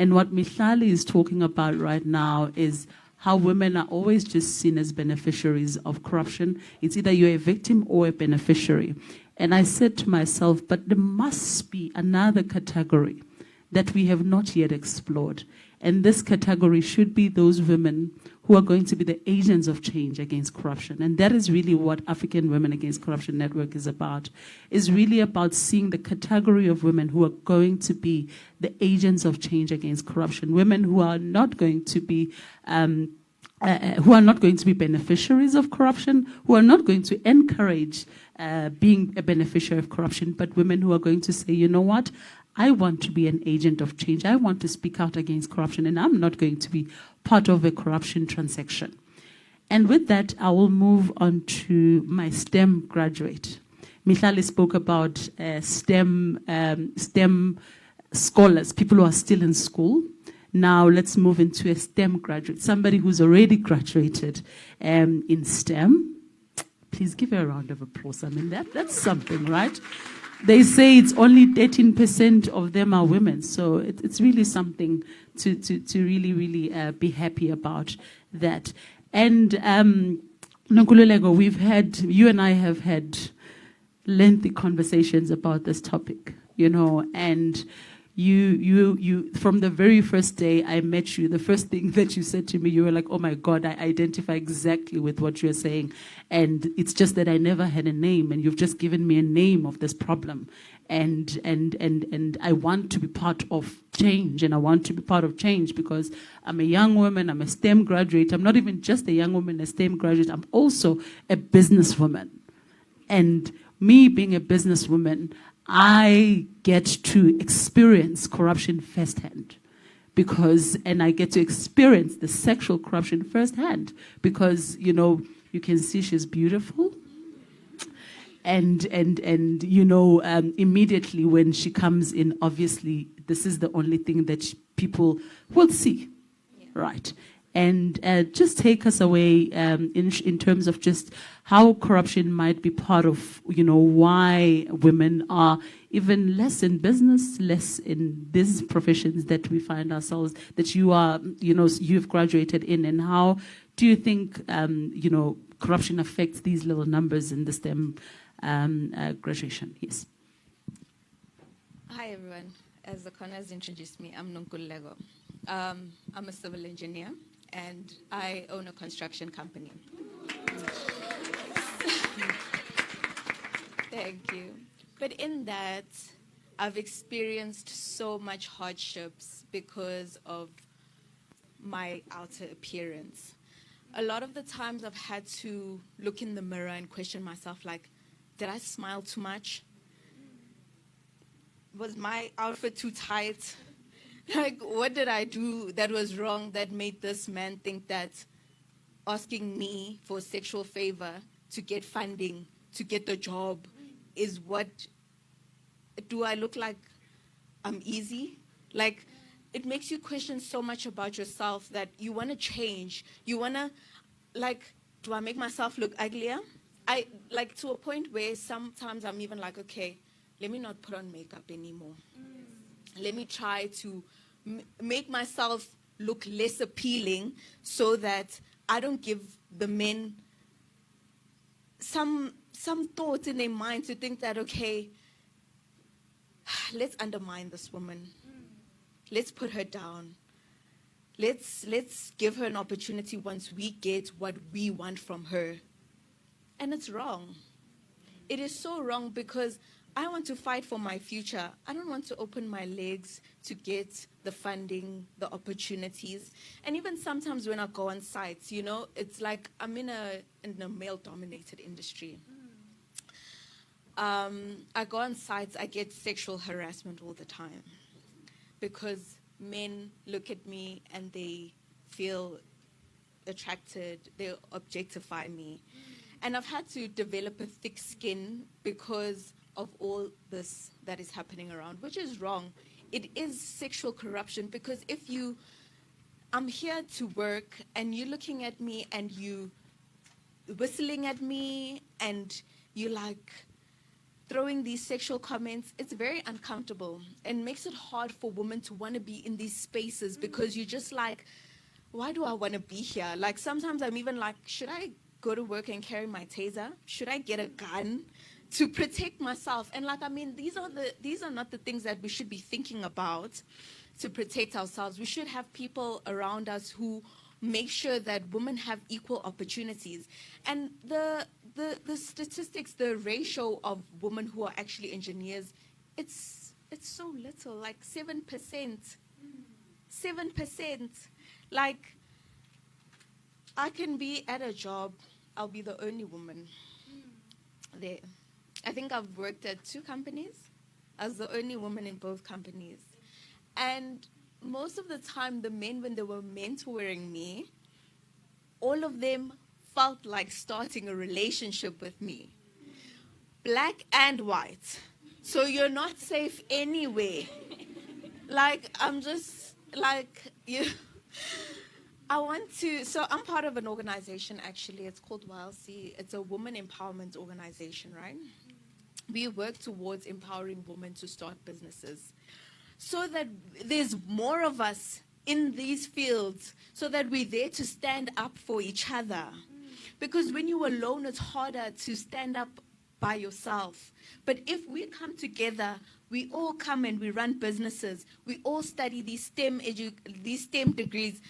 And what Mihlali is talking about right now is how women are always just seen as beneficiaries of corruption. It's either you're a victim or a beneficiary. And I said to myself, but there must be another category that we have not yet explored. And this category should be those women who are going to be the agents of change against corruption. And that is really what African Women Against Corruption Network is about. It's really about seeing the category of women who are going to be the agents of change against corruption. Women who are not going to be beneficiaries of corruption, who are not going to encourage being a beneficiary of corruption, but women who are going to say, you know what, I want to be an agent of change. I want to speak out against corruption, and I'm not going to be part of a corruption transaction. And with that, I will move on to my STEM graduate. Mihlali spoke about STEM scholars, people who are still in school. Now let's move into a STEM graduate, somebody who's already graduated in STEM. Please give her a round of applause. I mean, that's something, right? They say it's only 13% of them are women, so it's really something to really, really be happy about that. And Nonkululeko, you and I have had lengthy conversations about this topic, and you from the very first day I met you, the first thing that you said to me, you were like, oh my God, I identify exactly with what you're saying. And it's just that I never had a name, and you've just given me a name of this problem. And I want to be part of change, and I want to be part of change because I'm a young woman, I'm a STEM graduate. I'm not even just a young woman, a STEM graduate, I'm also a businesswoman. And me being a businesswoman, I get to experience corruption firsthand and I get to experience the sexual corruption firsthand because, you can see she's beautiful. And immediately when she comes in, obviously, this is the only thing that people will see, right? And just take us away in terms of just how corruption might be part of, why women are even less in business, less in these professions that we find ourselves, that you are, you've graduated in, and how do you think, corruption affects these little numbers in the STEM graduation? Yes. Hi, everyone. As the Connor has introduced me, I'm Nonkululeko. I'm a civil engineer, and I own a construction company. Thank you. But in that, I've experienced so much hardships because of my outer appearance. A lot of the times I've had to look in the mirror and question myself, like, did I smile too much? Was my outfit too tight? Like, what did I do that was wrong that made this man think that asking me for a sexual favor to get funding, to get the job, is what, do I look like I'm easy? Like, it makes you question so much about yourself that you want to change. You want to, like, do I make myself look uglier? Like, to a point where sometimes I'm even like, okay, let me not put on makeup anymore. Let me try to make myself look less appealing so that I don't give the men some thoughts in their mind to think that, okay, let's undermine this woman. Let's put her down. Let's give her an opportunity once we get what we want from her. And it's wrong. It is so wrong because I want to fight for my future. I don't want to open my legs to get the funding, the opportunities. And even sometimes when I go on sites, it's like I'm in a male-dominated industry. I go on sites, I get sexual harassment all the time because men look at me and they feel attracted, they objectify me. And I've had to develop a thick skin because of all this that is happening around, which is wrong. It is sexual corruption because I'm here to work and you're looking at me and you whistling at me and you're like, throwing these sexual comments, it's very uncomfortable and makes it hard for women to want to be in these spaces because you're just like, why do I want to be here? Like sometimes I'm even like, should I go to work and carry my taser? Should I get a gun to protect myself? And like, I mean, these are not the things that we should be thinking about to protect ourselves. We should have people around us who make sure that women have equal opportunities. And the statistics, the ratio of women who are actually engineers, it's so little, like 7%. 7%. Like, I can be at a job, I'll be the only woman there. I think I've worked at 2 companies. I was the only woman in both companies. And most of the time, the men, when they were mentoring me, all of them felt like starting a relationship with me. Black and white. So you're not safe anywhere. Like, I'm just, like, you... So I'm part of an organization, actually. It's called YLC. It's a woman empowerment organization, right? We work towards empowering women to start businesses so that there's more of us in these fields, so that we're there to stand up for each other. Because when you're alone, it's harder to stand up by yourself. But if we come together, we all come and we run businesses. We all study these STEM degrees,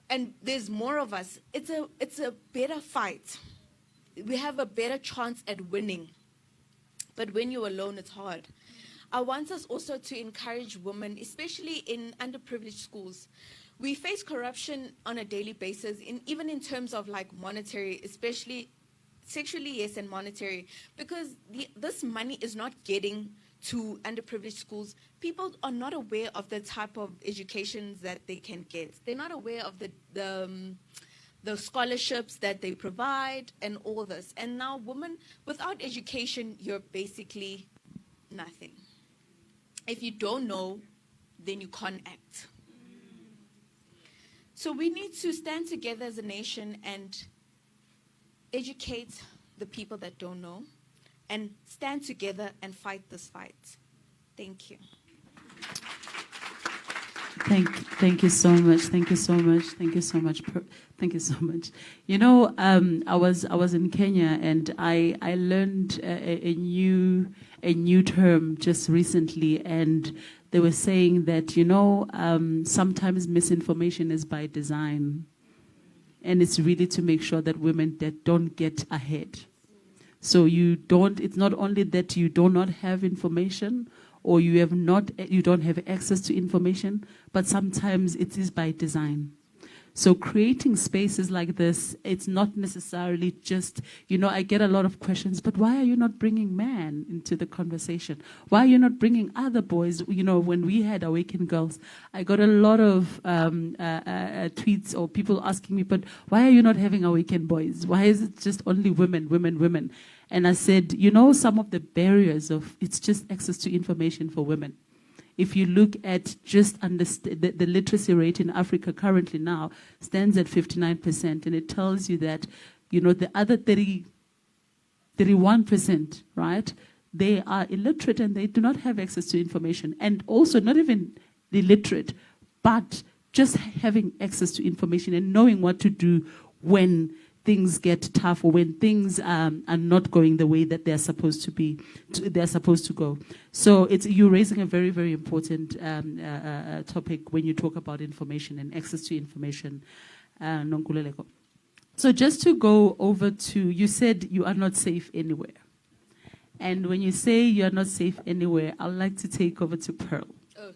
and there's more of us. It's a better fight. We have a better chance at winning. But when you're alone, it's hard. I want us also to encourage women, especially in underprivileged schools. We face corruption on a daily basis, even in terms of like monetary, especially sexually, yes, and monetary, because this money is not getting to underprivileged schools. People are not aware of the type of educations that they can get. They're not aware of the scholarships that they provide and all this. And now women, without education, you're basically nothing. If you don't know, then you can't act. So we need to stand together as a nation and educate the people that don't know and stand together and fight this fight. Thank you. Thank you so much. Thank you so much. Thank you so much. Thank you so much. You know, I was in Kenya and I learned a new term just recently, and they were saying that, you know, sometimes misinformation is by design, and it's really to make sure that women that don't get ahead. So it's not only that you do not have information, or you don't have access to information, but sometimes it is by design. So creating spaces like this, it's not necessarily just, you know, I get a lot of questions, but why are you not bringing men into the conversation? Why are you not bringing other boys? You know, when we had AWACN Girls, I got a lot of tweets or people asking me, but why are you not having AWACN boys? Why is it just only women, women, women? And I said, you know, some of the barriers of, it's just access to information for women. If you look at just the literacy rate in Africa currently now stands at 59%, and it tells you that, you know, the other 31%, right, they are illiterate and they do not have access to information. And also not even illiterate, but just having access to information and knowing what to do when things get tough or when things are not going the way that they're supposed to be, they're supposed to go. So you're raising a very, very important topic when you talk about information and access to information. Nonkululeko. So just to go over to, you said you are not safe anywhere. And when you say you are not safe anywhere, I'd like to take over to Pearl. Oh.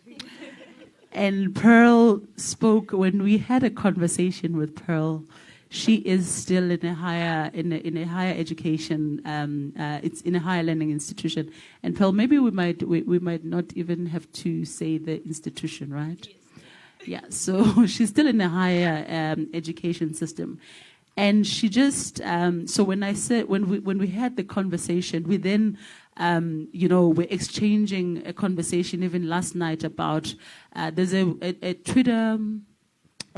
And Pearl spoke, when we had a conversation with Pearl, she is still in a higher education. It's in a higher learning institution. And Pearl, maybe we might not even have to say the institution, right? Yes. Yeah. So she's still in a higher education system, and she just. So when we had the conversation, we then. You know, we're exchanging a conversation even last night about there's a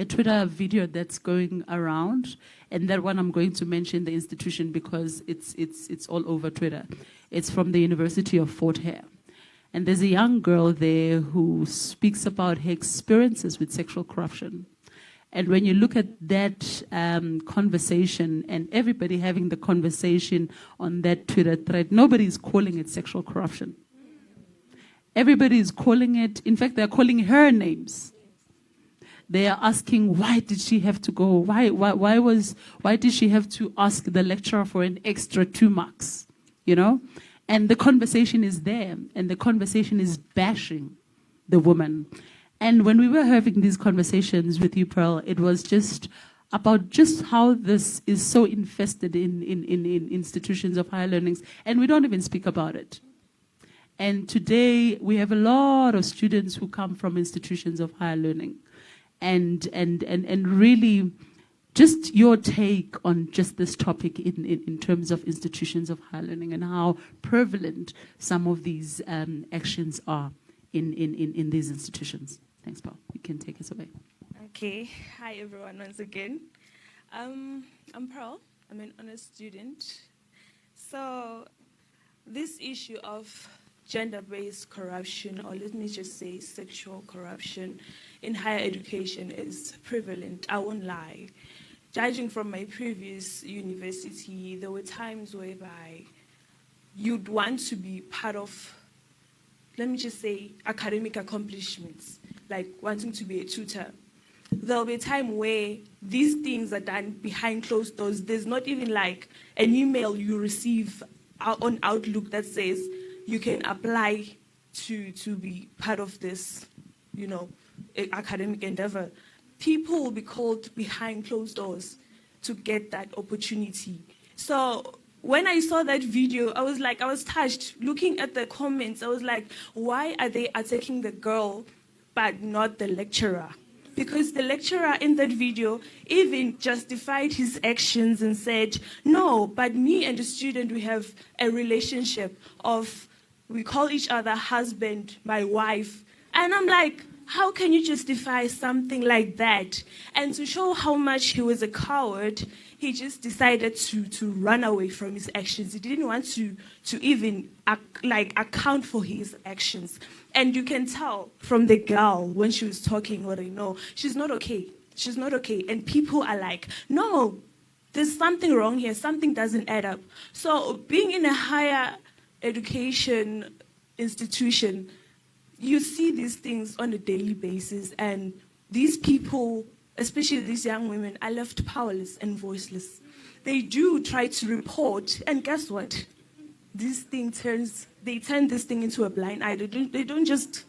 Twitter video that's going around, and that one I'm going to mention the institution because it's all over Twitter. It's from the University of Fort Hare. And there's a young girl there who speaks about her experiences with sexual corruption. And when you look at that conversation and everybody having the conversation on that Twitter thread, nobody's calling it sexual corruption. Everybody is calling it, in fact, they're calling her names. They are asking, why did she have to go? Why did she have to ask the lecturer for an extra 2 marks? You know? And the conversation is there, and the conversation is bashing the woman. And when we were having these conversations with you, Pearl, it was just about just how this is so infested in institutions of higher learnings, and we don't even speak about it. And today, we have a lot of students who come from institutions of higher learning. And really, just your take on just this topic in terms of institutions of higher learning and how prevalent some of these actions are in these institutions. Thanks, Paul. You can take us away. Okay. Hi, everyone, once again. I'm Pearl. I'm an honors student. So this issue of gender-based corruption, or let me just say sexual corruption in higher education is prevalent. I won't lie. Judging from my previous university, there were times whereby you'd want to be part of, let me just say, academic accomplishments, like wanting to be a tutor. There'll be a time where these things are done behind closed doors. There's not even like an email you receive on Outlook that says you can apply to be part of this, you know, academic endeavor. People will be called behind closed doors to get that opportunity. So when I saw that video, I was touched. Looking at the comments, I was like, why are they attacking the girl but not the lecturer? Because the lecturer in that video even justified his actions and said, no, but me and the student, we have a relationship of, we call each other husband, my wife. And I'm like, how can you justify something like that? And to show how much he was a coward, he just decided to run away from his actions. He didn't want to even account for his actions. And you can tell from the girl when she was talking, what I know, she's not okay. She's not okay. And people are like, no, there's something wrong here. Something doesn't add up. So being in a higher education institution, you see these things on a daily basis, and these people, especially these young women, are left powerless and voiceless. They do try to report, and guess what? They turn this thing into a blind eye. They don't just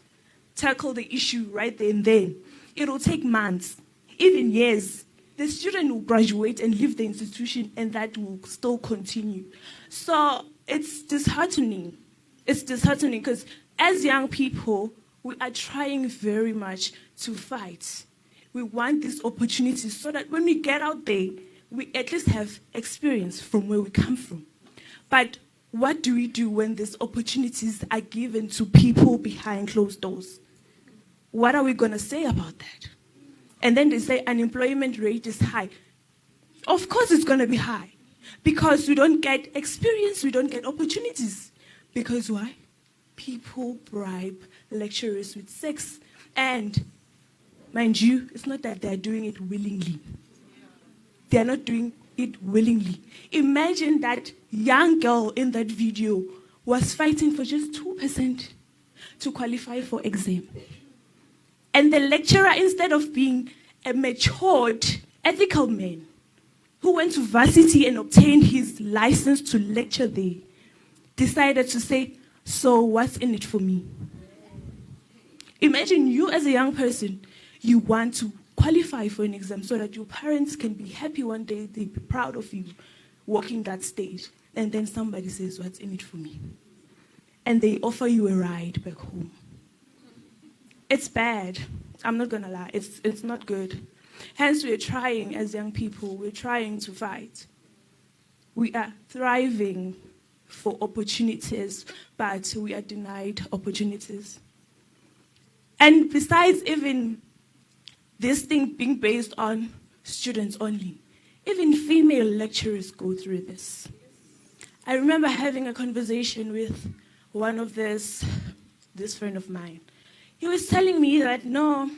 tackle the issue right there and then. It'll take months, even years. The student will graduate and leave the institution, and that will still continue. So it's disheartening. It's disheartening because as young people, we are trying very much to fight. We want these opportunities so that when we get out there, we at least have experience from where we come from. But what do we do when these opportunities are given to people behind closed doors? What are we going to say about that? And then they say unemployment rate is high. Of course it's going to be high because we don't get experience, we don't get opportunities. Because why? People bribe lecturers with sex. And mind you, it's not that they're doing it willingly. They're not doing it willingly. Imagine that young girl in that video was fighting for just 2% to qualify for exam. And the lecturer, instead of being a matured, ethical man who went to varsity and obtained his license to lecture there, decided to say, so what's in it for me? Imagine you as a young person, you want to qualify for an exam so that your parents can be happy one day, they'll be proud of you walking that stage. And then somebody says, what's in it for me? And they offer you a ride back home. It's bad. I'm not going to lie. It's not good. Hence, we're trying as young people, we're trying to fight. We are thriving for opportunities, but we are denied opportunities. And besides even this thing being based on students only, even female lecturers go through this. I remember having a conversation with one of this friend of mine. He was telling me that no,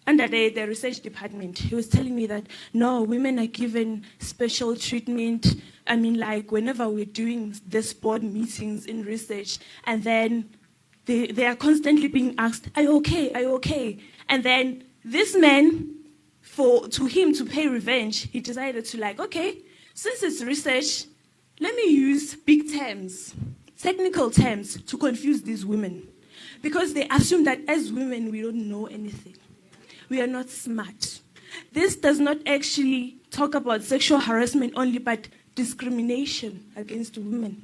under the research department, he was telling me that no, women are given special treatment. I mean, like whenever we're doing this board meetings in research, and then they are constantly being asked, "Are you okay? Are you okay?" And then this man, to him to pay revenge, he decided to like, okay, since it's research, let me use big terms, technical terms to confuse these women. Because they assume that as women, we don't know anything. We are not smart. This does not actually talk about sexual harassment only, but discrimination against women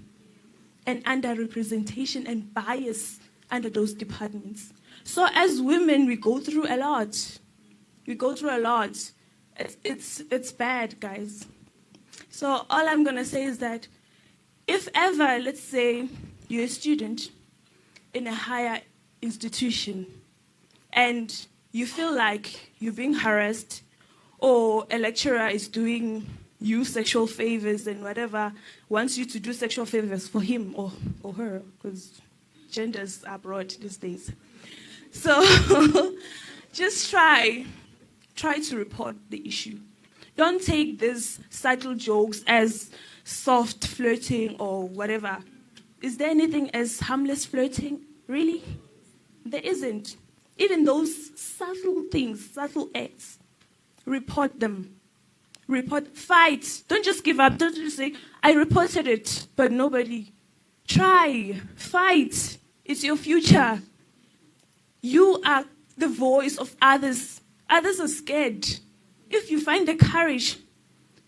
and underrepresentation and bias under those departments. So as women, we go through a lot. We go through a lot. It's bad, guys. So all I'm going to say is that if ever, let's say, you're a student in a higher institution and you feel like you're being harassed or a lecturer is doing you sexual favors and whatever, wants you to do sexual favors for him or her, because genders are broad these days. So just try to report the issue. Don't take these subtle jokes as soft flirting or whatever. Is there anything as harmless flirting? Really? There isn't. Even those subtle things, subtle acts, report them. Fight. Don't just give up. Don't just say, I reported it, but nobody. Try. Fight. It's your future. You are the voice of others. Others are scared. If you find the courage,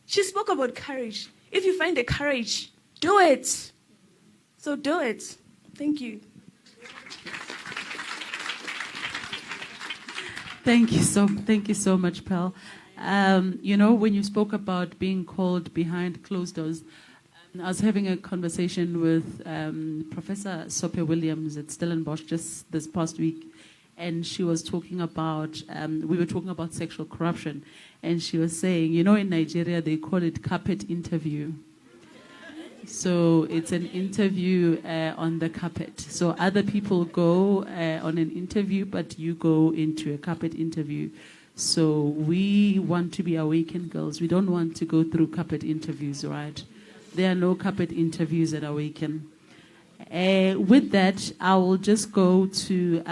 she spoke about courage. If you find the courage, do it. So do it. Thank you. Thank you so much, Pearl. When you spoke about being called behind closed doors, I was having a conversation with Professor Sope Williams at Stellenbosch just this past week, and she was talking about, we were talking about sexual corruption, and she was saying, in Nigeria they call it carpet interview. So it's an interview on the carpet. So other people go on an interview, but you go into a carpet interview. So we want to be AWACN girls. We don't want to go through carpet interviews, right? There are no carpet interviews at AWACN. With that, I will just go to,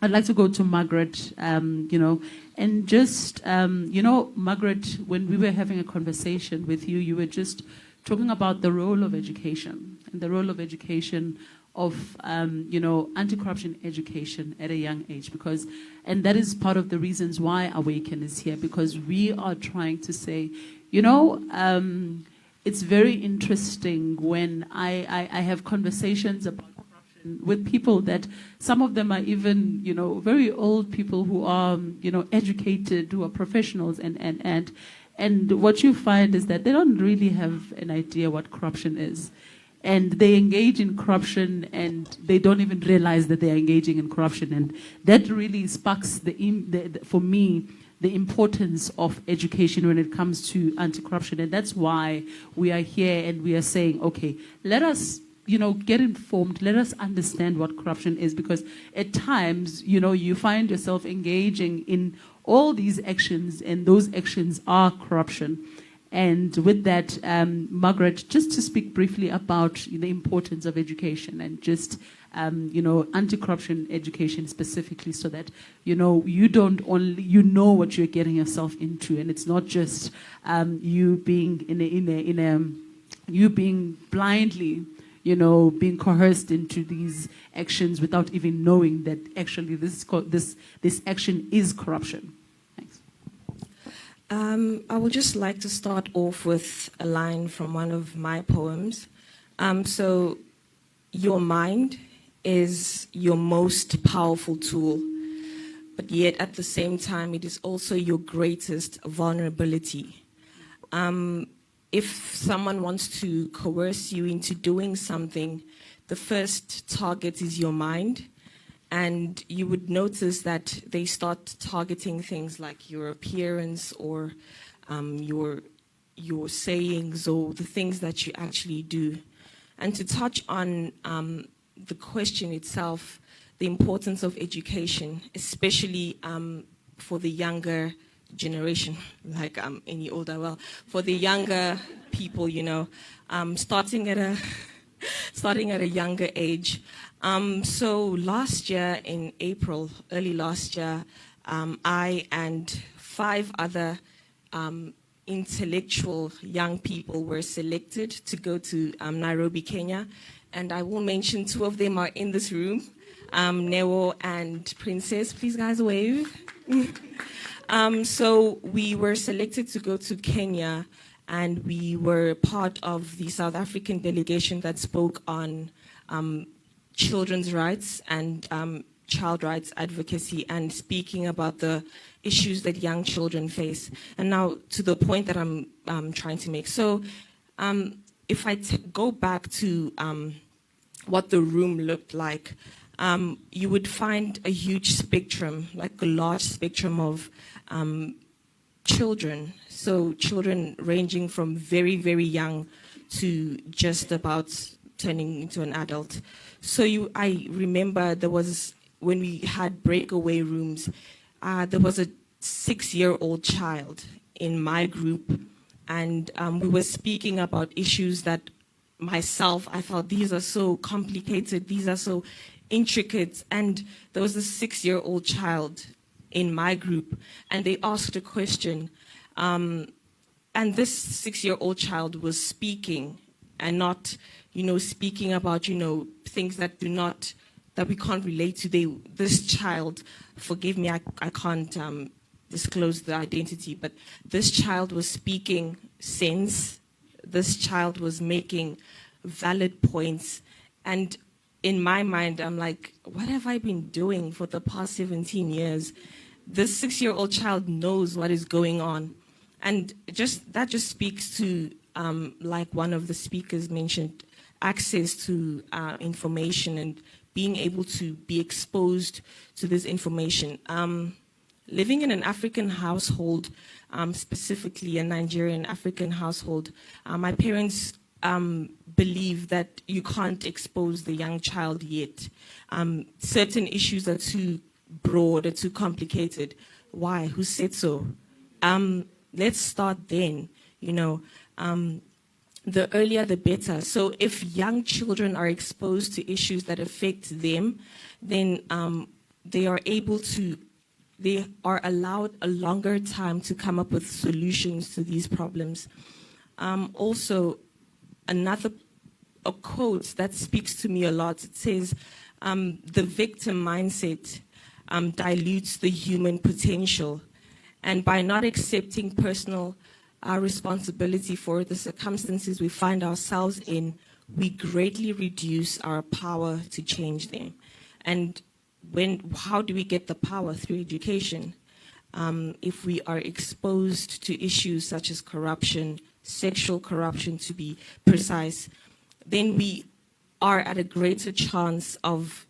I'd like to go to Margaret, and just, Margaret, when we were having a conversation with you, you were just talking about the role of education and the role of education of, anti-corruption education at a young age, and that is part of the reasons why AWACN is here, because we are trying to say, it's very interesting when I have conversations about corruption with people that some of them are even, very old people who are, educated, who are professionals, and what you find is that they don't really have an idea what corruption is. And they engage in corruption and they don't even realize that they are engaging in corruption. And that really sparks, for me, the importance of education when it comes to anti-corruption. And that's why we are here and we are saying, okay, let us get informed, let us understand what corruption is, because at times, you find yourself engaging in all these actions, and those actions are corruption. And with that, Margaret, just to speak briefly about the importance of education and just, anti-corruption education specifically, so that, you don't only, what you're getting yourself into, and it's not just you being you being blindly, being coerced into these actions without even knowing that actually this action is corruption. Thanks. I would just like to start off with a line from one of my poems. So, your mind is your most powerful tool, but yet at the same time, it is also your greatest vulnerability. If someone wants to coerce you into doing something, the first target is your mind. And you would notice that they start targeting things like your appearance or your your sayings or the things that you actually do. And to touch on the question itself, the importance of education, especially for the younger generation, like I'm any older, well, for the younger people, you know, starting at a younger age. So last year in April, early last year, I and 5 other intellectual young people were selected to go to Nairobi, Kenya. And I will mention 2 of them are in this room, Neo and Princess. Please, guys, wave. So we were selected to go to Kenya, and we were part of the South African delegation that spoke on children's rights and child rights advocacy, and speaking about the issues that young children face. And now to the point that I'm trying to make. So if I go back to what the room looked like, you would find a huge spectrum, like a large spectrum of children. So children ranging from very, very young to just about turning into an adult. So I remember there was, when we had breakaway rooms, there was a 6-year-old child in my group, and we were speaking about issues that myself, I felt these are so complicated, these are so intricate, and there was a 6-year-old child in my group, and they asked a question, and this 6-year-old child was speaking, and not, speaking about, things that we can't relate to. This child, forgive me, I can't disclose the identity, but this child was speaking sense. This child was making valid points. And in my mind, I'm like, what have I been doing for the past 17 years? This 6-year-old child knows what is going on. And that just speaks to, like one of the speakers mentioned, access to information and being able to be exposed to this information. Living in an African household, specifically a Nigerian African household, my parents believe that you can't expose the young child yet. Certain issues are too broad or too complicated. Why? Who said so? Let's start then, the earlier the better. So if young children are exposed to issues that affect them, then they are allowed a longer time to come up with solutions to these problems. Also, a quote that speaks to me a lot, it says, the victim mindset dilutes the human potential. And by not accepting personal responsibility for the circumstances we find ourselves in, we greatly reduce our power to change them. And how do we get the power? Through education. If we are exposed to issues such as corruption, sexual corruption to be precise, then we are at a greater chance of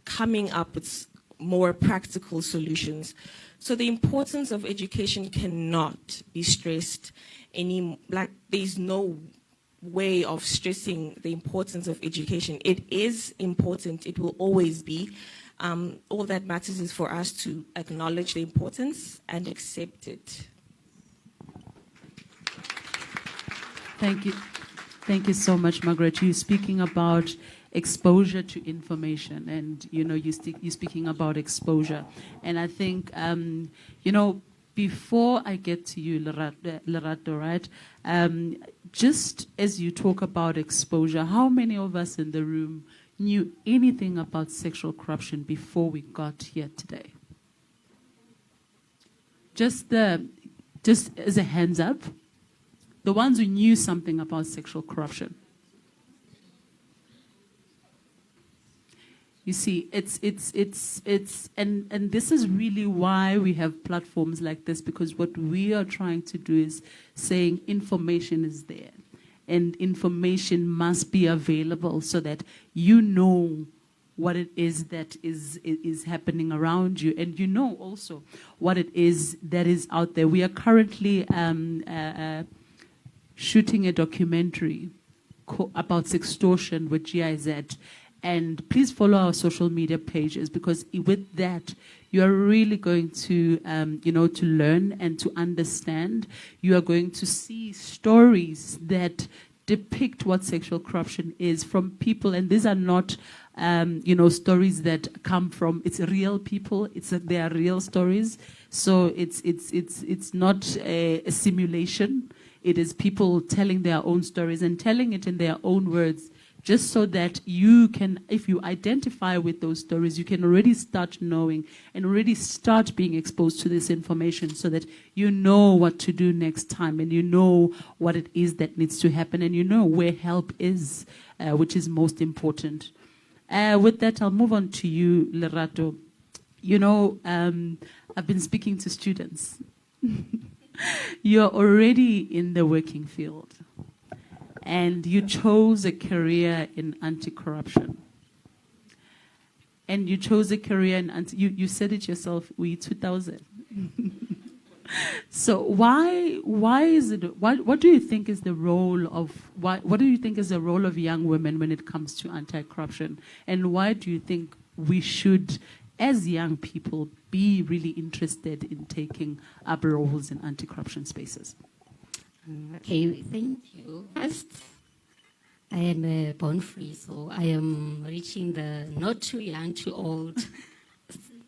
coming up with more practical solutions. So the importance of education cannot be stressed there's no way of stressing the importance of education. It is important, it will always be. All that matters is for us to acknowledge the importance and accept it. Thank you. Thank you so much, Margaret. You're speaking about exposure to information, and you're speaking about exposure. And I think, before I get to you, Lerato, right? Just as you talk about exposure, how many of us in the room knew anything about sexual corruption before we got here today? Just as a hands up, the ones who knew something about sexual corruption. You see, and this is really why we have platforms like this, because what we are trying to do is saying information is there, and information must be available so that you know what it is that is happening around you, and you know also what it is that is out there. We are currently shooting a documentary about sextortion with GIZ. And please follow our social media pages, because with that, you are really going to, to learn and to understand. You are going to see stories that depict what sexual corruption is from people, and these are not, stories that come from. It's real people. They are real stories. So it's not a simulation. It is people telling their own stories and telling it in their own words, just so that you can, if you identify with those stories, you can already start knowing and already start being exposed to this information, so that you know what to do next time, and you know what it is that needs to happen, and you know where help is, which is most important. With that, I'll move on to you, Lerato. I've been speaking to students. You're already in the working field, and you chose a career in anti-corruption. And you chose a career in you said it yourself, we 2000. So why is it, what do you think is the role of, what do you think is the role of young women when it comes to anti-corruption? And why do you think we should, as young people, be really interested in taking up roles in anti-corruption spaces? Okay, thank you. First, I am born free, so I am reaching the not too young, too old.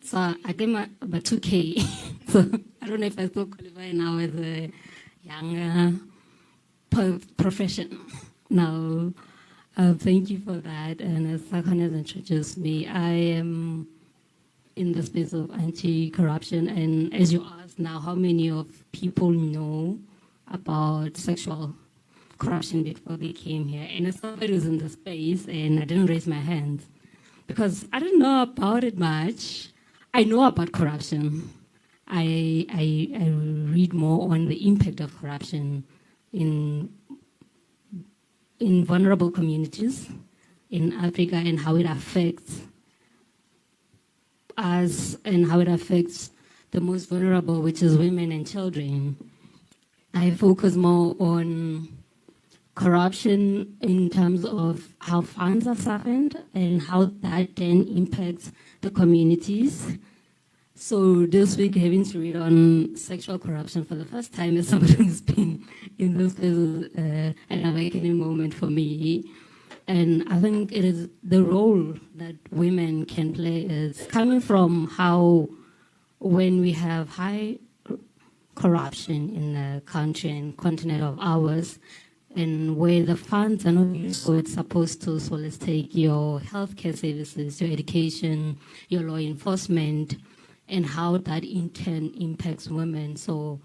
So I came about 2K. So I don't know if I still qualify now as a young profession. Now, thank you for that. And as Sakhan has introduced me, I am in the space of anti-corruption. And as you asked now, how many of people know about sexual corruption before they came here? And as somebody who's in the space, and I didn't raise my hand because I don't know about it much. I know about corruption. I read more on the impact of corruption in vulnerable communities in Africa, and how it affects us and how it affects the most vulnerable, which is women and children. I focus more on corruption in terms of how funds are siphoned and how that then impacts the communities. So this week, having to read on sexual corruption for the first time as somebody who's been in this is an awakening moment for me. And I think it is the role that women can play is coming from how when we have high corruption in the country and continent of ours, and where the funds are not used, so it's supposed to, so let's take your healthcare services, your education, your law enforcement, and how that in turn impacts women. So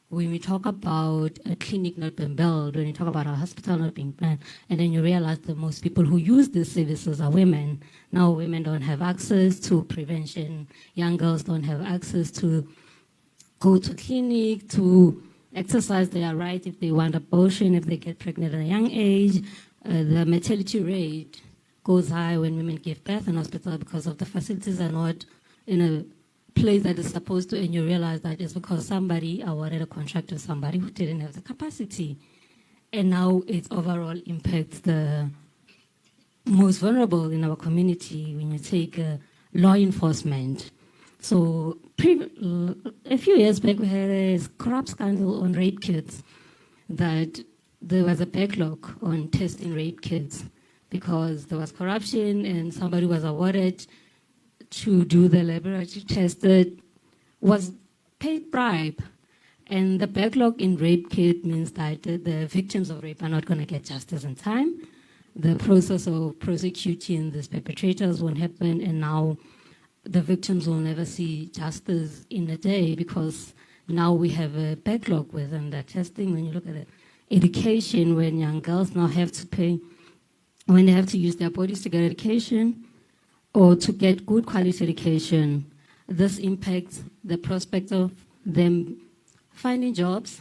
when we talk about a clinic not being built, when you talk about a hospital not being planned, and then you realize that most people who use these services are women. Now women don't have access to prevention. Young girls don't have access to go to clinic, to exercise their right if they want abortion, if they get pregnant at a young age. The mortality rate goes high when women give birth in hospital because of the facilities are not in a place that is supposed to, and you realize that it's because somebody awarded a contract to somebody who didn't have the capacity. And now it overall impacts the most vulnerable in our community when you take law enforcement. So a few years back, we had a corrupt scandal on rape kits, that there was a backlog on testing rape kits because there was corruption and somebody was awarded to do the laboratory test that was paid bribe. And the backlog in rape kit means that the victims of rape are not going to get justice in time. The process of prosecuting these perpetrators won't happen, and now the victims will never see justice in a day because now we have a backlog within the testing. When you look at it, education, when young girls now have to pay, when they have to use their bodies to get education or to get good quality education, this impacts the prospect of them finding jobs,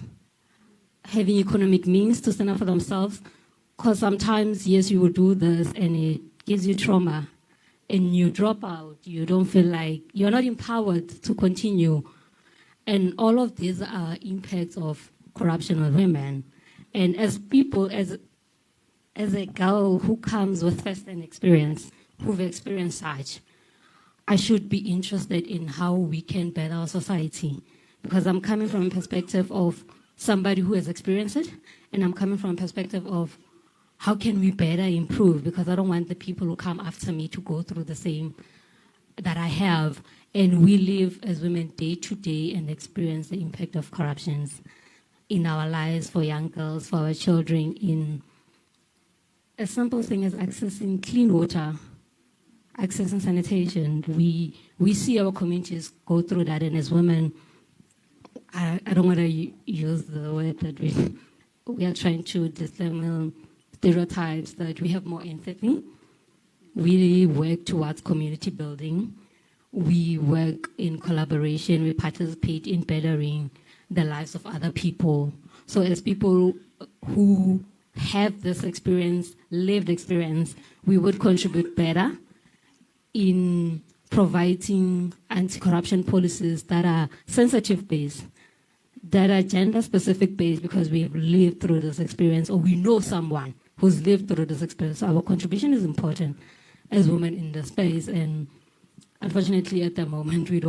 having economic means to stand up for themselves. Because sometimes, yes, you will do this and it gives you trauma and you drop out. You don't feel like you're not empowered to continue. And all of these are impacts of corruption with women. And as people, as a girl who comes with first-hand experience, who've experienced such, I should be interested in how we can better our society. Because I'm coming from a perspective of somebody who has experienced it, and I'm coming from a perspective of how can we better improve, because I don't want the people who come after me to go through the same that I have. And we live as women day to day and experience the impact of corruptions in our lives, for young girls, for our children, in a simple thing as accessing clean water, accessing sanitation. We see our communities go through that, and as women, I don't want to use the word that we are trying to dismantle stereotypes, that we have more empathy. We work towards community building. We work in collaboration. We participate in bettering the lives of other people. So as people who have this experience, lived experience, we would contribute better in providing anti-corruption policies that are sensitive-based, that are gender-specific based, because we've lived through this experience, or we know someone who's lived through this experience. So our contribution is important as women in the space, and unfortunately at the moment we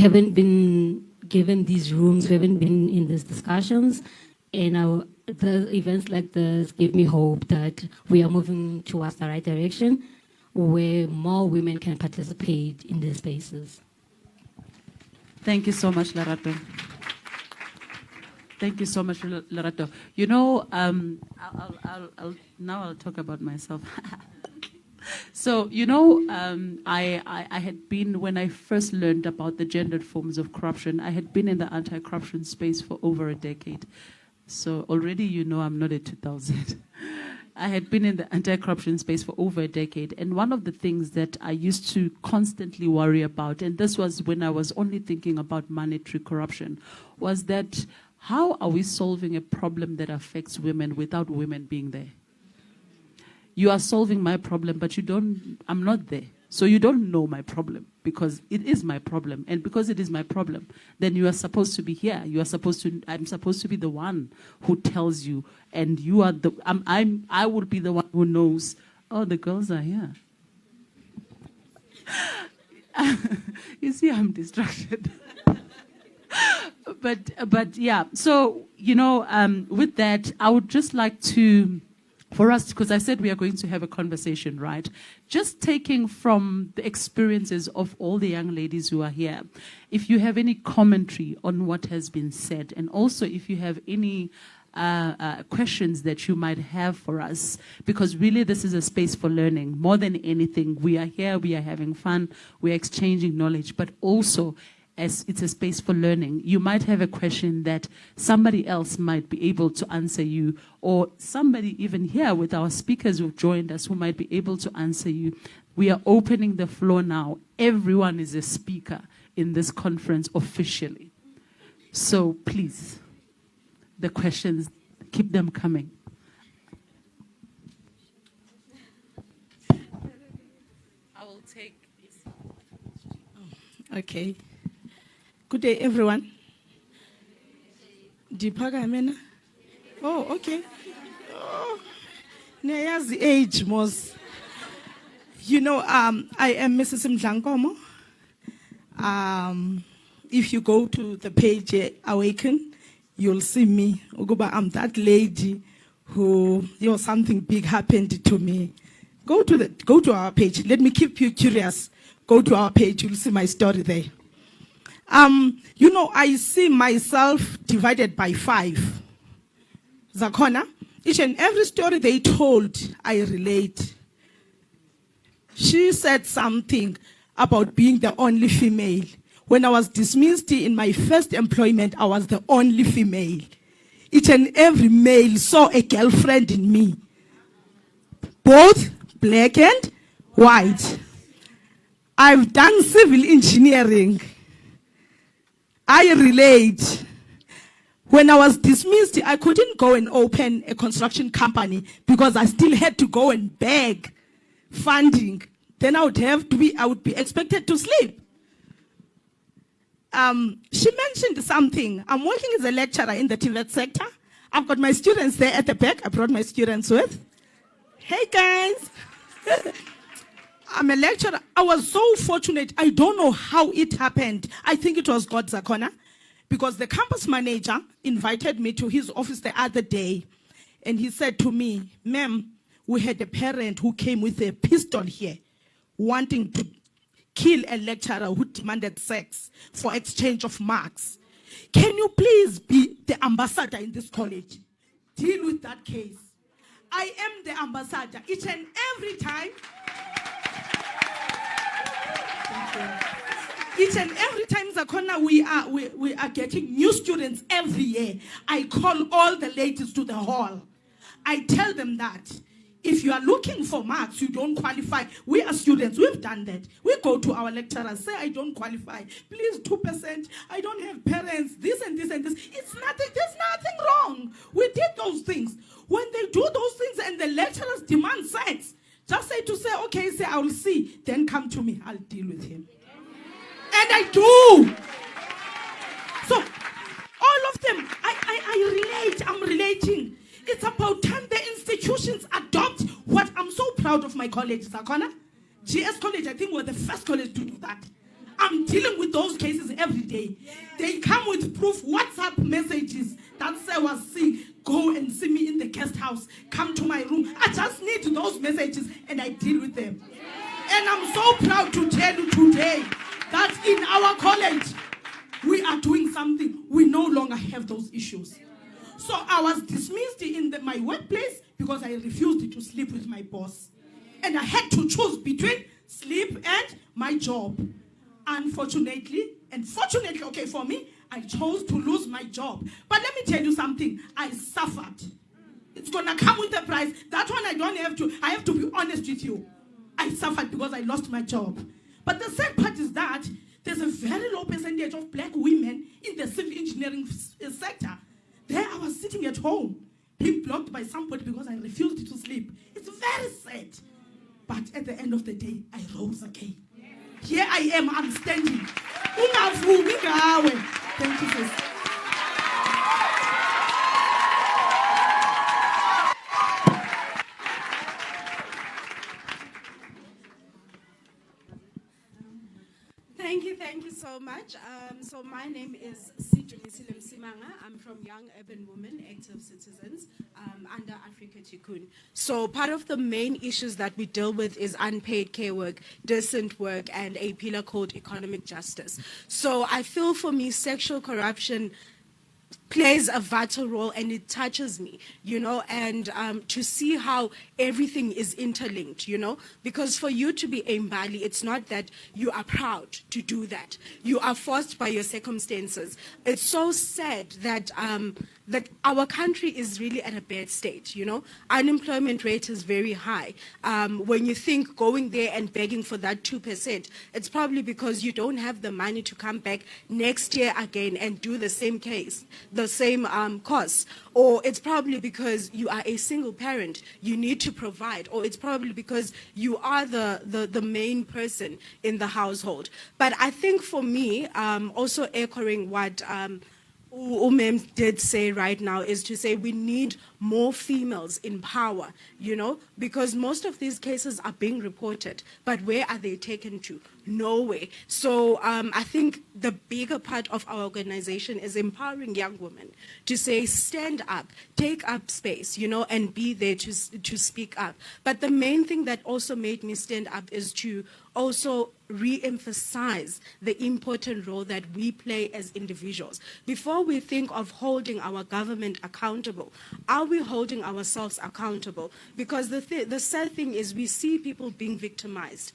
haven't been given these rooms, we haven't been in these discussions, and the events like this give me hope that we are moving towards the right direction, where more women can participate in these spaces. Thank you so much, Lerato. Thank you so much, Lerato. You know, I'll talk about myself. So, you know, I had been, when I first learned about the gendered forms of corruption, I had been in the anti-corruption space for over a decade. So already, you know, I'm not a 2000. I had been in the anti-corruption space for over a decade, and one of the things that I used to constantly worry about, and this was when I was only thinking about monetary corruption, was that how are we solving a problem that affects women without women being there? You are solving my problem, but I'm not there. So you don't know my problem, because it is my problem. And because it is my problem, then you are supposed to be here. I'm supposed to be the one who tells you, and you are I will be the one who knows, oh, the girls are here. You see, I'm distracted. But yeah, so, you know, with that, I would just like to, for us, because I said we are going to have a conversation, right? Just taking from the experiences of all the young ladies who are here, if you have any commentary on what has been said, and also if you have any questions that you might have for us, because really this is a space for learning. More than anything, we are here, we are having fun, we are exchanging knowledge, but also as it's a space for learning. You might have a question that somebody else might be able to answer you, or somebody even here with our speakers who've joined us who might be able to answer you. We are opening the floor now. Everyone is a speaker in this conference officially. So please, the questions, keep them coming. I will take this. Okay. Good day, everyone. Dipagamena. Oh, okay. Oh, the age, Mos. You know, I am Mrs. Mdlankomo. If you go to the page AWACN, you'll see me. I'm that lady who, something big happened to me. Go to our page. Let me keep you curious. Go to our page. You'll see my story there. You know, I see myself divided by 5. Zakona, each and every story they told, I relate. She said something about being the only female. When I was dismissed in my first employment, I was the only female. Each and every male saw a girlfriend in me. Both black and white. I've done civil engineering. I relate. When I was dismissed, I couldn't go and open a construction company because I still had to go and beg funding. Then I would be expected to sleep. She mentioned something. I'm working as a lecturer in the TVET sector. I've got my students there at the back. I brought my students with. Hey, guys. I'm a lecturer. I was so fortunate. I don't know how it happened. I think it was God's corner, because the campus manager invited me to his office the other day, and he said to me, "Ma'am, we had a parent who came with a pistol here, wanting to kill a lecturer who demanded sex for exchange of marks. Can you please be the ambassador in this college? Deal with that case." I am the ambassador each and every time. Each and every time, Zakona, we are getting new students every year. I call all the ladies to the hall. I tell them that if you are looking for marks, you don't qualify. We are students. We've done that. We go to our lecturers, say, "I don't qualify. Please, 2%. I don't have parents. This and this and this." It's nothing. There's nothing wrong. We did those things. When they do those things and the lecturers demand sex, just say, "Okay, say, I will see. Then come to me. I'll deal with him." And I do. So, all of them, I relate. I'm relating. It's about time the institutions adopt what I'm so proud of my college, Zakona. GS College, I think, we're the first college to do that. I'm dealing with those cases every day. They come with proof, WhatsApp messages that say, "Was seeing, go and see me in the guest house. Come to my room." I just need those messages and I deal with them. And I'm so proud to tell you today that in our college, we are doing something. We no longer have those issues. So I was dismissed in my workplace because I refused to sleep with my boss. And I had to choose between sleep and my job. Unfortunately, and fortunately, okay, for me, I chose to lose my job. But let me tell you something. I suffered. It's going to come with a price. That one I have to be honest with you. I suffered because I lost my job. But the sad part is that there's a very low percentage of black women in the civil engineering sector. There I was sitting at home, being blocked by somebody because I refused to sleep. It's very sad. But at the end of the day, I rose again. Here I am, I'm standing. Thank you, sis. Thank you so much. So my name is Sijulisile Msimanga. I'm from Young Urban Women, Active Citizens, under Africa Tikkun. So part of the main issues that we deal with is unpaid care work, decent work, and a pillar called economic justice. So I feel for me, sexual corruption plays a vital role, and it touches me, and to see how everything is interlinked, because for you to be a Mbali, it's not that you are proud to do that. You are forced by your circumstances. It's so sad that that our country is really at a bad state, Unemployment rate is very high. When you think going there and begging for that 2%, it's probably because you don't have the money to come back next year again and do the same case, the same course. Or it's probably because you are a single parent, you need to provide. Or it's probably because you are the main person in the household. But I think for me, also echoing what Umem did say right now, is to say we need more females in power, because most of these cases are being reported, but where are they taken to? Nowhere. So I think the bigger part of our organization is empowering young women to say, stand up, take up space, and be there to speak up. But the main thing that also made me stand up is to also re-emphasize the important role that we play as individuals. Before we think of holding our government accountable, are we holding ourselves accountable? Because the sad thing is we see people being victimized,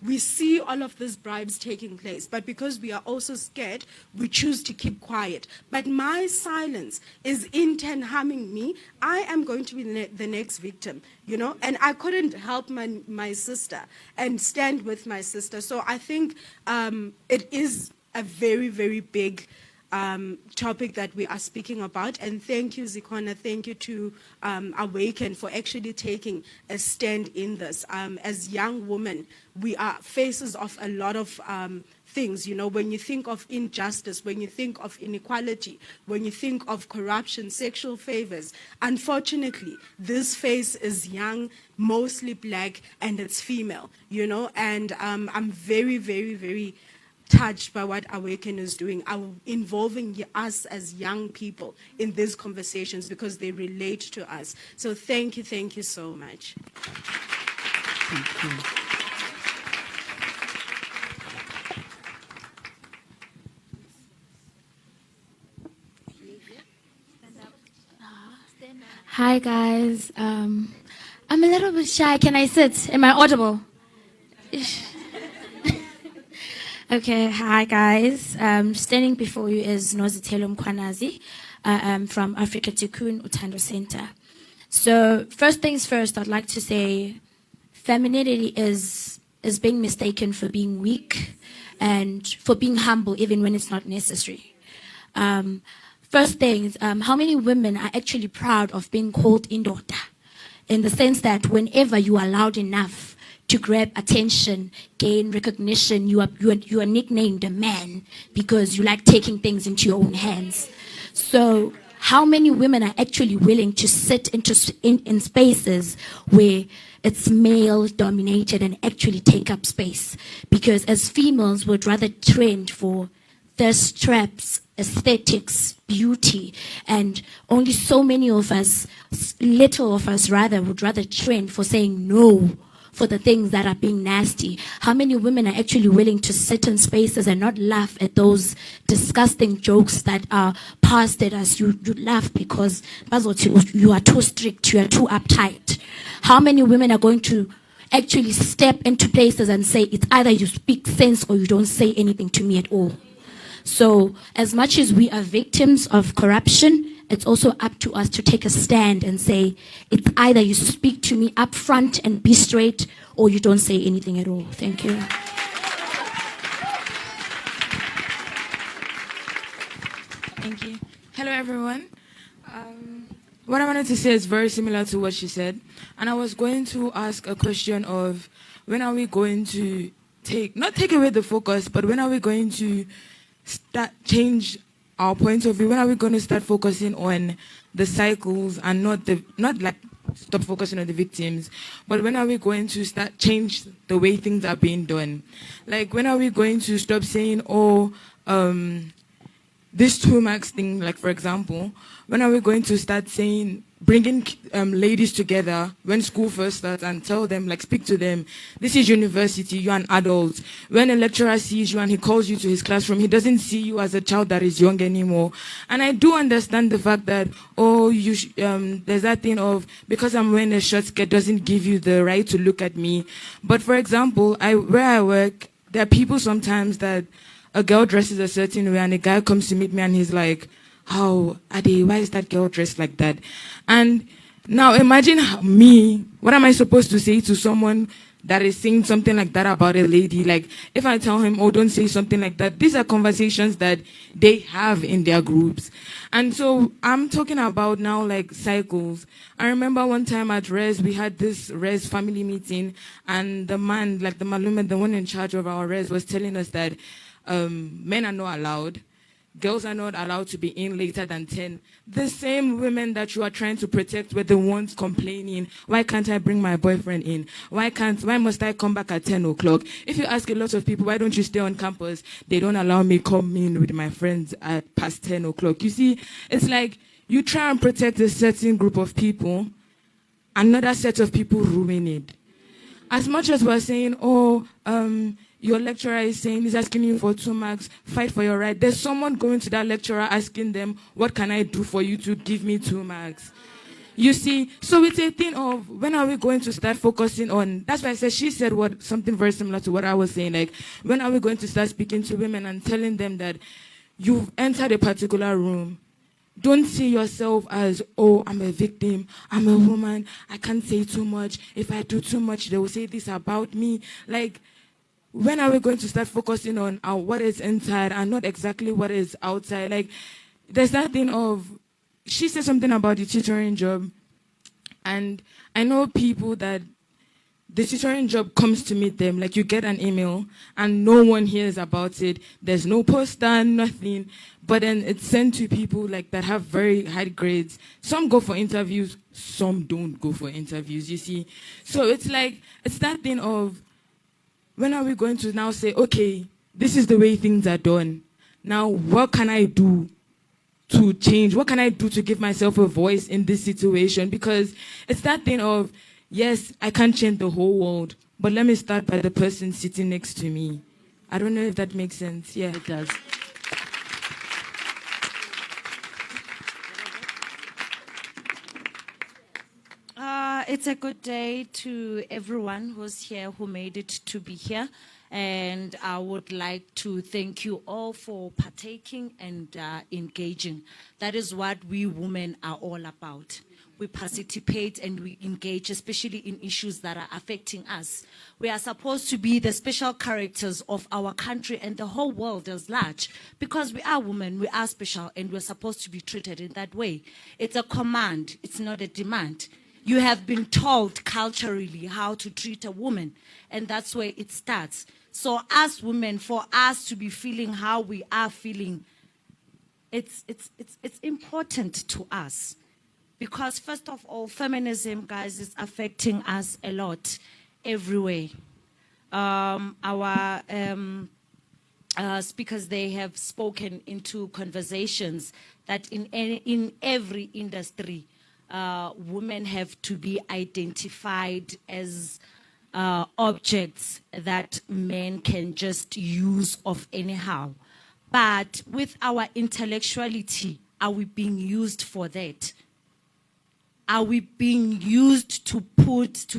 We see all of these bribes taking place, but because we are also scared, we choose to keep quiet. But my silence is in turn harming me. I am going to be the next victim, and I couldn't help my sister and stand with my sister. So I think it is a very, very big topic that we are speaking about. And thank you, Zikona, thank you to AWACN for actually taking a stand in this. As young women, we are faces of a lot of things. You know, when you think of injustice, when you think of inequality, when you think of corruption, sexual favors, unfortunately, this face is young, mostly black, and it's female, you know, and I'm very, very, very touched by what AWACN is doing, involving us as young people in these conversations because they relate to us. So thank you so much. Thank you. Hi guys, I'm a little bit shy. Can I sit? Am I audible? Okay, hi guys. Standing before you is Nozitelo Mkwanazi. I am from Africa Tikkun Utando Center. So first things first, I'd like to say femininity is being mistaken for being weak and for being humble even when it's not necessary. First things, how many women are actually proud of being called indoda? In the sense that whenever you are loud enough to grab attention, gain recognition, you are nicknamed a man because you like taking things into your own hands. So how many women are actually willing to sit in spaces where it's male dominated and actually take up space? Because as females would rather trend for thirst traps, aesthetics, beauty, and only so many of us, little of us rather, would rather trend for saying no for the things that are being nasty. How many women are actually willing to sit in spaces and not laugh at those disgusting jokes that are passed at us? You laugh because you are too strict, you are too uptight. How many women are going to actually step into places and say, it's either you speak sense or you don't say anything to me at all? So as much as we are victims of corruption, it's also up to us to take a stand and say, it's either you speak to me up front and be straight, or you don't say anything at all. Thank you. Thank you. Hello, everyone. What I wanted to say is very similar to what she said. And I was going to ask a question of when are we going to not take away the focus, but when are we going to change our point of view? When are we going to start focusing on the cycles and not like stop focusing on the victims, but when are we going to start change the way things are being done? Like when are we going to stop saying, oh, this 2 marks thing, like for example, when are we going to start saying, bringing ladies together when school first starts and tell them, like speak to them, this is university, you're an adult. When a lecturer sees you and he calls you to his classroom, he doesn't see you as a child that is young anymore. And I do understand the fact that, oh, there's that thing of, because I'm wearing a short skirt doesn't give you the right to look at me. But for example, where I work, there are people sometimes that a girl dresses a certain way and a guy comes to meet me and he's like, how, Ade, why is that girl dressed like that? And now imagine me, what am I supposed to say to someone that is saying something like that about a lady? Like, if I tell him, oh, don't say something like that, these are conversations that they have in their groups. And so I'm talking about now, like, cycles. I remember one time at Res, we had this Res family meeting, and the man, like the Malume, the one in charge of our Res, was telling us that men are not allowed. Girls are not allowed to be in later than 10. The same women that you are trying to protect were the ones complaining, why can't I bring my boyfriend in? Why must I come back at 10 o'clock? If you ask a lot of people, why don't you stay on campus? They don't allow me come in with my friends at past 10 o'clock. You see, it's like you try and protect a certain group of people, another set of people ruin it. As much as we're saying, oh, your lecturer is saying, he's asking you for 2 marks, fight for your right. There's someone going to that lecturer asking them, what can I do for you to give me 2 marks? You see, so it's a thing of, when are we going to start focusing on, that's why I said, she said something very similar to what I was saying, like, when are we going to start speaking to women and telling them that you've entered a particular room, don't see yourself as, oh, I'm a victim, I'm a woman, I can't say too much, if I do too much, they will say this about me. Like, when are we going to start focusing on what is inside and not exactly what is outside? Like, there's that thing of, she said something about the tutoring job, and I know people that the tutoring job comes to meet them. Like, you get an email and no one hears about it. There's no poster, nothing. But then it's sent to people like that have very high grades. Some go for interviews, some don't go for interviews, you see. So it's like, it's that thing of, when are we going to now say, okay, this is the way things are done. Now, what can I do to change? What can I do to give myself a voice in this situation? Because it's that thing of, yes, I can't change the whole world, but let me start by the person sitting next to me. I don't know if that makes sense. Yeah, it does. It's a good day to everyone who's here, who made it to be here. And I would like to thank you all for partaking and engaging. That is what we women are all about. We participate and we engage, especially in issues that are affecting us. We are supposed to be the special characters of our country and the whole world as large. Because we are women, we are special, and we're supposed to be treated in that way. It's a command, it's not a demand. You have been told culturally how to treat a woman, and that's where it starts. So as women, for us to be feeling how we are feeling, it's important to us. Because first of all, feminism, guys, is affecting us a lot everywhere. Our speakers, they have spoken into conversations that in every industry, women have to be identified as objects that men can just use of anyhow. But with our intellectuality, are we being used for that? Are we being used to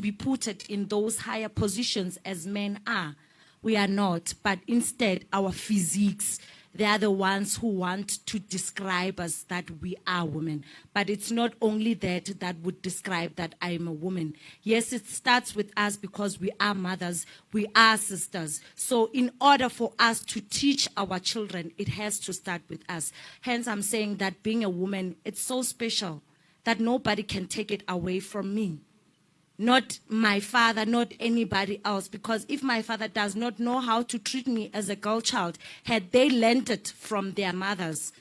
be put in those higher positions as men are? We are not, but instead our physiques, they are the ones who want to describe us that we are women. But it's not only that would describe that I am a woman. Yes, it starts with us because we are mothers, we are sisters. So in order for us to teach our children, it has to start with us. Hence, I'm saying that being a woman, it's so special that nobody can take it away from me. Not my father, not anybody else. Because if my father does not know how to treat me as a girl child, had they learned it from their mothers.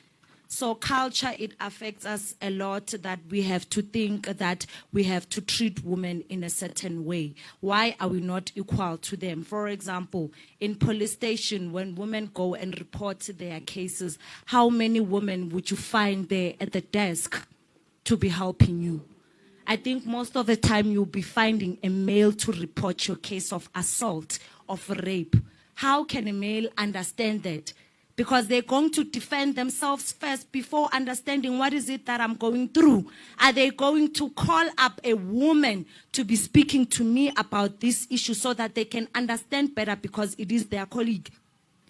So culture, it affects us a lot, that we have to think that we have to treat women in a certain way. Why are we not equal to them? For example, in police station, when women go and report their cases, how many women would you find there at the desk to be helping you? I think most of the time you'll be finding a male to report your case of assault, of rape. How can a male understand that? Because they're going to defend themselves first before understanding what is it that I'm going through. Are they going to call up a woman to be speaking to me about this issue so that they can understand better, because it is their colleague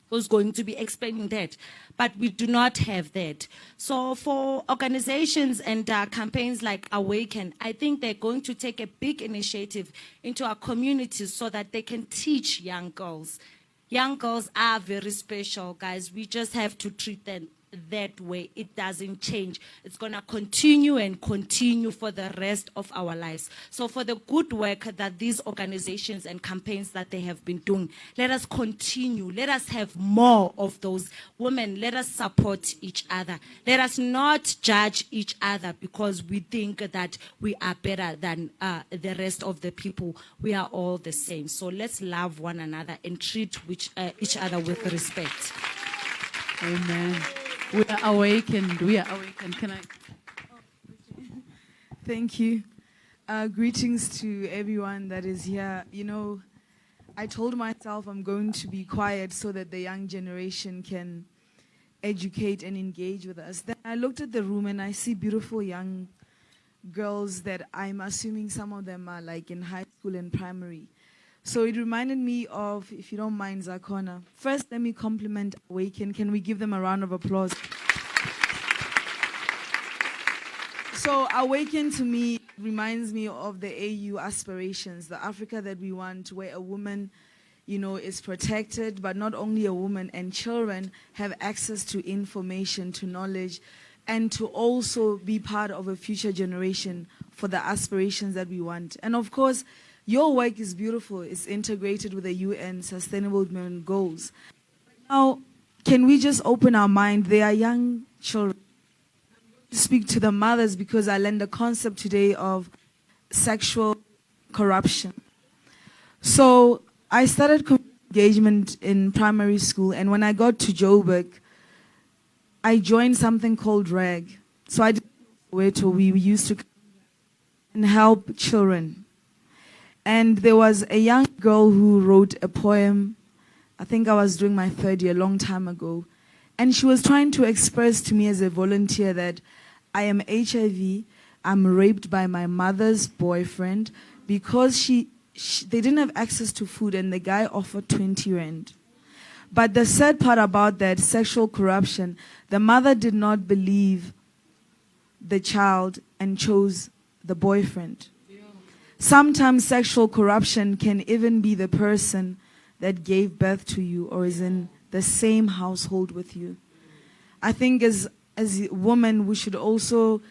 who's going to be explaining that? But we do not have that. So for organizations and campaigns like AWACN, I think they're going to take a big initiative into our communities so that they can teach young girls. Young girls are very special, guys. We just have to treat them that way. It doesn't change. It's going to continue and continue for the rest of our lives. So for the good work that these organizations and campaigns that they have been doing, let us continue. Let us have more of those women. Let us support each other. Let us not judge each other because we think that we are better than the rest of the people. We are all the same. So let's love one another and treat each other with respect. Amen. We are awakened. We are awakened. Can I? Thank you. Greetings to everyone that is here. You know, I told myself I'm going to be quiet so that the young generation can educate and engage with us. Then I looked at the room and I see beautiful young girls that I'm assuming some of them are like in high school and primary. So it reminded me of, if you don't mind, Zakona. First, let me compliment AWACN. Can we give them a round of applause? So AWACN to me reminds me of the AU aspirations, the Africa that we want, where a woman, is protected, but not only a woman, and children have access to information, to knowledge, and to also be part of a future generation for the aspirations that we want. And of course, your work is beautiful. It's integrated with the UN Sustainable Development Goals. Now, can we just open our mind? They are young children. Speak to the mothers because I learned the concept today of sexual corruption. So I started engagement in primary school, and when I got to Joburg, I joined something called RAG. So I did Soweto. We used to and help children. And there was a young girl who wrote a poem. I think I was doing my third year, a long time ago. And she was trying to express to me as a volunteer that I am HIV, I'm raped by my mother's boyfriend because they didn't have access to food and the guy offered 20 rand. But the sad part about that sexual corruption, the mother did not believe the child and chose the boyfriend. Sometimes sexual corruption can even be the person that gave birth to you or is in the same household with you. I think as women, we should also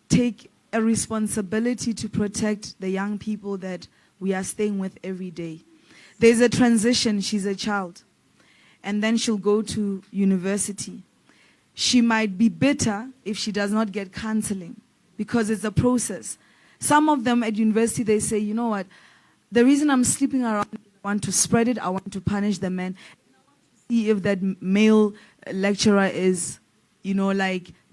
take a responsibility to protect the young people that we are staying with every day. There's a transition. She's a child. And then she'll go to university. She might be bitter if she does not get counseling because it's a process. Some of them at university, they say, you know what, the reason I'm sleeping around, I want to spread it, I want to punish the men. See if that male lecturer is,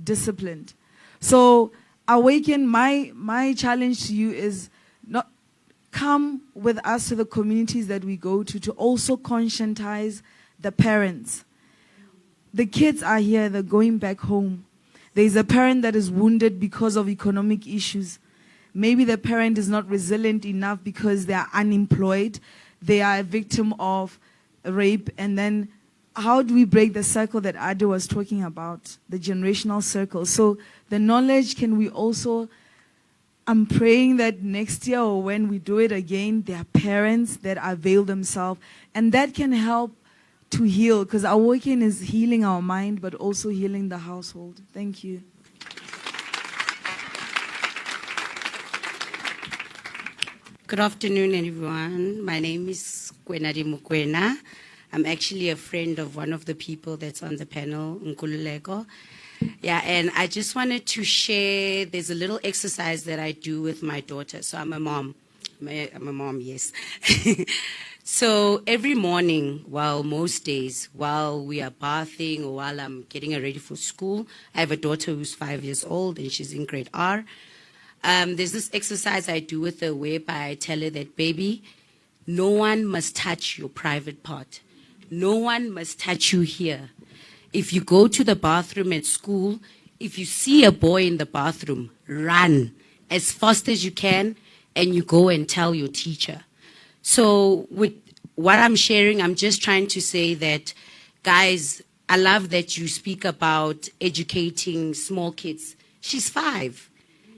disciplined. So AWACN, my challenge to you is not come with us to the communities that we go to also conscientize the parents. The kids are here, they're going back home. There's a parent that is wounded because of economic issues. Maybe the parent is not resilient enough because they are unemployed. They are a victim of rape. And then how do we break the circle that Ade was talking about, the generational circle? So the knowledge, can we also, I'm praying that next year or when we do it again, there are parents that avail themselves. And that can help to heal, because AWACN is healing our mind, but also healing the household. Thank you. Good afternoon, everyone. My name is Kwenadi Mukwena. I'm actually a friend of one of the people that's on the panel, Nkululeko. Yeah, and I just wanted to share, there's a little exercise that I do with my daughter. So I'm a mom. I'm a mom, yes. So every morning, most days, while we are bathing or while I'm getting her ready for school, I have a daughter who's 5 years old and she's in grade R. There's this exercise I do with her whereby I tell her that, baby, no one must touch your private part. No one must touch you here. If you go to the bathroom at school, if you see a boy in the bathroom, run as fast as you can and you go and tell your teacher. So with what I'm sharing, I'm just trying to say that, guys, I love that you speak about educating small kids. She's 5.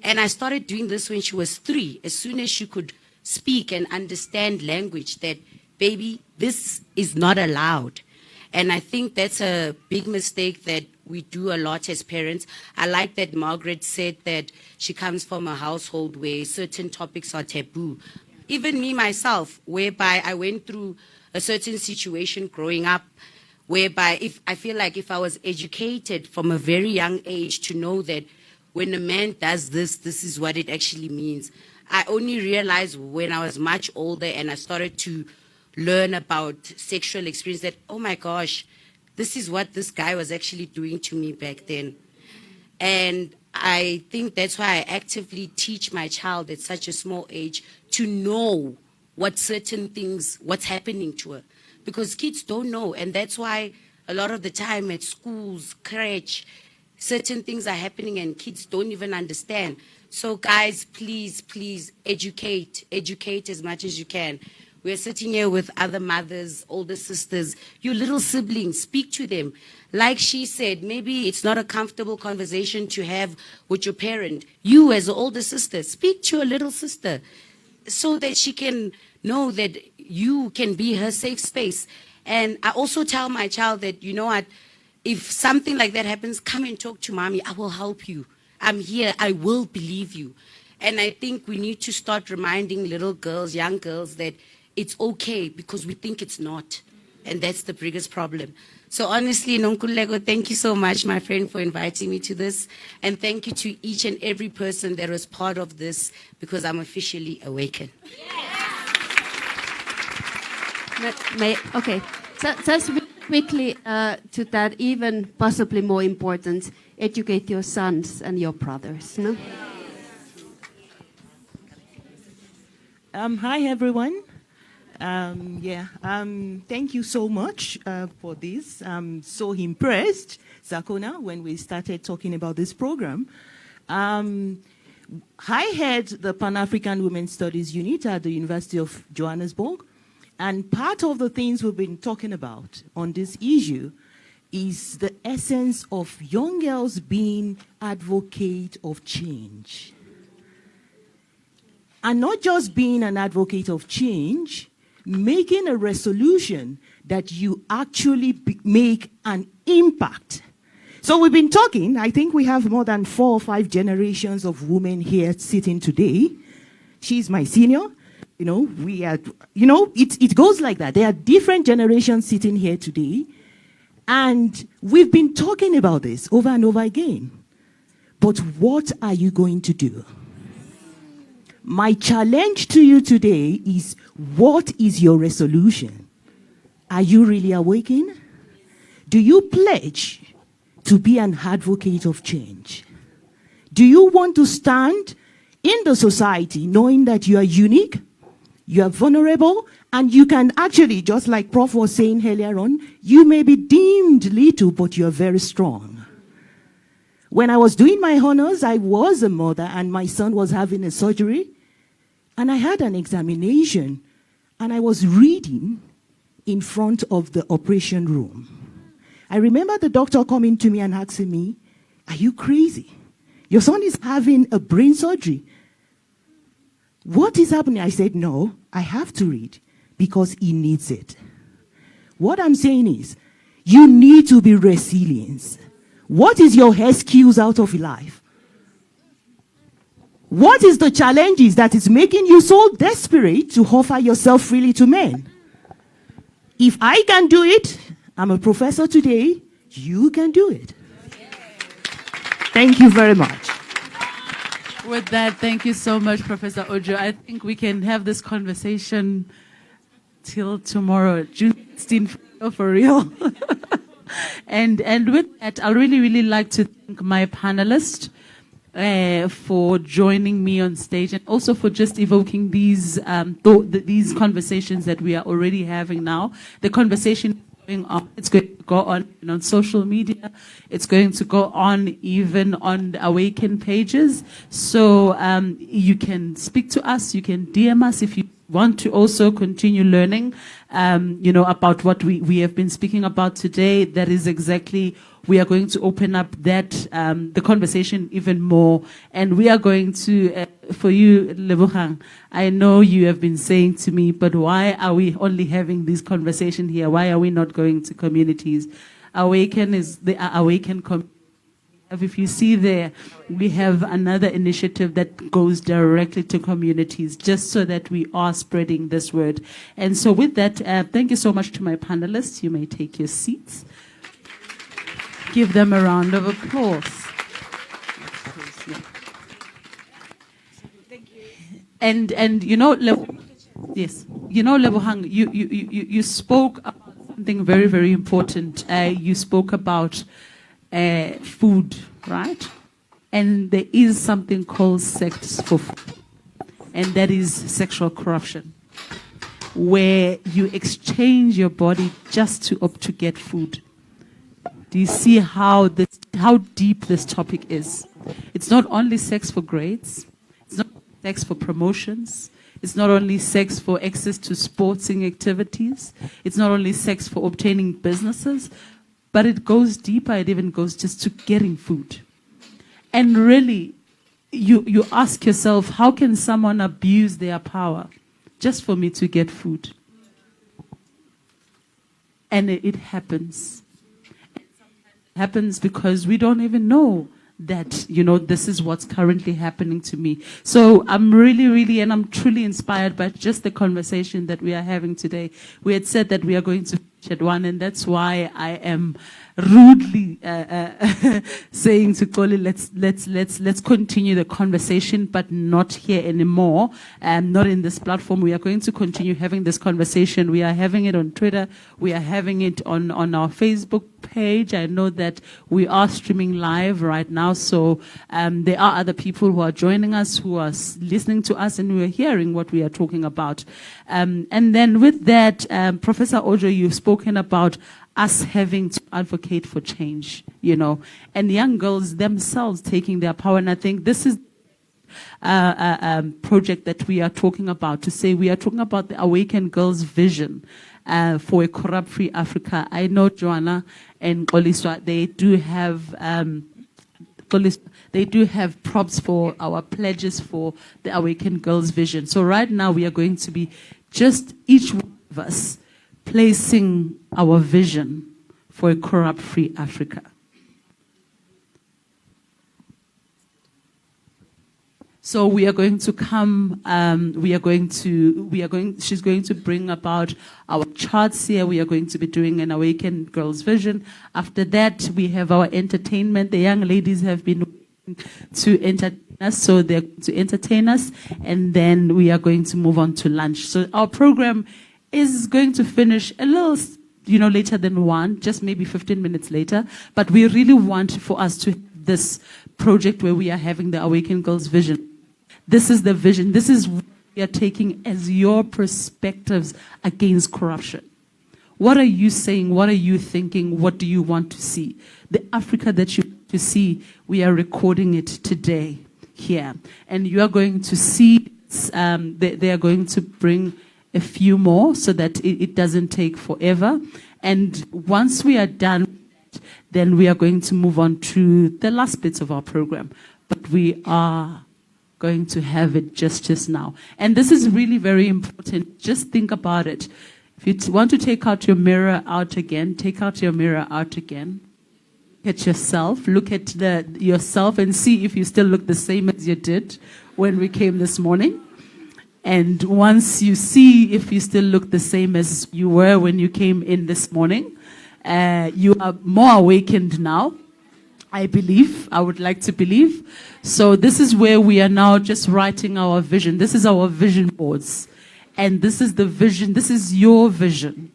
And I started doing this when she was 3. As soon as she could speak and understand language, that, baby, this is not allowed. And I think that's a big mistake that we do a lot as parents. I like that Margaret said that she comes from a household where certain topics are taboo. Even me, myself, whereby I went through a certain situation growing up, whereby I feel like if I was educated from a very young age to know that when a man does this, this is what it actually means. I only realized when I was much older and I started to learn about sexual experience that, oh my gosh, this is what this guy was actually doing to me back then. And I think that's why I actively teach my child at such a small age to know what certain things, what's happening to her. Because kids don't know. And that's why a lot of the time at schools, crèche, certain things are happening and kids don't even understand. So guys, please, please educate as much as you can. We're sitting here with other mothers, older sisters, your little siblings, speak to them. Like she said, maybe it's not a comfortable conversation to have with your parent. You as an older sister, speak to your little sister. so that she can know that you can be her safe space. And I also tell my child that, you know what, if something like that happens, come and talk to mommy. I will help you. I'm here. I will believe you. And I think we need to start reminding little girls, young girls, that it's okay, because we think it's not. And that's the biggest problem. So honestly, Nonkululeko, thank you so much, my friend, for inviting me to this. And thank you to each and every person that was part of this, because I'm officially awakened. Okay, so just quickly to that, even possibly more important, educate your sons and your brothers. No? Hi, everyone. Thank you so much for this. I'm so impressed, Zakona, when we started talking about this program. I head the Pan-African Women's Studies Unit at the University of Johannesburg, and part of the things we've been talking about on this issue is the essence of young girls being advocate of change. And not just being an advocate of change, making a resolution that you actually make an impact. So we've been talking, I think we have more than 4 or 5 generations of women here sitting today. She's my senior. You know, it goes like that. There are different generations sitting here today. And we've been talking about this over and over again. But what are you going to do? My challenge to you today is, what is your resolution? Are you really awakened? Do you pledge to be an advocate of change? Do you want to stand in the society knowing that you are unique, you are vulnerable, and you can actually, just like Prof was saying earlier on, you may be deemed little, but you are very strong. When I was doing my honors, I was a mother and my son was having a surgery, and I had an examination, and I was reading in front of the operation room. I remember the doctor coming to me and asking me, "Are you crazy? Your son is having a brain surgery. What is happening?" I said, "No, I have to read because he needs it." What I'm saying is, you need to be resilient. What is your excuse out of life? What is the challenges that is making you so desperate to offer yourself freely to men? If I can do it, I'm a professor today, you can do it. Thank you very much. With that, thank you so much, Professor Ojo. I think we can have this conversation till tomorrow, June 16th, for real. and with that, I'd really like to thank my panelists for joining me on stage, and also for just evoking these these conversations that we are already having now. The conversation going on, it's going to go on on social media. It's going to go on even on the AWACN pages. So you can speak to us. You can DM us if you want to also continue learning, about what we have been speaking about today. That is exactly, we are going to open up that, the conversation even more. And we are going to, for you, Lebogang, I know you have been saying to me, but why are we only having this conversation here? Why are we not going to communities? AWACN is the AWACN community. If you see there, we have another initiative that goes directly to communities, just so that we are spreading this word. And so with that, thank you so much to my panelists. You may take your seats. Give them a round of applause. And yes, Lebogang, you spoke about something very, very important. You spoke about food, right? And there is something called sex for food, and that is sexual corruption, where you exchange your body just to get food. Do you see how deep this topic is? It's not only sex for grades. It's not sex for promotions. It's not only sex for access to sporting activities. It's not only sex for obtaining businesses, but it goes deeper. It even goes just to getting food. And really, you ask yourself, how can someone abuse their power just for me to get food? And it happens. It happens because we don't even know that, this is what's currently happening to me. So I'm really, and I'm truly inspired by just the conversation that we are having today. We had said that we are going to finish at 1, and that's why I am rudely saying to Koli, let's continue the conversation, but not here anymore, not in this platform. We are going to continue having this conversation. We are having it on Twitter. We are having it on our Facebook page. I know that we are streaming live right now, so there are other people who are joining us, who are listening to us, and who are hearing what we are talking about. And then with that, Professor Ojo, you've spoken about us having to advocate for change, and young girls themselves taking their power. And I think this is project that we are talking about, to say we are talking about the AWACN Girls' vision for a corrupt-free Africa. I know Joanna and Koliswa, they do have props for our pledges for the AWACN Girls' vision. So right now we are going to be just each one of us placing our vision for a corrupt-free Africa. So we are going to come, she's going to bring about our charts here. We are going to be doing an AWACN Girls' Vision. After that, we have our entertainment. The young ladies have been to entertain us, so they're going to entertain us, and then we are going to move on to lunch. So our program is going to finish a little, later than 1, just maybe 15 minutes later. But we really want for us to have this project where we are having the AWACN Girls' Vision. This is the vision. This is what we are taking as your perspectives against corruption. What are you saying? What are you thinking? What do you want to see? The Africa that you want to see, we are recording it today here. And you are going to see, they are going to bring a few more so that it doesn't take forever. And once we are done, then we are going to move on to the last bits of our program. But we are going to have it just now. And this is really very important. Just think about it. If you want to take out your mirror out again, take out your mirror out again. Look at yourself. Look at yourself and see if you still look the same as you did when we came this morning. And once you see if you still look the same as you were when you came in this morning, you are more awakened now, I believe. I would like to believe. So this is where we are now just writing our vision. This is our vision boards. And this is the vision. This is your vision.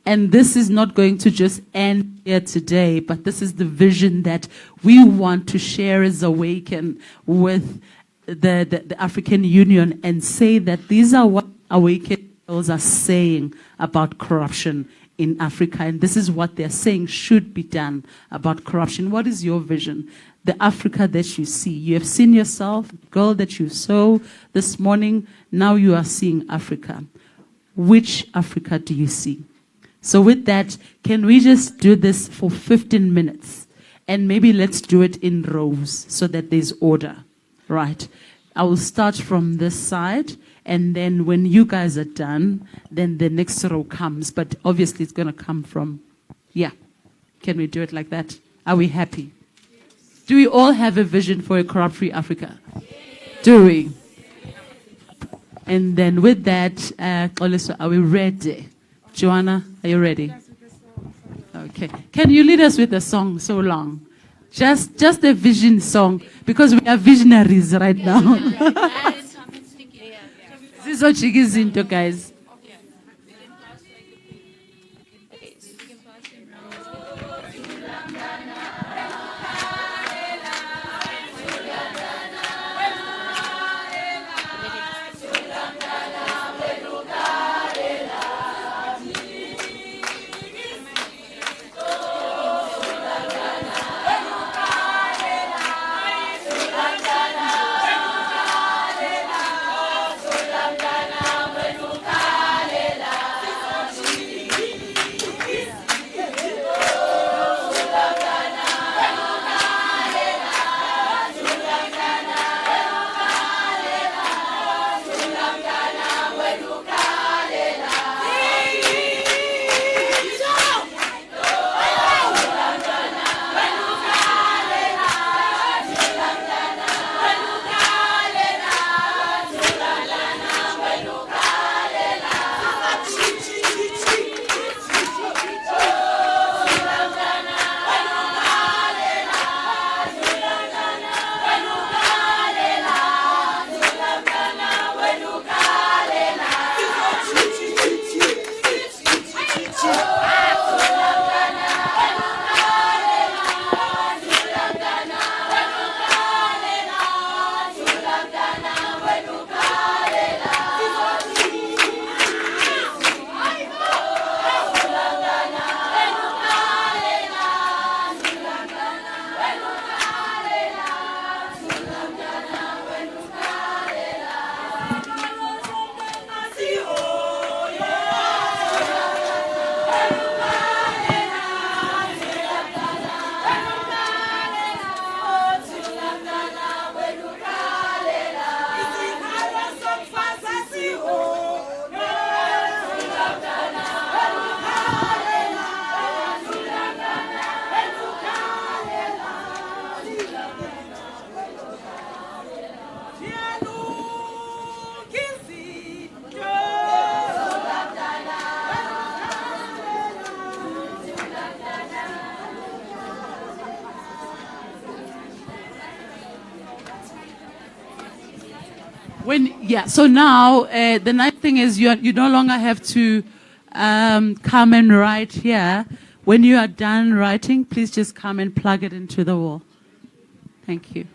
And this is not going to just end here today, but this is the vision that we want to share as AWACN with the African Union, and say that these are what AWACN girls are saying about corruption in Africa, and this is what they're saying should be done about corruption. What is your vision? The Africa that you see. You have seen yourself, the girl that you saw this morning, now you are seeing Africa. Which Africa do you see? So with that, can we just do this for 15 minutes? And maybe let's do it in rows so that there's order. Right. I will start from this side, and then when you guys are done, then the next row comes. But obviously it's going to come from, yeah. Can we do it like that? Are we happy? Yes. Do we all have a vision for a corrupt-free Africa? Yes. Do we? And then with that, are we ready? Joanna, are you ready? Okay. Can you lead us with a song so long? Just a vision song, because we are visionaries right now. This is what she gives into, guys. Sulangana, So now the nice thing is you no longer have to come and write here. When you are done writing, please just come and plug it into the wall. Thank you.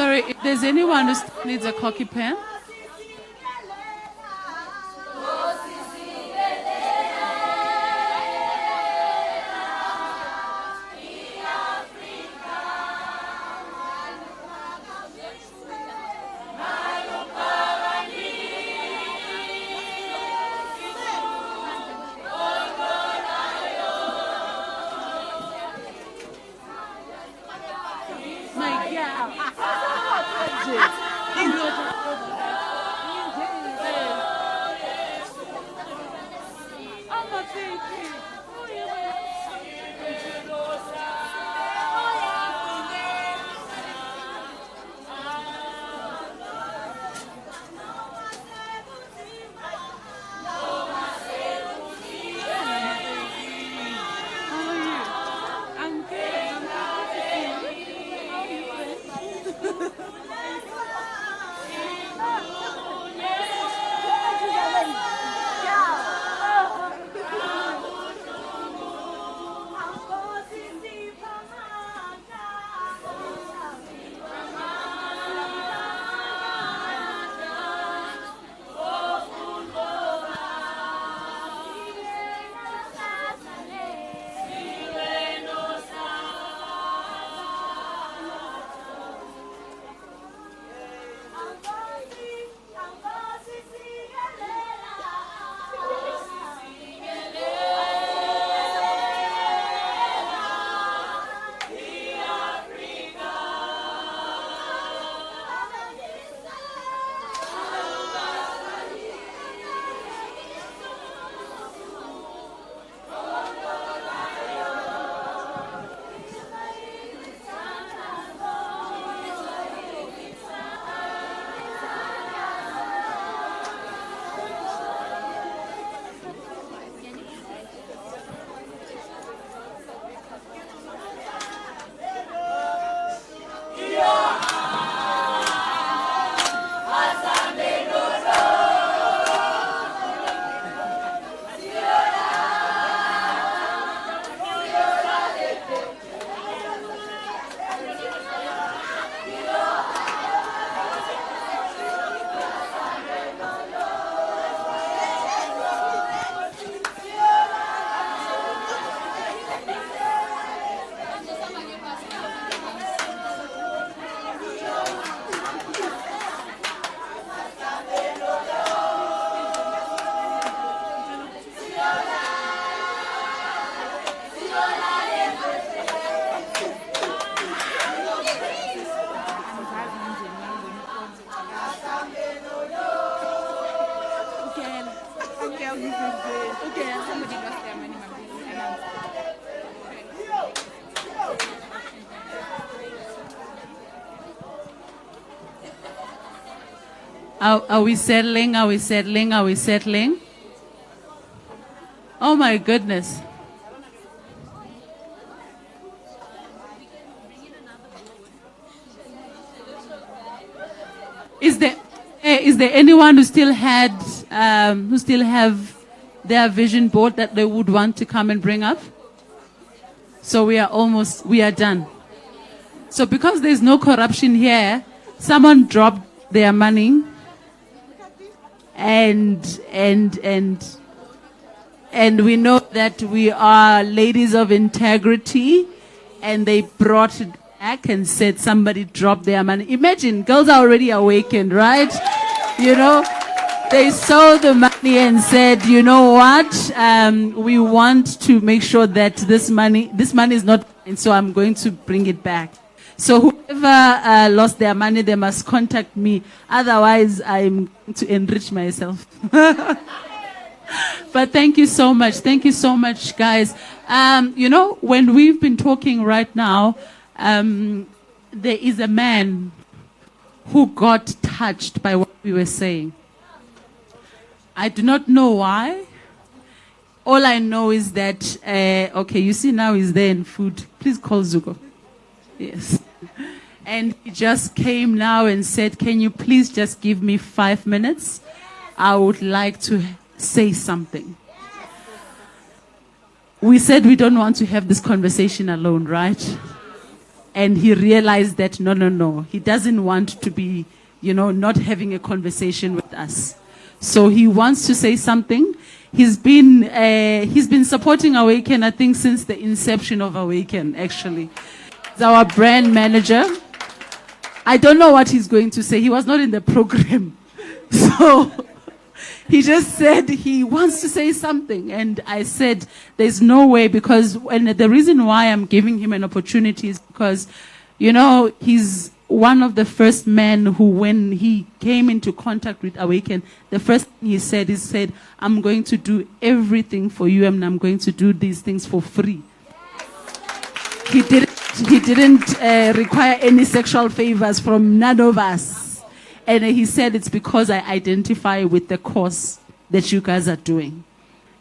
Sorry, if there's anyone who still needs a cocky pen. Are we settling? Are we settling? Are we settling? Oh my goodness. Is there anyone who still have their vision board that they would want to come and bring up? So we are done. So because there's no corruption here, someone dropped their money and we know that we are ladies of integrity, and they brought it back and said somebody dropped their money. Imagine, girls are already awakened, right? You know, they saw the money and said, you know what, we want to make sure that this money is not mine, so I'm going to bring it back. So whoever lost their money, they must contact me. Otherwise, I'm going to enrich myself. But thank you so much. Thank you so much, guys. You know, when we've been talking right now, there is a man who got touched by what we were saying. I do not know why. All I know is that, okay, you see now he's there in food. Please call Zuko. Yes. And he just came now and said, can you please just give me 5 minutes? I would like to say something. We said we don't want to have this conversation alone, right? And he realized that, no, he doesn't want to be, not having a conversation with us. So he wants to say something. He's been supporting AWACN, I think, since the inception of AWACN, actually. He's our brand manager. I don't know what he's going to say. He was not in the program. So he just said he wants to say something. And I said, there's no way, because and the reason why I'm giving him an opportunity is because, he's one of the first men who, when he came into contact with AWACN, the first thing he said, I'm going to do everything for you and I'm going to do these things for free. He didn't require any sexual favors from none of us. And he said it's because I identify with the cause that you guys are doing.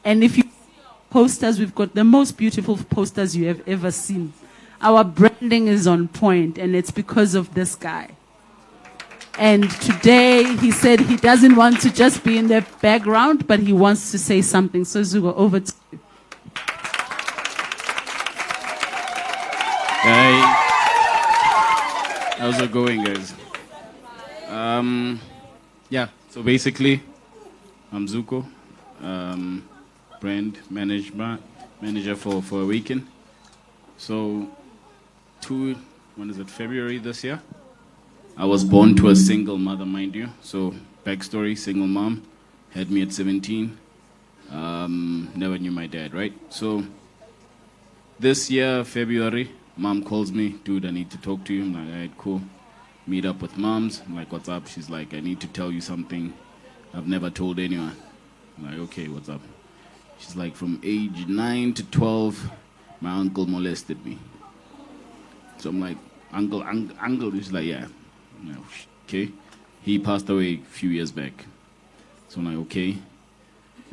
And if you see our posters, we've got the most beautiful posters you have ever seen. Our branding is on point, and it's because of this guy. And today, he said he doesn't want to just be in the background, but he wants to say something. So, Zugo, over to you. Hi. How's it going, guys? Yeah, so basically, I'm Zuko, brand manager for AWACN. So, February this year? I was born to a single mother, mind you. So, backstory, single mom, had me at 17. Never knew my dad, right? So, this year, February, mom calls me, dude, I need to talk to you. I'm like, all right, cool. Meet up with moms. I'm like, what's up? She's like, I need to tell you something I've never told anyone. I'm like, okay, what's up? She's like, from age 9 to 12, my uncle molested me. So I'm like, uncle. She's like, yeah. I'm like, okay. He passed away a few years back. So I'm like, okay.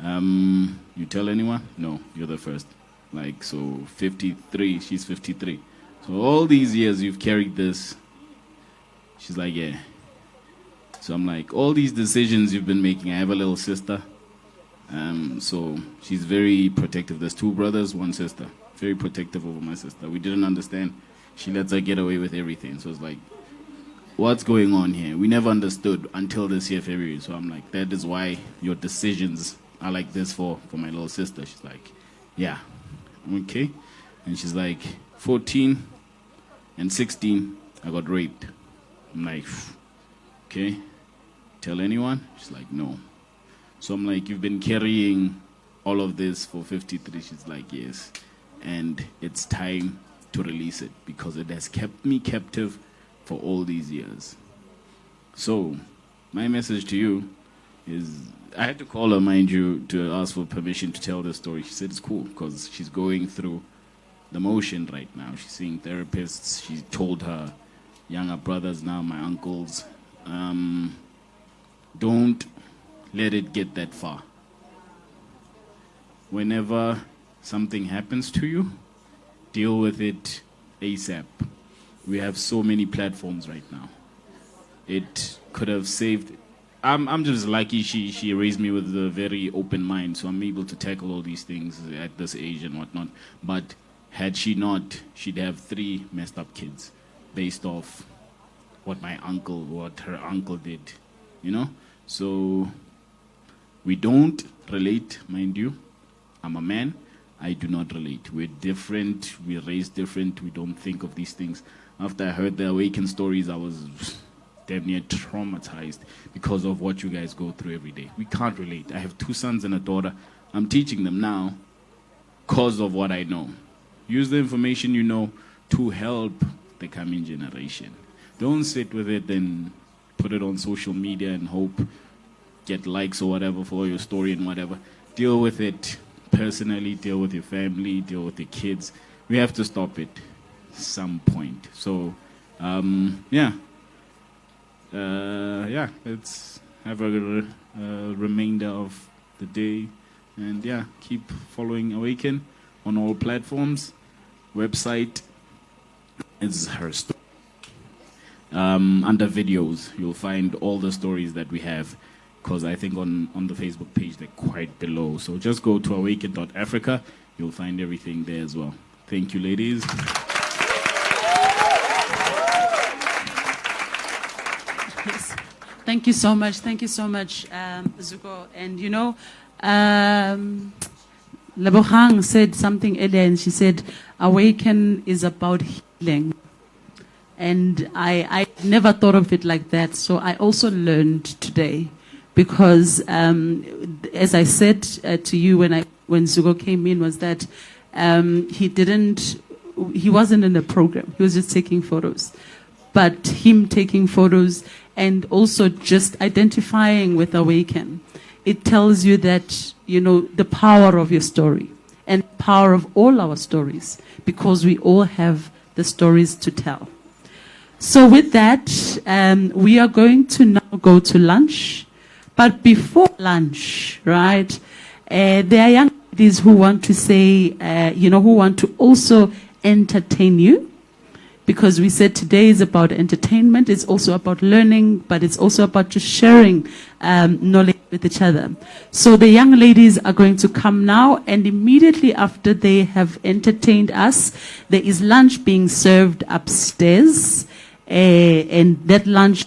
You tell anyone? No, you're the first. Like, so 53, she's 53. So all these years you've carried this. She's like, yeah. So I'm like, all these decisions you've been making, I have a little sister. So she's very protective. There's 2 brothers, 1 sister. Very protective over my sister. We didn't understand. She lets her get away with everything. So it's like, what's going on here? We never understood until this year, February. So I'm like, that is why your decisions are like this for my little sister. She's like, yeah, okay. And she's like, 14 and 16, I got raped. I'm like, okay, tell anyone? She's like, no. So I'm like, you've been carrying all of this for 53. She's like, yes. And it's time to release it because it has kept me captive for all these years. So my message to you is, I had to call her, mind you, to ask for permission to tell this story. She said it's cool because she's going through the motion right now. She's seeing therapists. She told her younger brothers now, my uncles, don't let it get that far. Whenever something happens to you, deal with it ASAP. We have so many platforms right now. It could have saved. I'm just lucky she raised me with a very open mind, so I'm able to tackle all these things at this age and whatnot. But had she not, she'd have 3 messed up kids based off what her uncle did, So we don't relate, mind you. I'm a man. I do not relate. We're different. We're raised different. We don't think of these things. After I heard the AWACN stories, I was damn near traumatized because of what you guys go through every day. We can't relate. I have 2 sons and a daughter. I'm teaching them now because of what I know. Use the information you know to help the coming generation. Don't sit with it and put it on social media and hope, get likes or whatever for your story and whatever. Deal with it personally, deal with your family, deal with your kids. We have to stop it some point. So, let's have a remainder of the day. And keep following AWACN on all platforms. Website is her story. Under videos, you'll find all the stories that we have, because I think on the Facebook page they're quite below. So just go to awaken.africa. You'll find everything there as well. Thank you, ladies. Yes. Thank you so much. Thank you so much, Zuko. And you know, Lebohang said something earlier, and she said, "Awaken is about healing." And I never thought of it like that. So I also learned today, because as I said to you when Zuko came in, was that he wasn't in the program. He was just taking photos. But him taking photos and also just identifying with AWACN, it tells you that, you know, the power of your story and power of all our stories, because we all have the stories to tell. So with that, we are going to now go to lunch. But before lunch, right, there are young ladies who want to say, who want to also entertain you. Because we said today is about entertainment, it's also about learning, but it's also about just sharing knowledge with each other. So the young ladies are going to come now, and immediately after they have entertained us, there is lunch being served upstairs. And that lunch,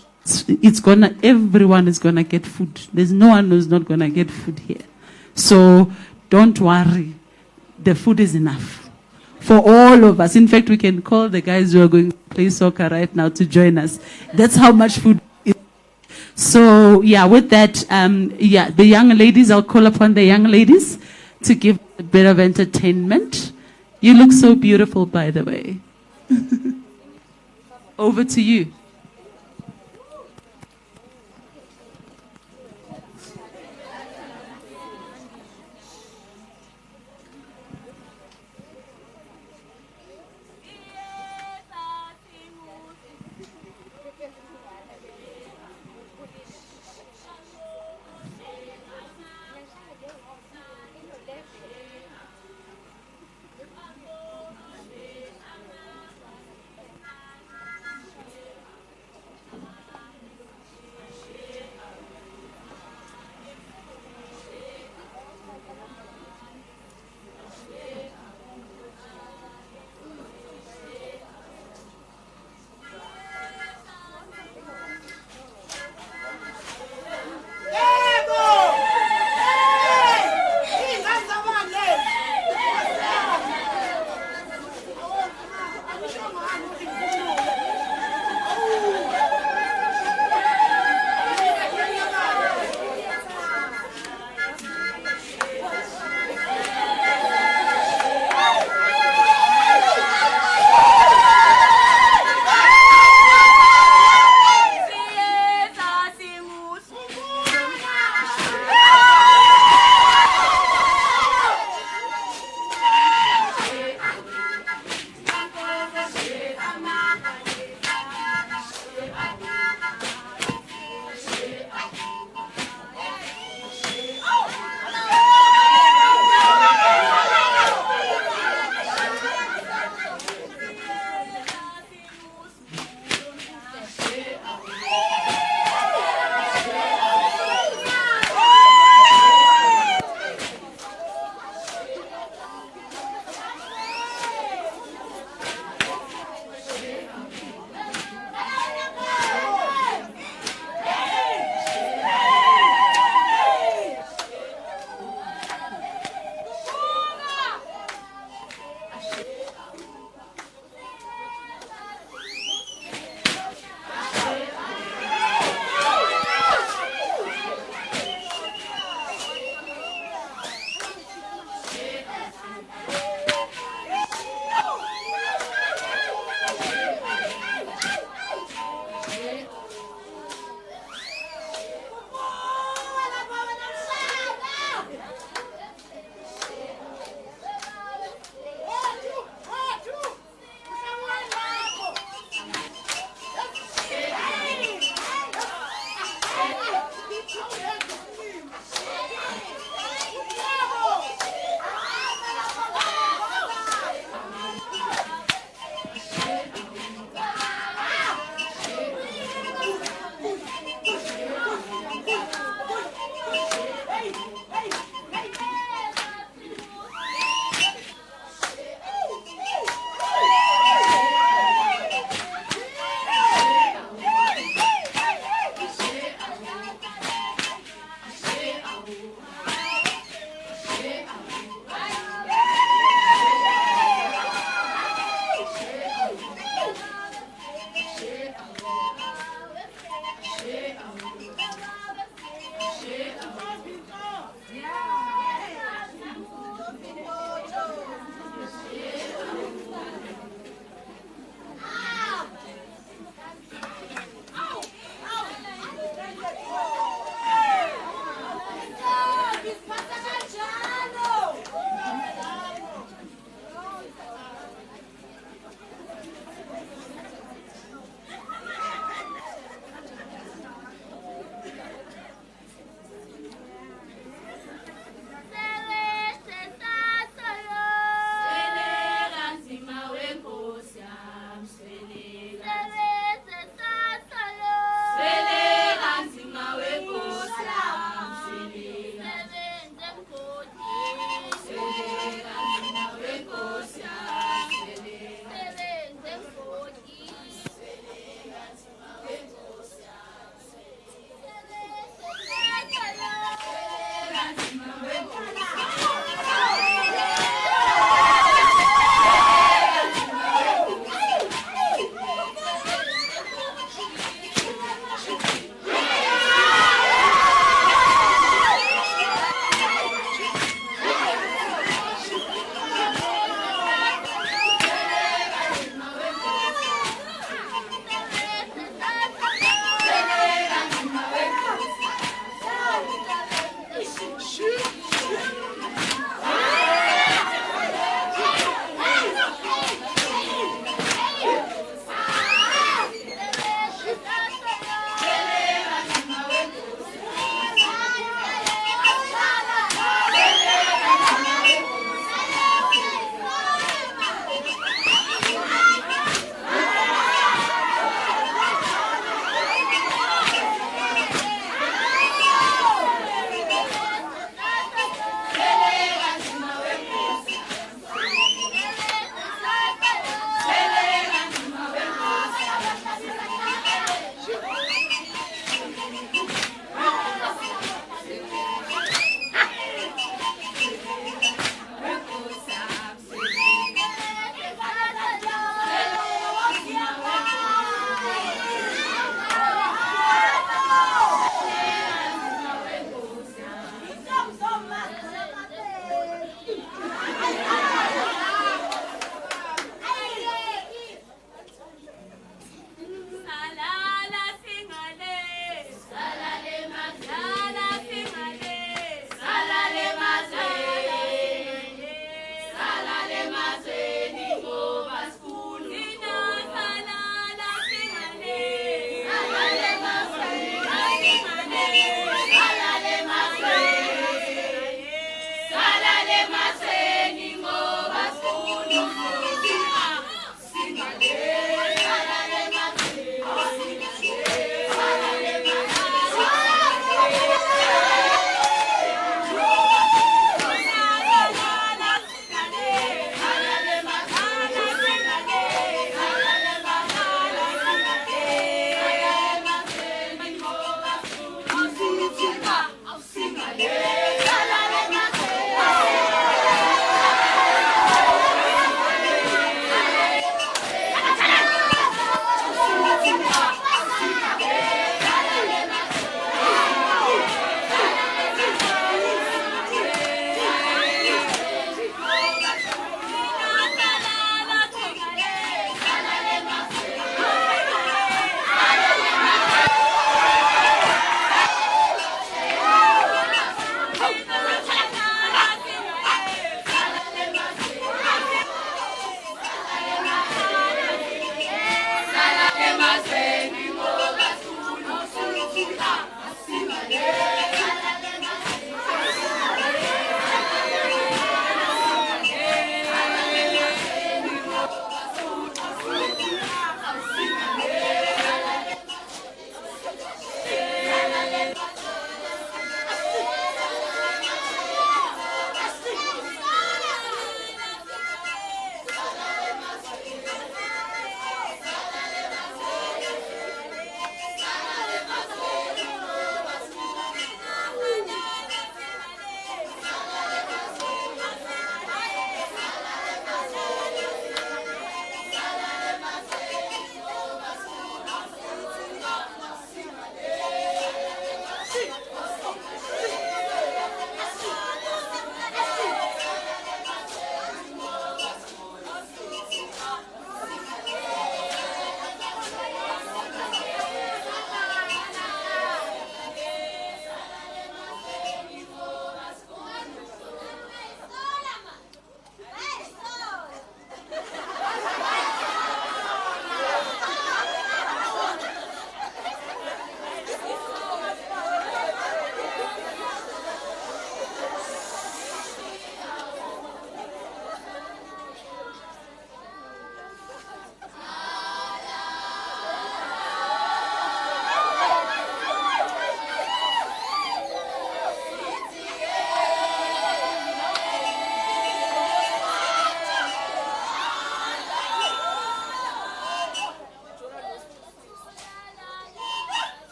everyone is gonna get food. There's no one who's not gonna get food here. So don't worry, the food is enough for all of us. In fact, we can call the guys who are going to play soccer right now to join us. That's how much food is. So yeah, with that, the young ladies, I'll call upon the young ladies to give a bit of entertainment. You look so beautiful, by the way. Over to you.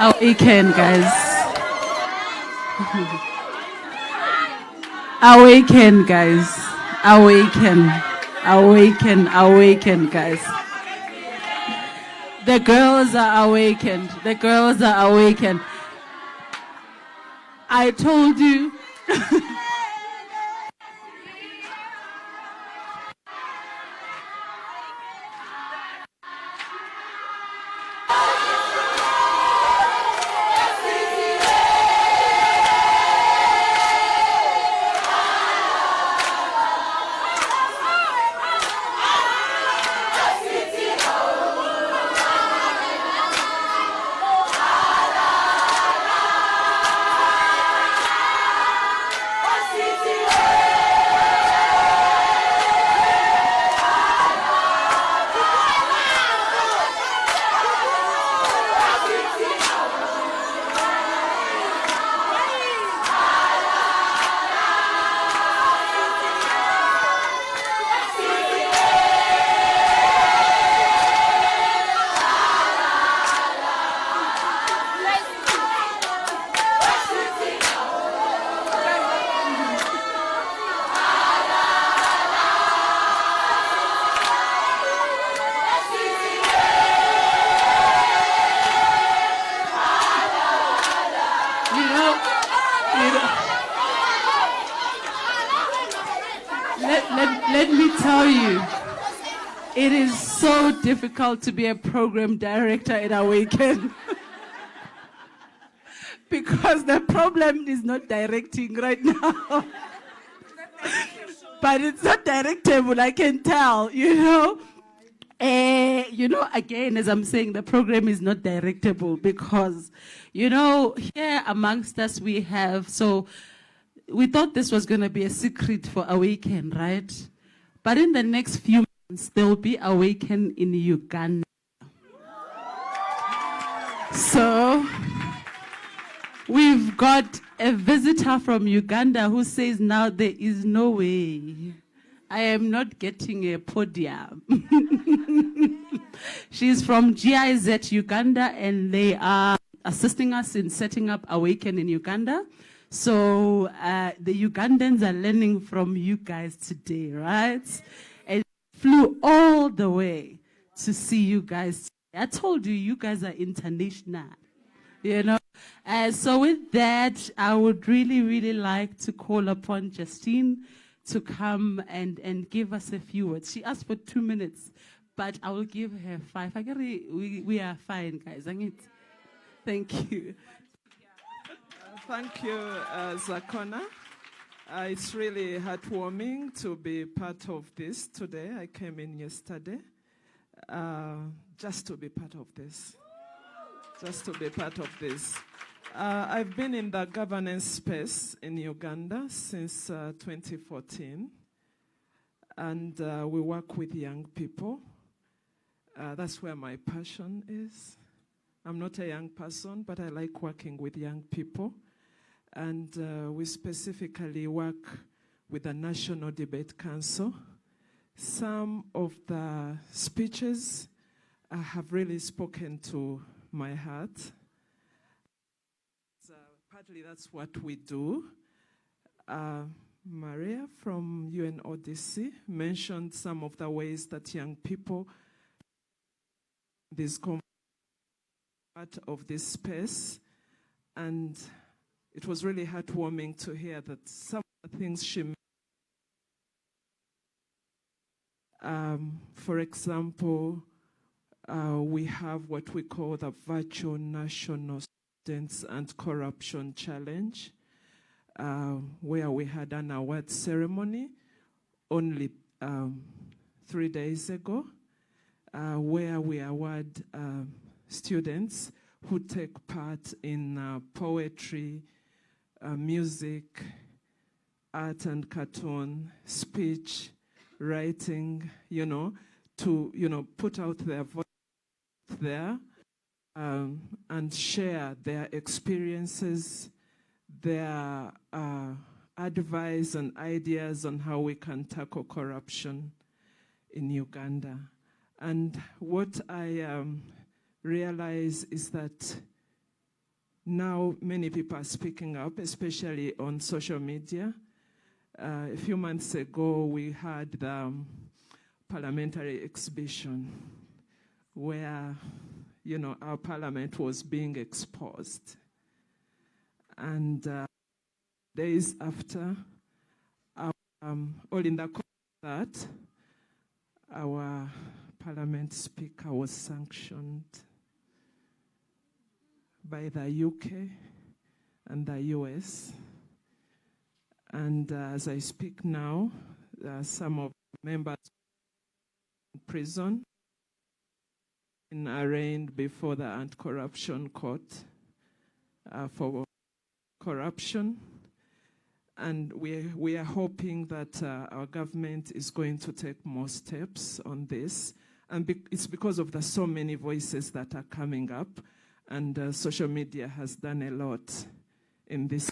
AWACN, guys. AWACN, guys. AWACN. AWACN, AWACN, guys. The girls are awakened. The girls are awakened. I told you. Let me tell you, it is so difficult to be a program director at AWACN. Because the problem is not directing right now. But it's not directable, I can tell, you know. Again, as I'm saying, the program is not directable because, here amongst us we have, so we thought this was going to be a secret for AWACN, right? But in the next few months, there will be AWACN in Uganda. So we've got a visitor from Uganda who says now there is no way I am not getting a podium. She's from GIZ Uganda, and they are assisting us in setting up AWACN in Uganda. So the Ugandans are learning from you guys today, right? And flew all the way to see you guys. I told you, you guys are international, you know. So with that, I would really, really like to call upon Justine to come and give us a few words. She asked for 2 minutes, but I will give her 5. I get we are fine, guys. Thank you. Thank you, Zakona. It's really heartwarming to be part of this today. I came in yesterday just to be part of this. Just to be part of this. I've been in the governance space in Uganda since 2014, and we work with young people. That's where my passion is. I'm not a young person, but I like working with young people. And we specifically work with the National Debate Council. Some of the speeches have really spoken to my heart. Partly that's what we do. Maria from UNODC mentioned some of the ways that young people this part of this space, and it was really heartwarming to hear that some of the things she for example, we have what we call the Virtual National Students and Corruption Challenge, where we had an award ceremony only 3 days ago, where we award students who take part in poetry, music, art and cartoon, speech, writing, to, put out their voice there and share their experiences, their advice and ideas on how we can tackle corruption in Uganda. And what I realize is that now many people are speaking up, especially on social media. A few months ago, we had the parliamentary exhibition where, our parliament was being exposed. And days after, or in the course of that, our parliament speaker was sanctioned by the UK and the US. And as I speak now, some of the members in prison and arraigned before the anti-corruption court for corruption. And we are hoping that our government is going to take more steps on this. And it's because of the so many voices that are coming up. And social media has done a lot in this.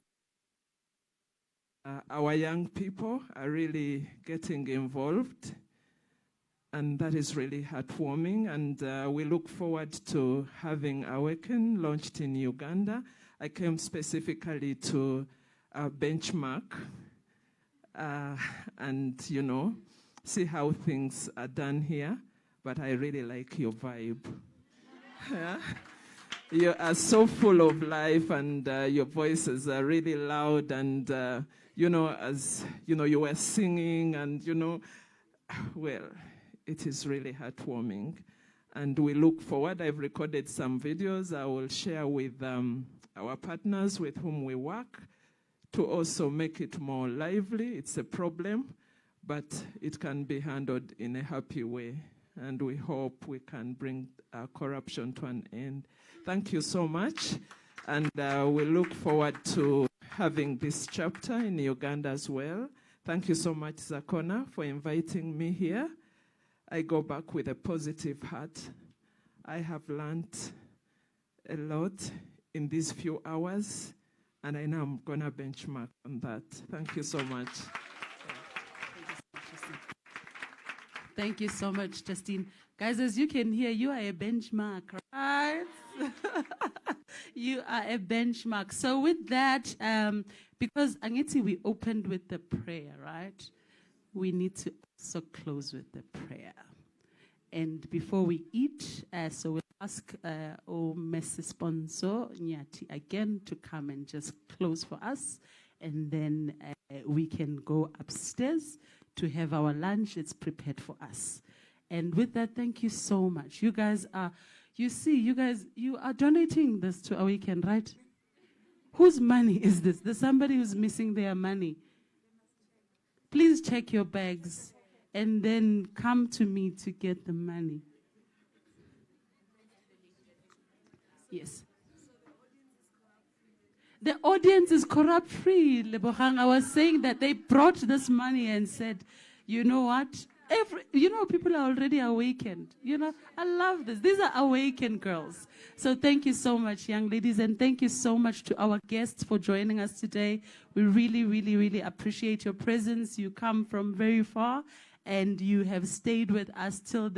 Our young people are really getting involved, and that is really heartwarming. And we look forward to having AWACN launched in Uganda. I came specifically to benchmark and, see how things are done here. But I really like your vibe. Yeah? You are so full of life, and your voices are really loud, and as you were singing, and well, it is really heartwarming, and we look forward. I've recorded some videos I will share with our partners with whom we work to also make it more lively. It's a problem, but it can be handled in a happy way, and we hope we can bring corruption to an end. Thank you so much, and we look forward to having this chapter in Uganda as well. Thank you so much, Zakona, for inviting me here. I go back with a positive heart. I have learned a lot in these few hours, and I know I'm going to benchmark on that. Thank you so much. Thank you so much, Justine. Guys, as you can hear, you are a benchmark, right? You are a benchmark. So with that, because Angeti, we opened with the prayer, right? We need to also close with the prayer. And before we eat, so we'll ask Mrs. Sponsor Nyati again to come and just close for us. And then we can go upstairs to have our lunch. It's prepared for us. And with that, thank you so much. You guys are, you are donating this to AWACN, right? Whose money is this? There's somebody who's missing their money. Please check your bags and then come to me to get the money. Yes. The audience is corrupt-free, Lebogang. I was saying that they brought this money and said, you know what? People are already awakened. I love this. These are awakened girls. So thank you so much, young ladies, and thank you so much to our guests for joining us today. We really, really, really appreciate your presence. You come from very far, and you have stayed with us till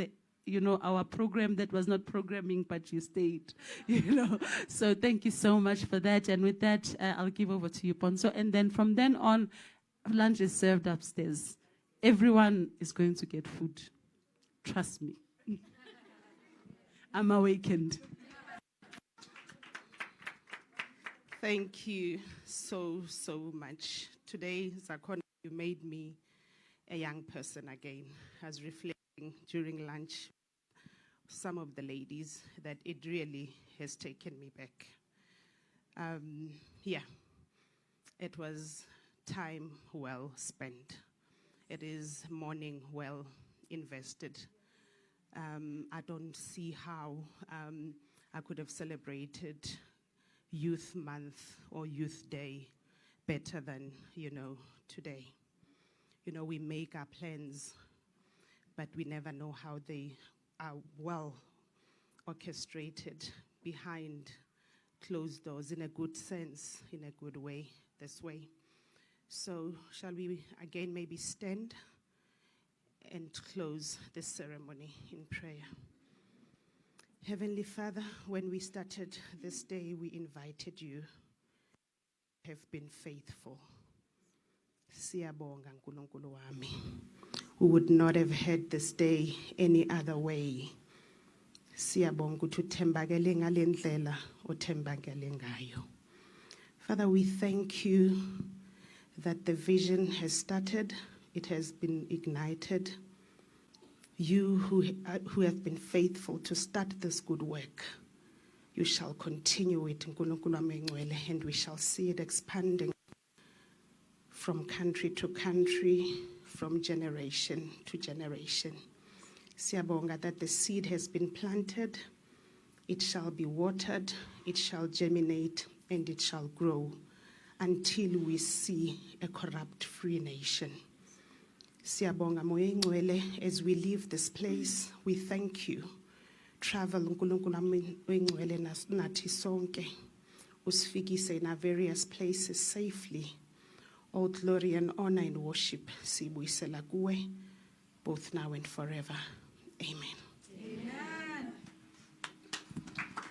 our program that was not programming, but you stayed, So thank you so much for that. And with that, I'll give over to you, Ponso. And then from then on, lunch is served upstairs. Everyone is going to get food. Trust me. I'm awakened. Thank you so much. Today, Zakona, you made me a young person again. I was reflecting during lunch, some of the ladies, that it really has taken me back. It was time well spent. It is morning well invested. I don't see how I could have celebrated Youth Month or Youth Day better than, today. We make our plans, but we never know how they are well orchestrated behind closed doors, in a good sense, in a good way, this way. So shall we again maybe stand and close this ceremony in prayer? Heavenly Father, when we started this day, we invited you. You have been faithful. Siyabonga nkulunkulu wami. We would not have had this day any other way. Siyabonga ukuthi uthembakele ngale ndlela othembakele ngayo. Father, we thank you that the vision has started, it has been ignited. You who have been faithful to start this good work, you shall continue it, and we shall see it expanding from country to country, from generation to generation. Siyabonga that the seed has been planted, it shall be watered, it shall germinate, and it shall grow until we see a corrupt-free nation. Siyabonga Moya Ngcwele, as we leave this place, we thank you. Travel uNkulunkulu Ngcwele nathi sonke, usifikise in our various places safely. All glory and honor and worship sibuyisela kuwe, both now and forever. Amen. Amen.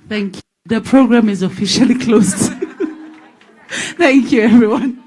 Thank you. The program is officially closed. Thank you, everyone.